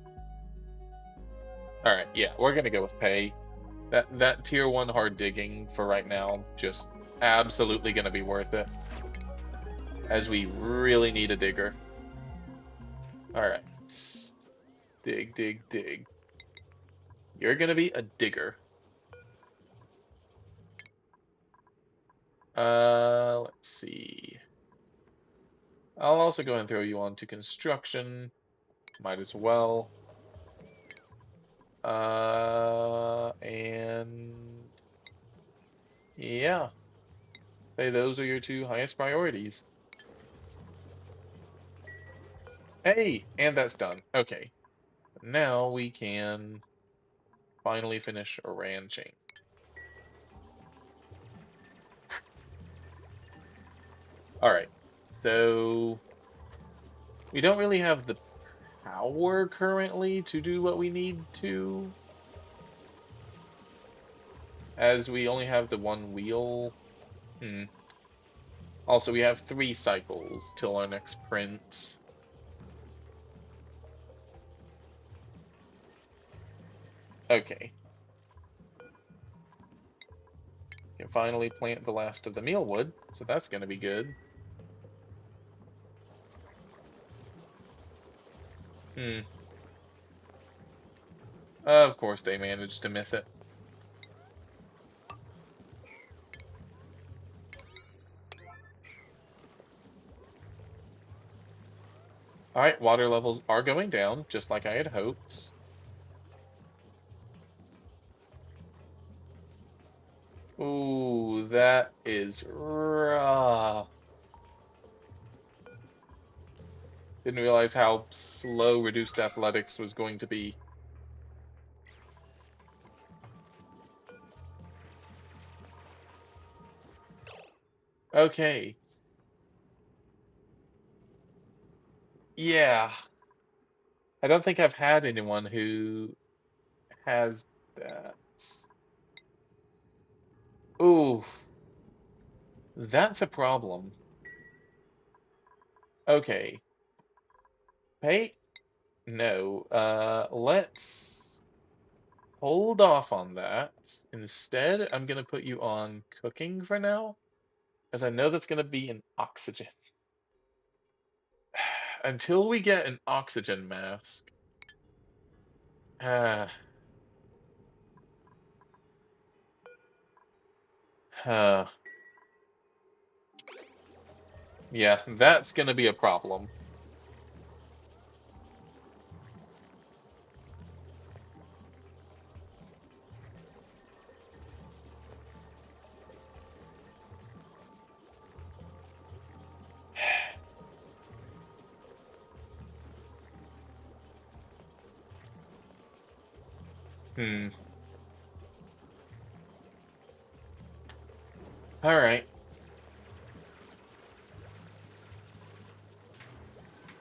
All right, yeah, we're gonna go with pay. That tier 1 hard digging for right now just absolutely gonna be worth it, as we really need a digger. All right, dig, dig, dig. You're gonna be a digger. Let's see. I'll also go and throw you on to construction. Might as well. And yeah, say those are your two highest priorities. Hey, and that's done. Okay, now we can finally finish ranching. All right, so we don't really have the power currently to do what we need to, as we only have the one wheel. Hmm. Also, we have 3 cycles till our next print. Okay. Can finally plant the last of the mealwood, so that's going to be good. Hmm. Of course they managed to miss it. Alright, water levels are going down, just like I had hoped. Ooh, that is rough. Didn't realize how slow reduced athletics was going to be. Okay. Yeah. I don't think I've had anyone who has that. Ooh, that's a problem. Okay. Hey, no. Let's hold off on that. Instead, I'm gonna put you on cooking for now, as I know that's gonna be an oxygen. Until we get an oxygen mask. Uh, uh, yeah, that's gonna be a problem. Hmm. All right.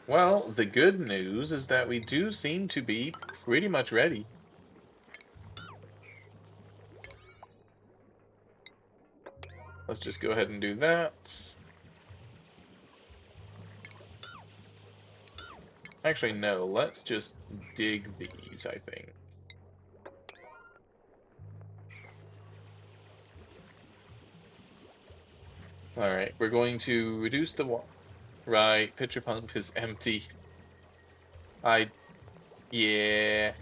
Well, the good news is that we do seem to be pretty much ready. Let's just go ahead and do that. Actually, no, let's just dig these, I think. All right, we're going to reduce the water. Right, pitcher pump is empty. I, yeah,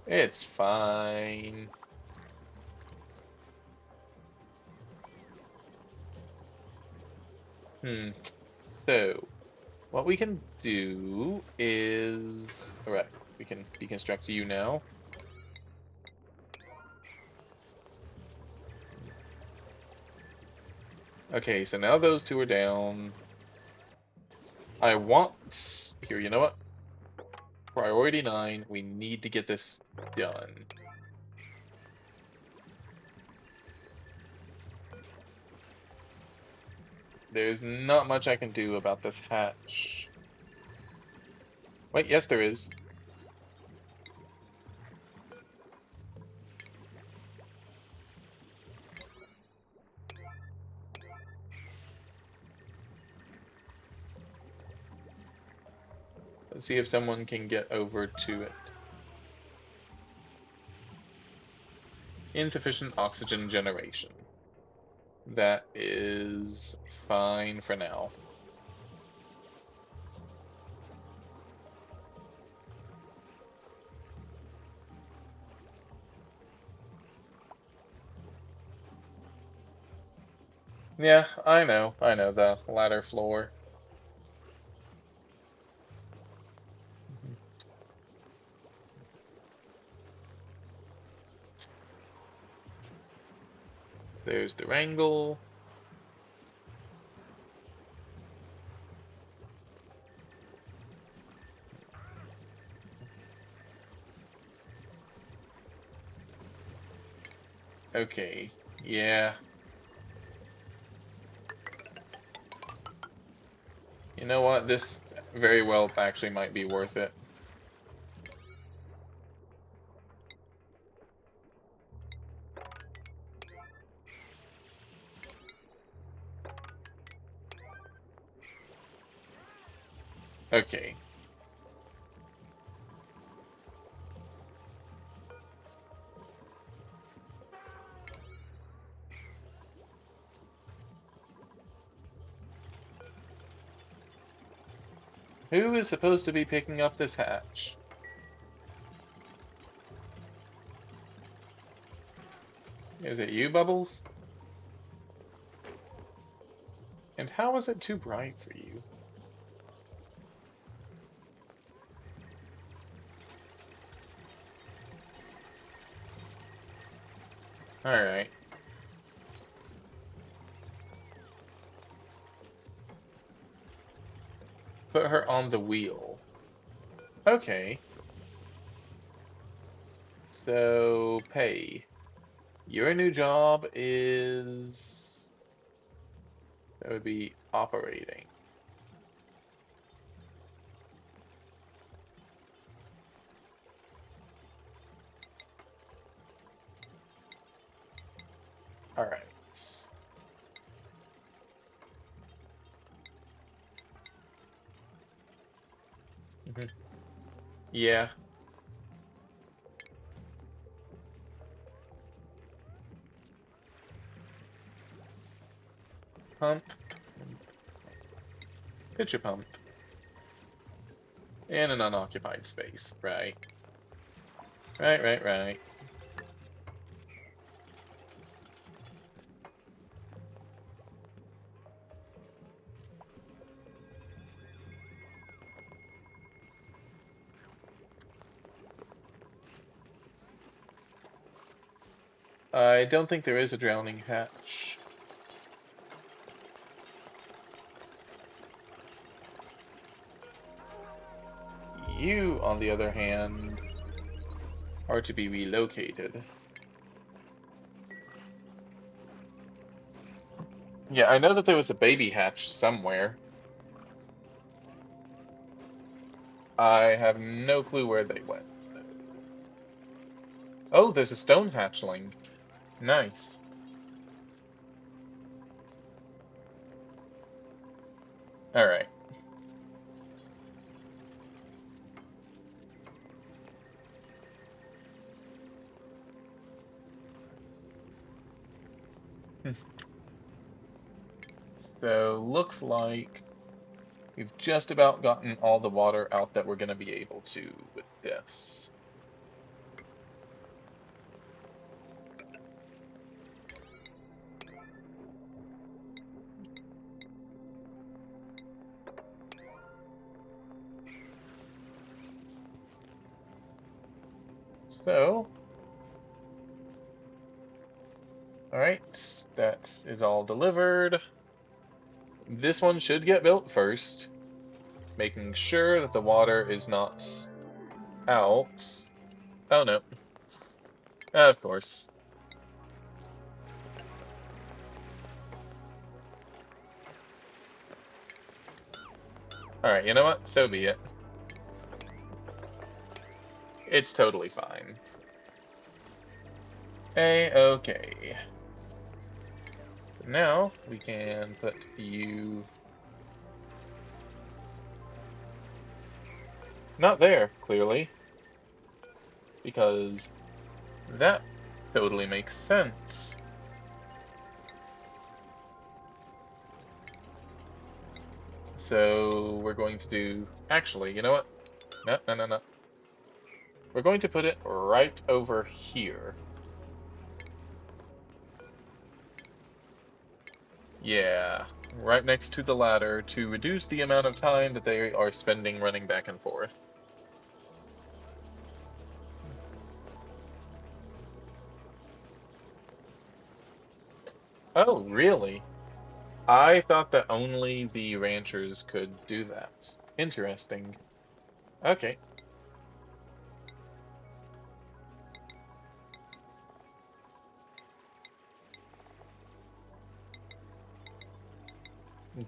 it's fine. Hmm. So, what we can do is, all right, we can deconstruct you now. Okay, so now those two are down. I want, here, you know what? Priority 9, we need to get this done. There's not much I can do about this hatch. Wait, yes, there is. Let's see if someone can get over to it. Insufficient oxygen generation. That is fine for now. Yeah, I know, the ladder floor. There's the wrangle. Okay, yeah. You know what? This very well actually might be worth it. Okay. Who is supposed to be picking up this hatch? Is it you, Bubbles? And how is it too bright for you? Alright. Put her on the wheel. Okay. So, pay. Your new job is... That would be operating. Alright. Yeah. Pump. Pitcher pump. In an unoccupied space. Right. Right. I don't think there is a drowning hatch. You, on the other hand, are to be relocated. Yeah, I know that there was a baby hatch somewhere. I have no clue where they went. Oh, there's a stone hatchling. Nice. Alright. So, looks like we've just about gotten all the water out that we're going to be able to with this. So, alright, that is all delivered. This one should get built first, making sure that the water is not out. Oh no. Of course. Alright, you know what? So be it. It's totally fine. Okay. So now we can put you not there, clearly, because that totally makes sense. So we're going to do, actually, you know what? No, no, no, no. We're going to put it right over here. Yeah, right next to the ladder to reduce the amount of time that they are spending running back and forth. Oh, really? I thought that only the ranchers could do that. Interesting. Okay.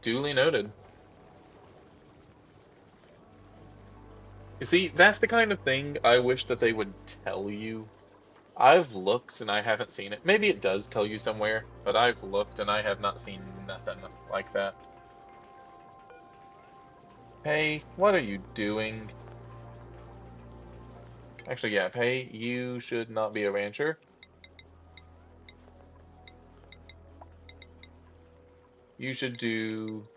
Duly noted. You see, that's the kind of thing I wish that they would tell you. I've looked and I haven't seen it. Maybe it does tell you somewhere, but I've looked and I have not seen nothing like that. Hey, what are you doing? Actually, yeah, Pei, you should not be a rancher. You should do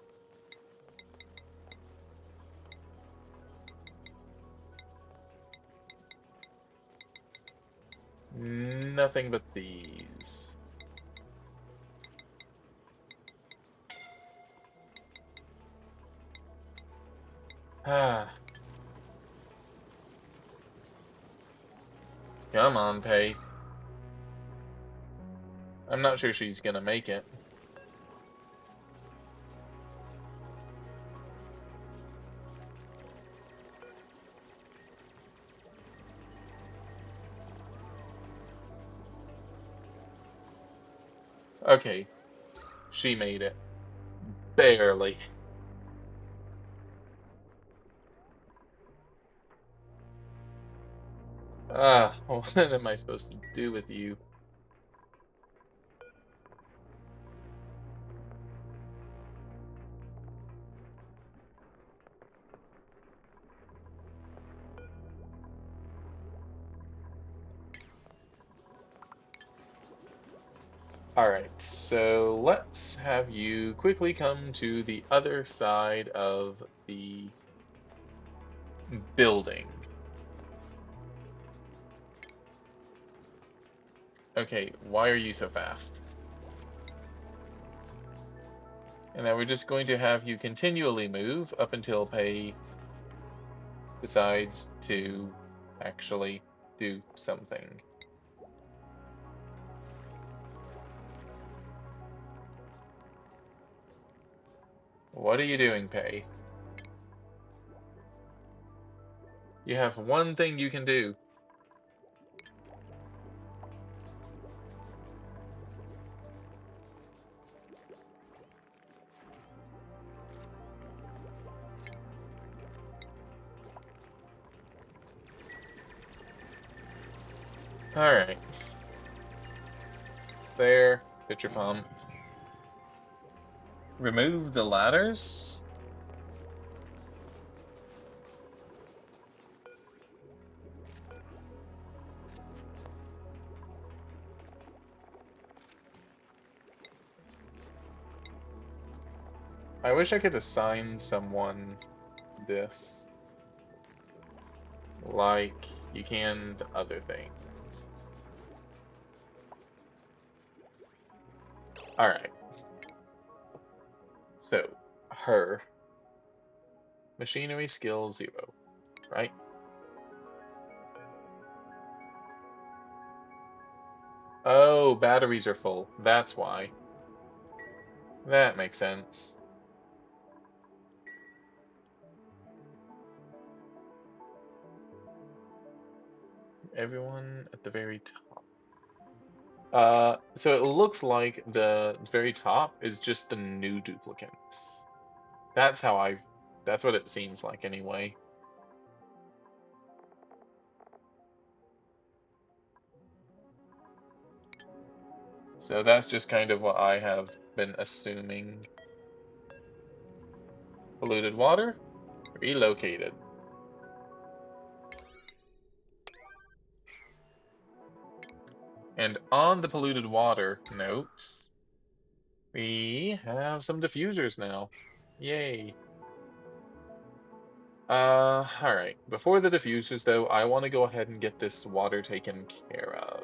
nothing but these. Ah, come on, Pei. I'm not sure she's gonna make it. Okay, she made it. Barely. Ah, what am I supposed to do with you? Alright, so let's have you quickly come to the other side of the building. Okay, why are you so fast? And now we're just going to have you continually move up until Pei decides to actually do something. What are you doing, Pei? You have one thing you can do. Alright, there, pitcher pump. Remove the ladders? I wish I could assign someone this, like you can the other things. Alright, so, her. Machinery skill 0, right? Oh, batteries are full. That's why. That makes sense. Everyone at the very top. So it looks like the very top is just the new duplicates. That's how I That's what it seems like anyway. So that's just kind of what I have been assuming. Polluted water? Relocated. And on the polluted water notes, we have some diffusers now. Yay. Alright. Before the diffusers, though, I want to go ahead and get this water taken care of.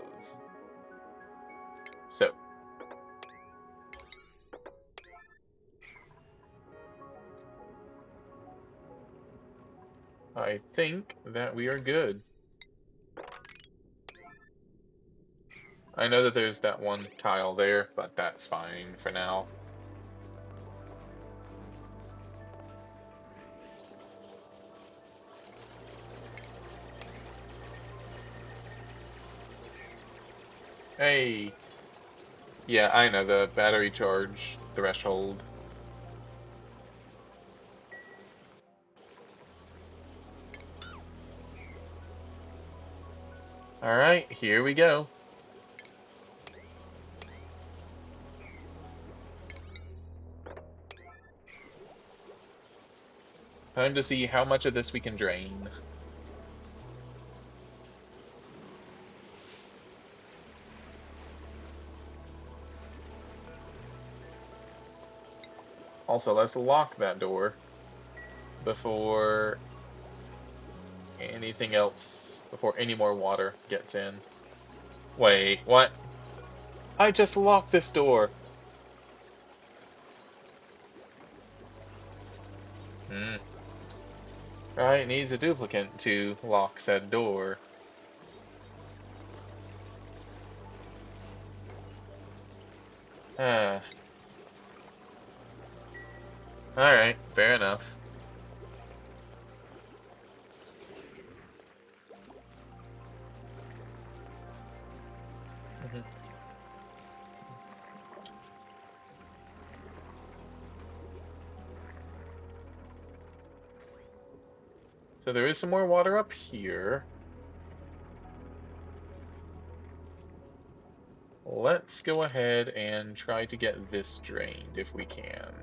So, I think that we are good. I know that there's that one tile there, but that's fine for now. Hey! Yeah, I know, the battery charge threshold. Alright, here we go. Time to see how much of this we can drain. Also, let's lock that door before anything else, before any more water gets in. Wait, what? I just locked this door. Hmm. Right, needs a duplicate to lock said door. Ah. Alright, fair enough. Mhm. So there is some more water up here. Let's go ahead and try to get this drained if we can.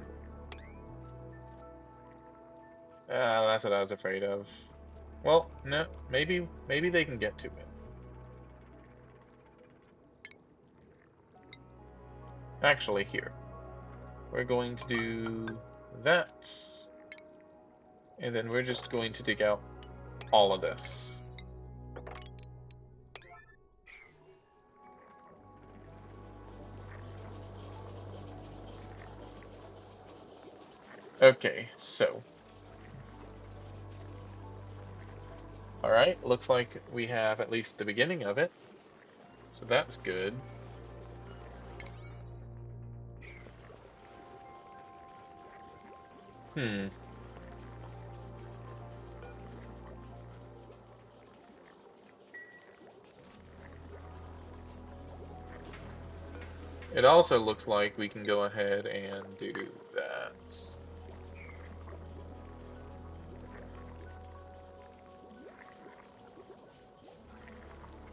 Ah, that's what I was afraid of. Well, no, maybe they can get to it. Actually, here. We're going to do that. And then we're just going to dig out all of this. Okay, so. Alright, looks like we have at least the beginning of it. So that's good. Hmm. It also looks like we can go ahead and do that.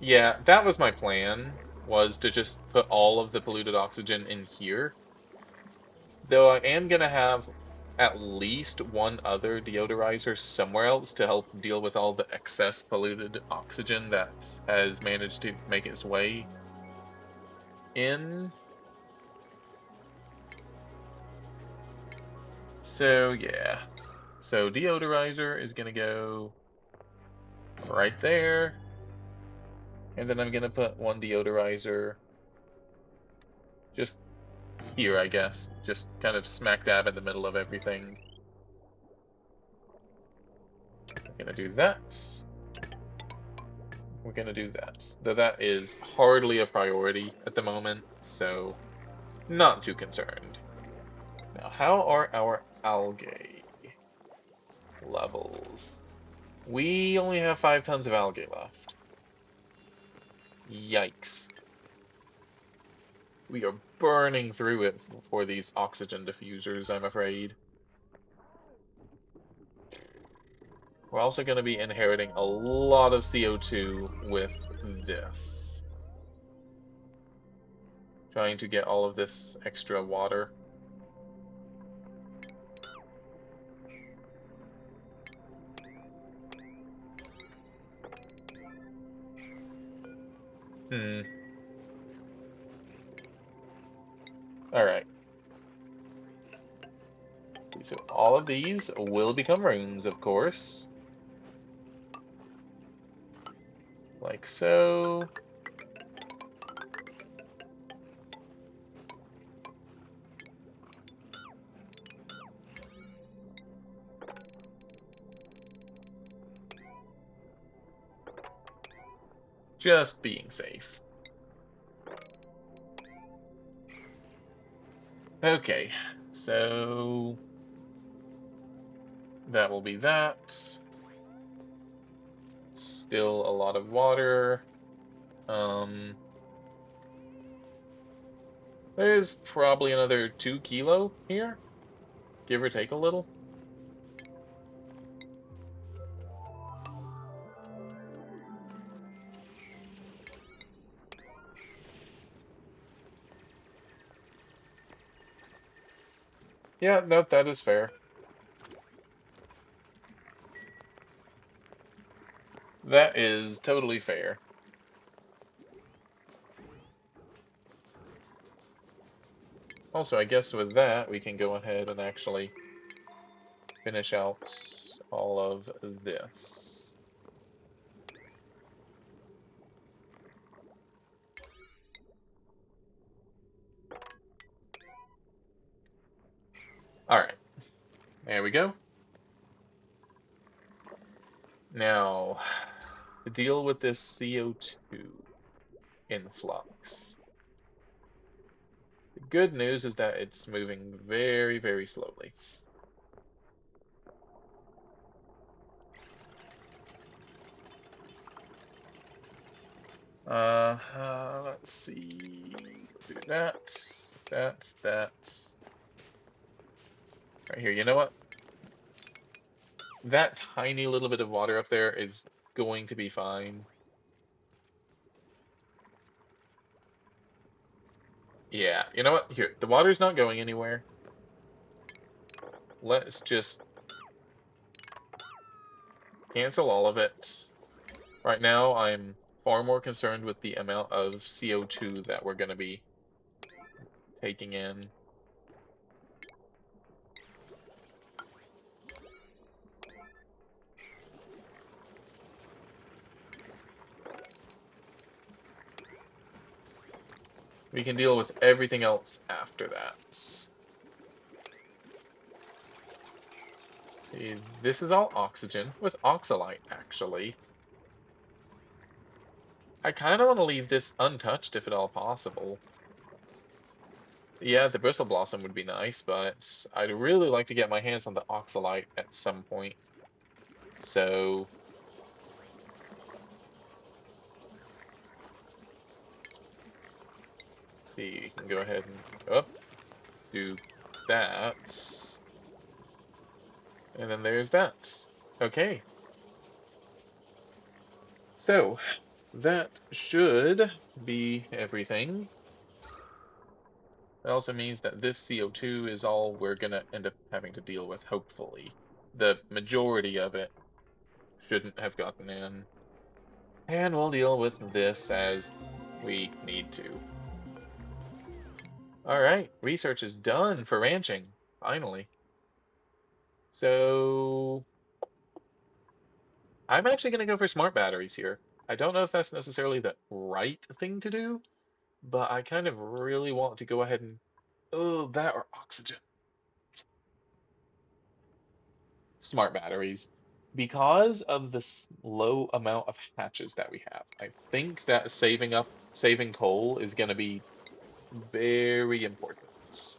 Yeah, that was my plan, was to just put all of the polluted oxygen in here. Though I am going to have at least one other deodorizer somewhere else to help deal with all the excess polluted oxygen that has managed to make its way in. So, yeah. So, deodorizer is going to go right there. And then I'm going to put one deodorizer just here, I guess. Just kind of smack dab in the middle of everything. I'm going to do that. We're going to do that. Though that is hardly a priority at the moment, so not too concerned. Now, how are our algae levels? We only have 5 tons of algae left. Yikes. We are burning through it for these oxygen diffusers, I'm afraid. We're also going to be inheriting a lot of CO2 with this. Trying to get all of this extra water. All right. So all of these will become rooms, of course. Like so. Just being safe. Okay, so that will be that. Still a lot of water. There's probably another 2 kilo here, give or take a little. Yeah, no, that is fair. That is totally fair. Also, I guess with that, we can go ahead and actually finish out all of this. All right, there we go. Now, to deal with this CO2 influx. The good news is that it's moving very, very slowly. Let's see. Do that. That. Right here. You know what? That tiny little bit of water up there is going to be fine. Yeah, you know what? Here, the water's not going anywhere. Let's just cancel all of it. Right now, I'm far more concerned with the amount of CO2 that we're going to be taking in. We can deal with everything else after that. This is all oxygen with oxalite, actually. I kind of want to leave this untouched if at all possible. Yeah, the bristle blossom would be nice, but I'd really like to get my hands on the oxalite at some point. So, let's see, you can go ahead and do that. And then there's that. Okay. So, that should be everything. It also means that this CO2 is all we're gonna end up having to deal with, hopefully. The majority of it shouldn't have gotten in. And we'll deal with this as we need to. Alright, research is done for ranching, finally. So, I'm actually gonna go for smart batteries here. I don't know if that's necessarily the right thing to do, but I kind of really want to go ahead and... Oh, that or oxygen. Smart batteries. Because of the low amount of hatches that we have, I think that saving coal is going to be very important.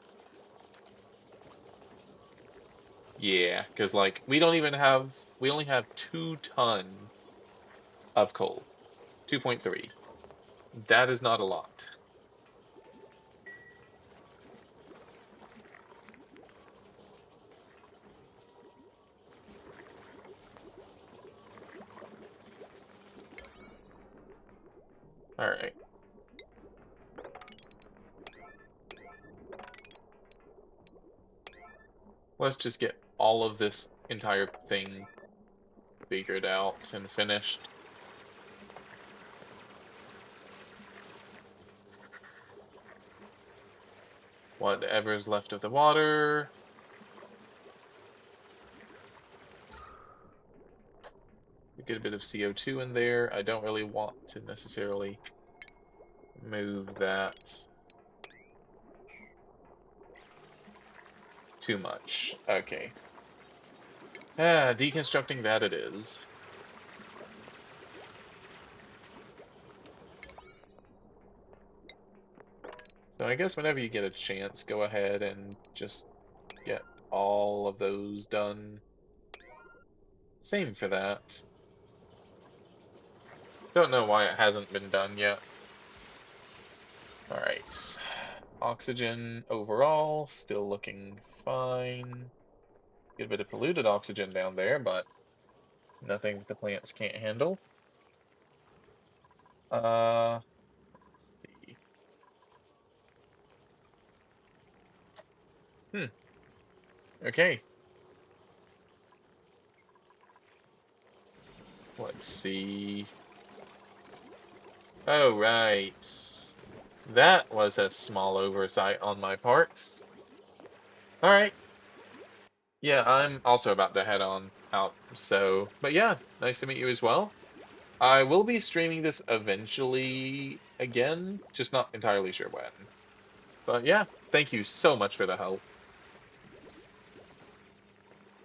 Yeah, because like we only have 2 ton of coal, 2.3. That is not a lot. Alright. Let's just get all of this entire thing figured out and finished. Whatever's left of the water. Get a bit of CO2 in there. I don't really want to necessarily move that too much. Okay. Deconstructing that it is. So I guess whenever you get a chance, go ahead and just get all of those done. Same for that. Don't know why it hasn't been done yet. Alright. Oxygen overall, still looking fine. Get a bit of polluted oxygen down there, but nothing that the plants can't handle. Let's see. Okay. Let's see. Oh, right. That was a small oversight on my part. Alright. Yeah, I'm also about to head on out, so... But yeah, nice to meet you as well. I will be streaming this eventually again, just not entirely sure when. But yeah, thank you so much for the help.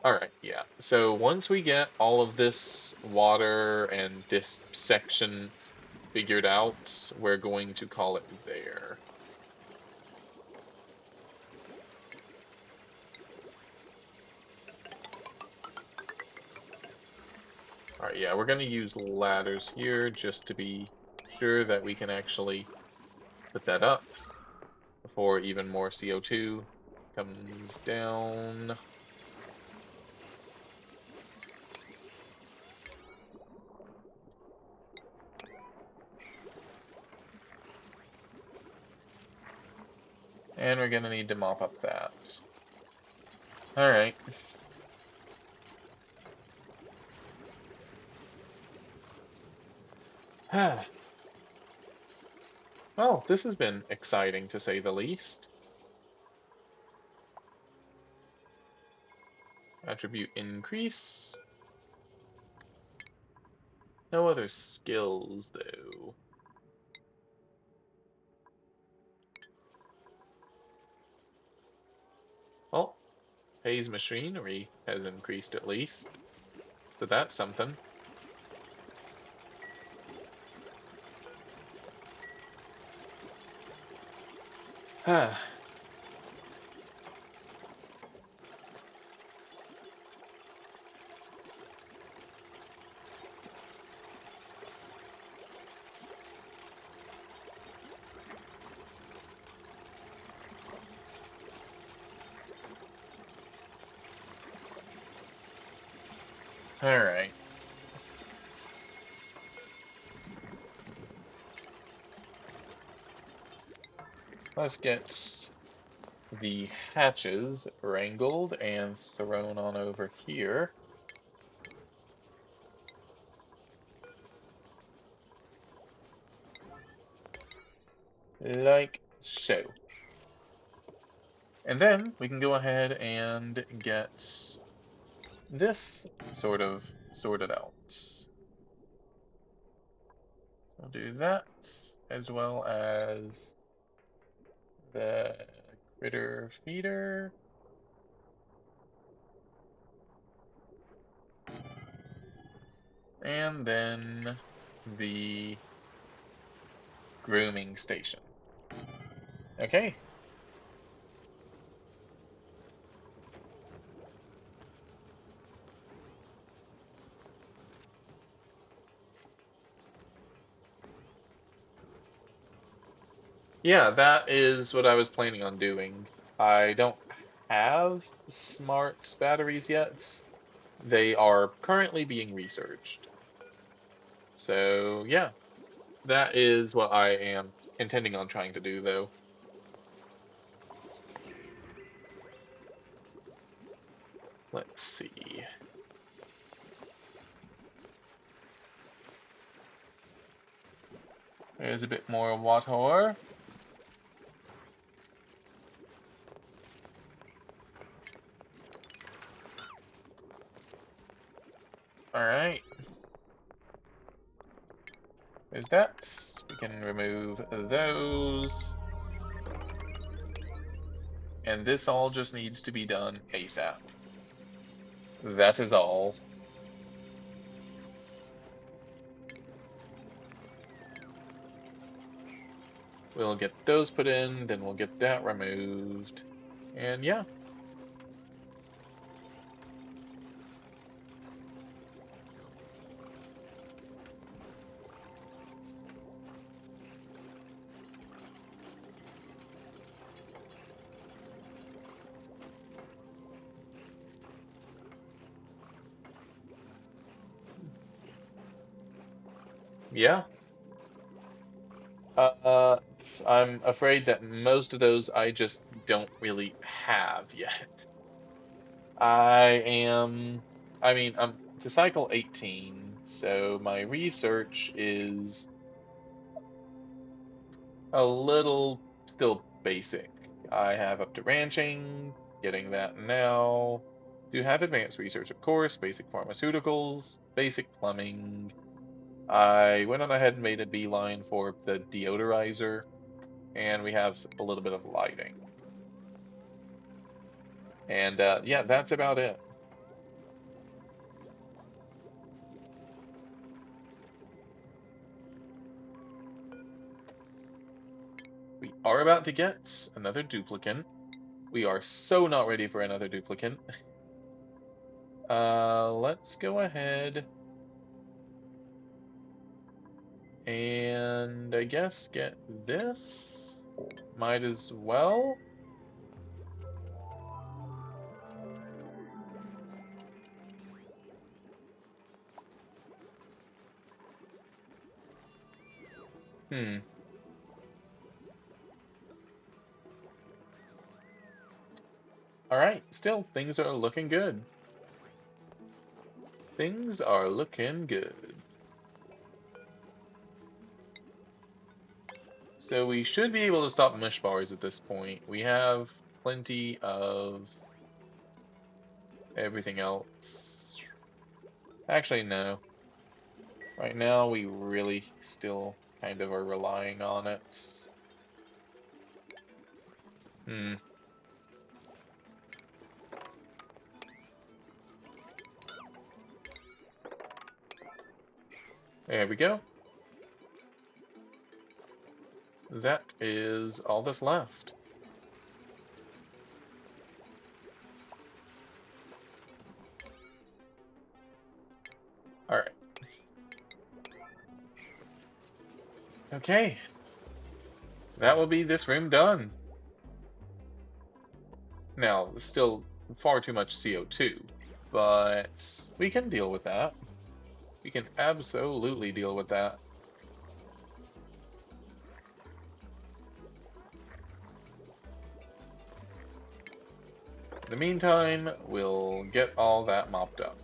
Alright, yeah. So once we get all of this water and this section figured out, we're going to call it there. Alright, yeah, we're going to use ladders here just to be sure that we can actually put that up before even more CO2 comes down. And we're going to need to mop up that. Alright. Well, this has been exciting to say the least. Attribute increase. No other skills, though. Well, Hayes machinery has increased at least. So that's something. Alright. Let's get the hatches wrangled and thrown on over here. Like so. And then we can go ahead and get this sort of sorted out. We'll do that as well as the critter feeder. And then the grooming station. Okay. Yeah, that is what I was planning on doing. I don't have smart batteries yet. They are currently being researched. So, yeah. That is what I am intending on trying to do, though. Let's see. There's a bit more water. Alright. There's that. We can remove those. And this all just needs to be done ASAP. That is all. We'll get those put in, then we'll get that removed. And yeah. Yeah. Uh, I'm afraid that most of those I just don't really have yet. I am, I mean, I'm to cycle 18, so my research is a little still basic. I have up to ranching, getting that now. Do have advanced research, of course, basic pharmaceuticals, basic plumbing. I went on ahead and made a beeline for the deodorizer, and we have a little bit of lighting. And yeah, that's about it. We are about to get another duplicant. We are so not ready for another duplicant. Let's go ahead and I guess get this. Might as well. Hmm. All right. Still, things are looking good. Things are looking good. So we should be able to stop mush bars at this point. We have plenty of everything else. Actually, no. Right now, we really still kind of are relying on it. Hmm. There we go. That is all that's left. All right. Okay. That will be this room done. Now, still far too much CO2, but we can deal with that. We can absolutely deal with that. In the meantime, we'll get all that mopped up.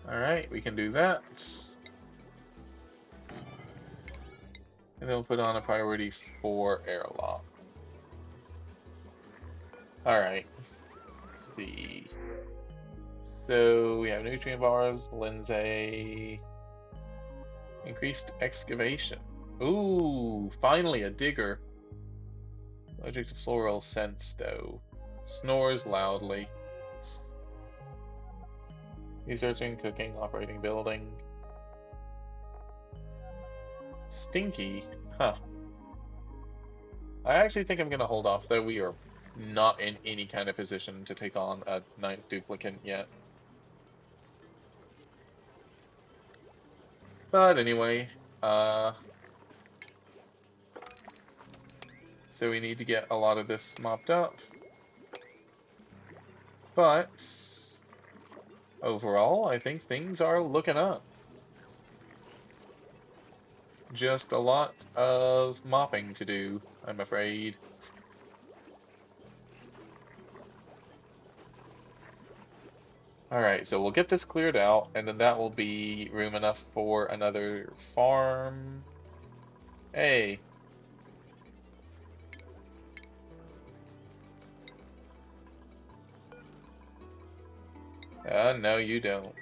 Alright, we can do that. And then we'll put on a priority for airlock. Alright, let's see. So we have nutrient bars, Lindsay, increased excavation. Ooh, finally a digger. Allergic to floral scents, though. Snores loudly. Researching, cooking, operating building. Stinky? Huh. I actually think I'm going to hold off, though. We are not in any kind of position to take on a ninth duplicant yet. But anyway, so we need to get a lot of this mopped up. But overall, I think things are looking up. Just a lot of mopping to do, I'm afraid. Alright, so we'll get this cleared out, and then that will be room enough for another farm. Hey. No, you don't.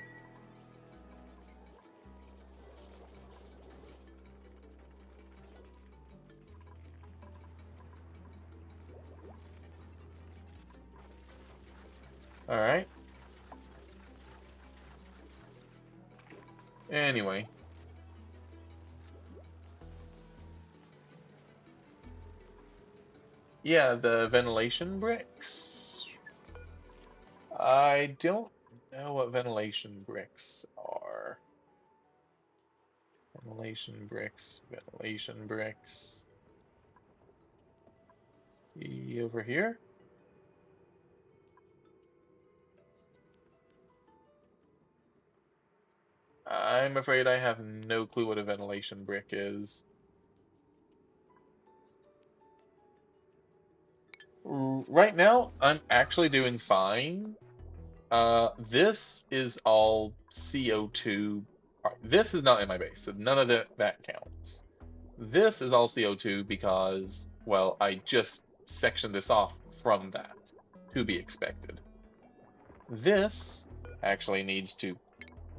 Alright. Anyway. Yeah, the ventilation bricks. I don't know what ventilation bricks are. Ventilation bricks, ventilation bricks. Over here? I'm afraid I have no clue what a ventilation brick is. Right now, I'm actually doing fine. This is all CO2. This is not in my base, so none of that counts. This is all CO2 because, well, I just sectioned this off from that, to be expected. This actually needs to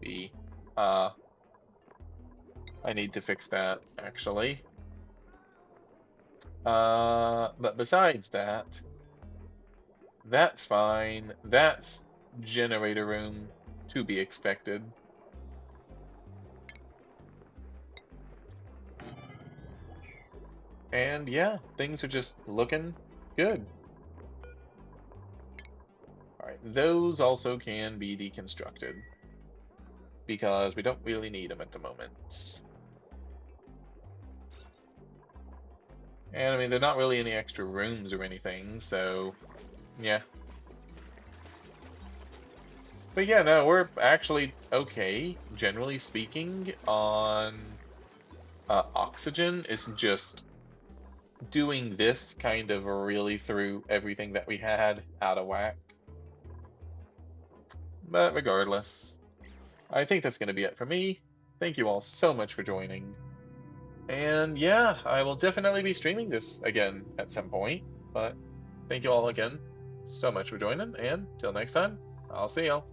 be, I need to fix that, actually. But besides that, that's fine. That's generator room, to be expected. And yeah, things are just looking good. Alright, those also can be deconstructed because we don't really need them at the moment. And I mean, they're not really any extra rooms or anything, so yeah. But yeah, no, we're actually okay, generally speaking, on oxygen. It's just doing this kind of really threw everything that we had out of whack. But regardless, I think that's going to be it for me. Thank you all so much for joining. And yeah, I will definitely be streaming this again at some point. But thank you all again so much for joining, and till next time, I'll see y'all.